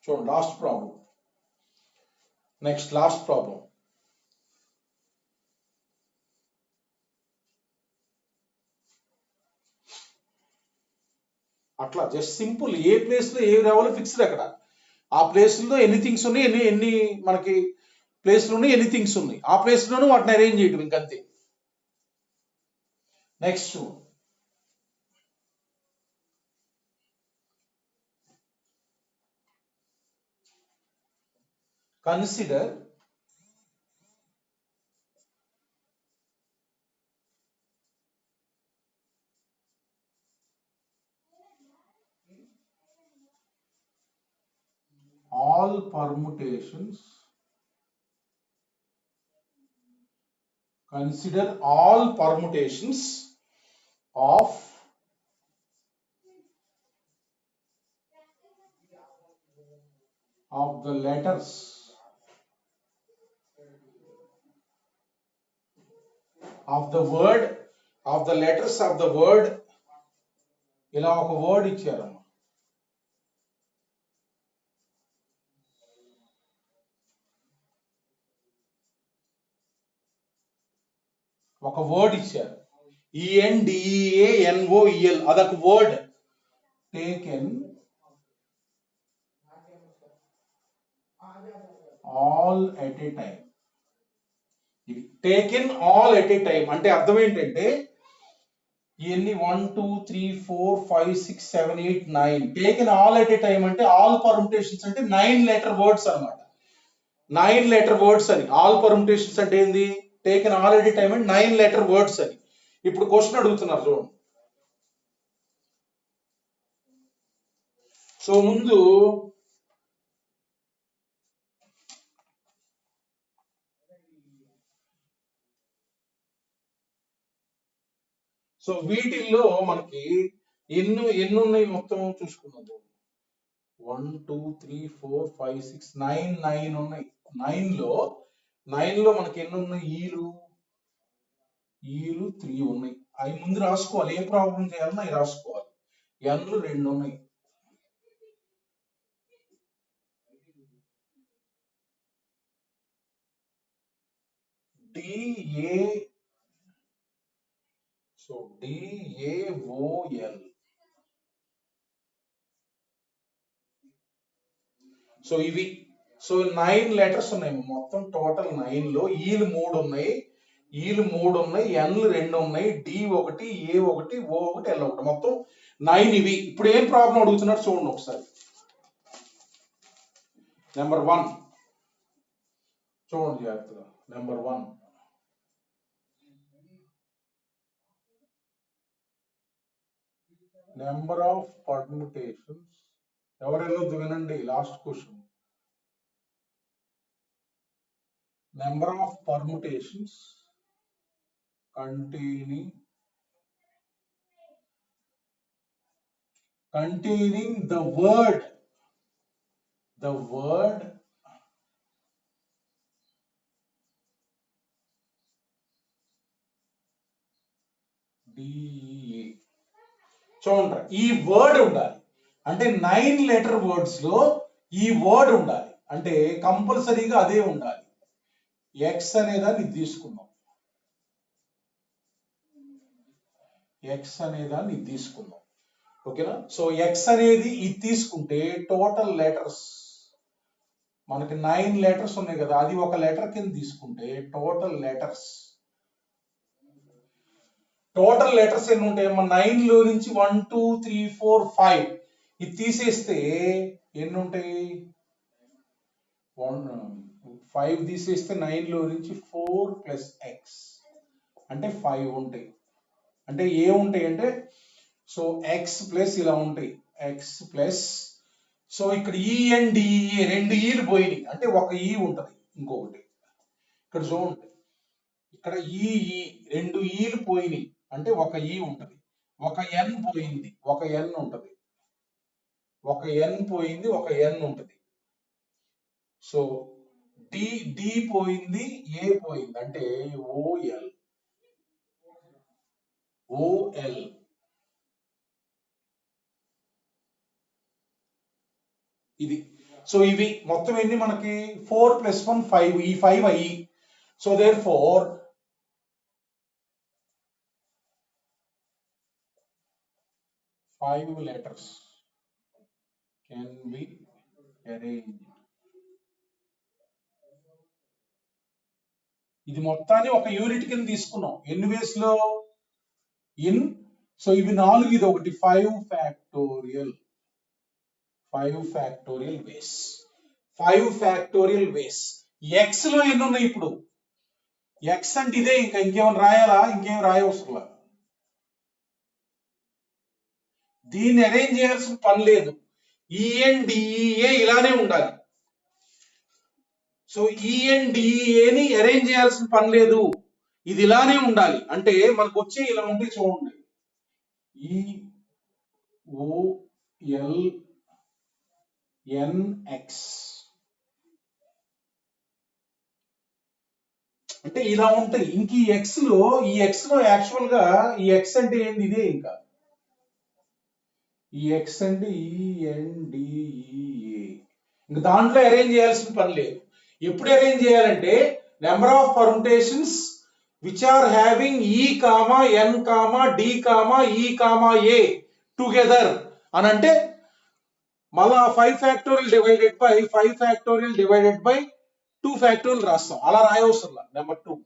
So last problem. Next last problem. అట్లా జస్ట్ సింపుల్ ఏ ప్లేస్ లో ఏ రావాలో ఫిక్స్డ్ అక్కడ. ఆ ప్లేస్ లో ఎన్ని థింగ్స్ ఉన్నాయి, ఎన్ని మనకి ప్లేస్లు ఉన్నాయి, ఎన్ని థింగ్స్ ఉన్నాయి, ఆ ప్లేస్ లోనూ వాటిని అరేంజ్ చేయడం ఇంకంతే. Next consider all permutations of the letters of the letters of the word. ఇలా ఒక వర్డ్ ఇచ్చారమ్మా. ఒక వర్డ్ ఇచ్చారు ENDEANOEL అదొక word. Taken all at a time. Taken all at a time అంటే అర్థం ఏంటంటే ఇవన్నీ 1, 2, 3, 4, 5, 6, 7, 8, 9 taken all at a time అంటే ఆల్ పర్ముటేషన్స్ అంటే 9 లెటర్ వర్డ్స్ అన్నమాట. 9 లెటర్ వర్డ్స్ అని. ఆల్ పర్ముటేషన్స్ అంటే ఏంది? Taken all at a time అంటే 9 లెటర్ వర్డ్స్ అని. ఇప్పుడు క్వశ్చన్ అడుగుతున్నారు చూడండి. సో ముందు వీటిల్లో మనకి ఎన్ని ఉన్నాయి మొత్తం చూసుకున్నాం. 1, 2, 3, 4, 5, 6, 9 ఉన్నాయి. 9 లో మనకి ఎన్ని ఉన్నాయి? ఈలు 3 ఉన్నాయి. అవి ముందు రాసుకోవాలి. ఏ ప్రాబ్లం చేయాలన్నా అవి రాసుకోవాలి. ఎన్లు 2 ఉన్నాయి. DAOL సో ఇవి సో 9 లెటర్స్ ఉన్నాయి మొత్తం టోటల్ 9 లో ఈలు 3 ఉన్నాయి ఎన్లు 2 ఉన్నాయి డి 1 ఏ 1 ఓ 1 ఎల్ 1 మొత్తం 9 ఇవి. ఇప్పుడు ఏం ప్రాబ్లం అడుగుతున్నారు చూడండి ఒకసారి. నెంబర్ 1 చూడండి జాగ్రత్తగా. Number 1 number of permutations. ఎవరెళ్ళొద్దు వినండి, last question. Number of permutations containing the word DEA. చూడండి ఈ వర్డ్ ఉండాలి అంటే 9 లెటర్ వర్డ్స్ లో ఈ వర్డ్ ఉండాలి అంటే కంపల్సరీగా అదే ఉండాలి. ఎక్స్ అనేదాన్ని తీసుకుందాం, ఓకేనా. సో ఎక్స్ అనేది ఇది తీసుకుంటే టోటల్ లెటర్స్ మనకి 9 లెటర్స్ ఉన్నాయి కదా, అది ఒక లెటర్ కింద తీసుకుంటే టోటల్ లెటర్స్ ఎన్ని ఉంటాయి? 9 లో నుంచి 1 2 3 4 5 ఇది తీసేస్తే ఎన్ని ఉంటాయి? 5 తీసేస్తే 9 లో నుంచి 4 ప్లస్ ఎక్స్ అంటే 5 ఉంటాయి. అంటే ఏ ఉంటాయి అంటే సో ఎక్స్ ప్లస్ ఇలా ఉంటాయి, ఎక్స్ ప్లస్ సో ఇక్కడ ఈఎన్డిఏ 2 ఈలు పోయినాయి అంటే ఒక ఈ ఉంటది. ఇంకొకటి ఇక్కడ చూడండి, ఇక్కడ ఈ 2 ఈలు పోయినాయి అంటే ఒక ఈ ఉంటది. ఒక ఎన్ పోయింది, ఒక ఎన్ ఉంటది. ఒక ఎన్ పోయింది, ఒక ఎన్ ఉంటది. సో డి డి పోయింది, ఏ పోయింది అంటే ఓఎల్ ఇది. సో ఇవి మొత్తం ఎన్ని మనకి 4 + 1 5, ఈ 5 అయ్యి. So therefore 5 letters can be arranged. ఇది మొత్తాన్ని ఒక యూనిట్ కింద తీసుకున్నాం. ఎన్ని వేస్ లో? ఇన్. సో ఇవి 4, ఇది ఒకటి 5 ఫ్యాక్టోరియల్ వేస్. 5 ఫ్యాక్టోరియల్ వేస్. ఎక్స్ లో ఎన్ని ఉన్నాయి ఇప్పుడు? ఎక్స్ అంటే ఇదే, ఇంకా ఇంకేమైనా రాయాలా? ఇంకేం రాయవసరం. దీన్ని అరేంజ్ చేయాల్సిన పని లేదు. ఈఎన్డిఏ ఇలానే ఉండాలి. సో ఈఎన్డిఏని అరేంజ్ చేయాల్సిన పని లేదు, ఇది ఇలానే ఉండాలి. అంటే మనకు వచ్చే ఇలా ఉంటే చూడండి, ఈఓఎల్ఎన్ఎక్స్ అంటే ఇలా ఉంటాయి. ఇంక ఈ ఎక్స్ లో యాక్చువల్ గా ఈ ఎక్స్ అంటే ఏంది? ఇదే. ఇంకా ఈ ఎక్స్ అంటే ఈఎన్డిఏ, ఇంకా దాంట్లో అరేంజ్ చేయాల్సిన పని లేదు. ఎప్పుడు అరేంజ్ చేయాలంటే number of permutations which are having E comma N comma D comma E comma A together అని అంటే మళ్ళా 5 factorial divided by 5 factorial divided by 2 factorial రాస్తాం. అలా రాయవసరం. నెంబర్ 2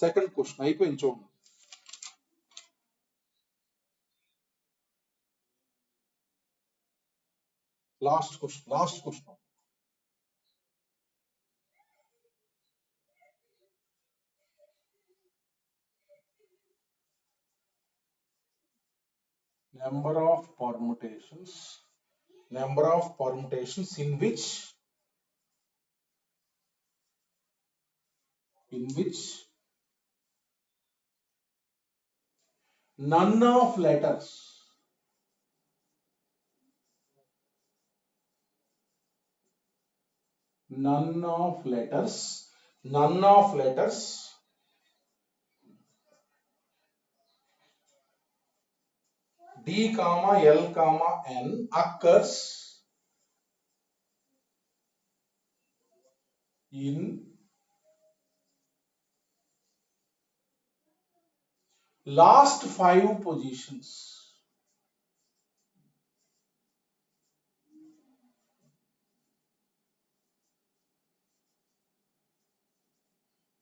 సెకండ్ క్వశ్చన్ అయిపోయింది చూడండి. Last question. Number of permutations in which none of letters D, L, N occurs in last 5 positions.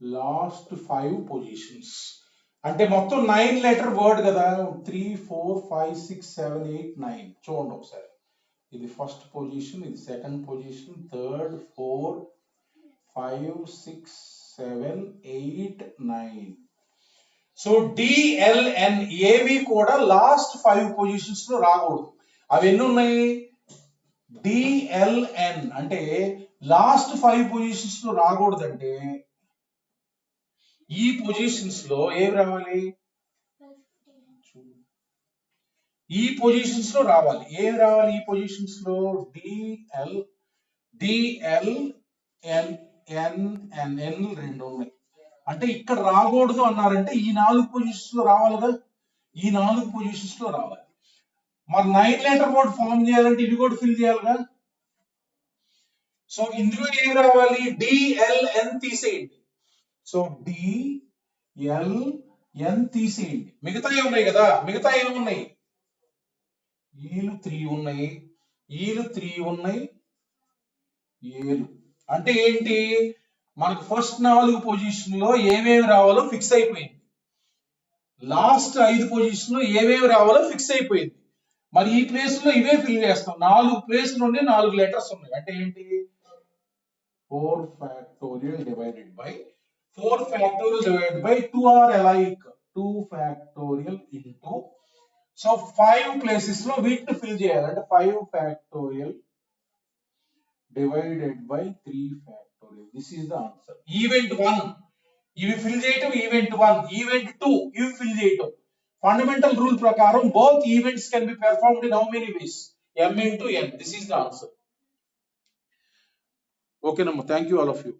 Last 5 positions అంటే మొత్తం 9 లెటర్ వర్డ్ కదా 3 4 5 6 7 8 9 చూడండి ఒకసారి ఇది ఫస్ట్ పొజిషన్ ఇది సెకండ్ పొజిషన్ థర్డ్ 4 5 6 7 8 9 సో డిఎల్ఎన్ ఏవి కూడా లాస్ట్ 5 పొజిషన్స్ లో రాకూడదు అవి ఎన్ని ఉన్నాయి డిఎల్ఎన్ అంటే లాస్ట్ 5 పొజిషన్స్ లో రాకూడదు అంటే ఈ పొజిషన్స్ లో ఏం రావాలి ఈ పొజిషన్స్ లో రావాలి ఏం రావాలి ఈ పొజిషన్స్ లో డిఎల్ఎన్ రెండు ఉన్నాయి అంటే ఇక్కడ రాకూడదు అన్నారంటే ఈ 4 పొజిషన్స్ లో రావాలి కదా ఈ 4 పొజిషన్స్ లో రావాలి మరి 9 లెటర్ వర్డ్ ఫామ్ చేయాలంటే ఇవి కూడా ఫిల్ చేయాలిగా సో ఇందులో ఏం రావాలి డిఎల్ఎన్ తీసేయండి సో డిఎల్ఎన్ తీసేయండి మిగతా ఉన్నాయి కదా మిగతా ఏమున్నాయి ఈలు 3 ఉన్నాయి ఈలు 3 ఉన్నాయి ఏలు అంటే ఏంటి మనకు ఫస్ట్ 4 పొజిషన్ లో ఏమేమి రావాలో ఫిక్స్ అయిపోయింది లాస్ట్ 5 పొజిషన్ లో ఏమేమి రావాలో ఫిక్స్ అయిపోయింది మరి ఈ ప్లేస్ లో ఇవే ఫిల్ చేస్తాం 4 ప్లేస్ నుండి 4 లెటర్స్ ఉన్నాయి అంటే ఏంటి 4 factorial divided by 4 factorial divided by 2 are alike 2 factorial into so 5 places లో వీటిని ఫిల్ చేయాలంటే 5 factorial divided by 3 factorial this is the answer event 1 ఇవి ఫిల్ చేయటం ఈవెంట్ 1 ఈవెంట్ 2 ఇవి ఫిల్ చేయటం ఫండమెంటల్ రూల్ ప్రకారం both events can be performed in how many ways m into n this is the answer okay namma thank you all of you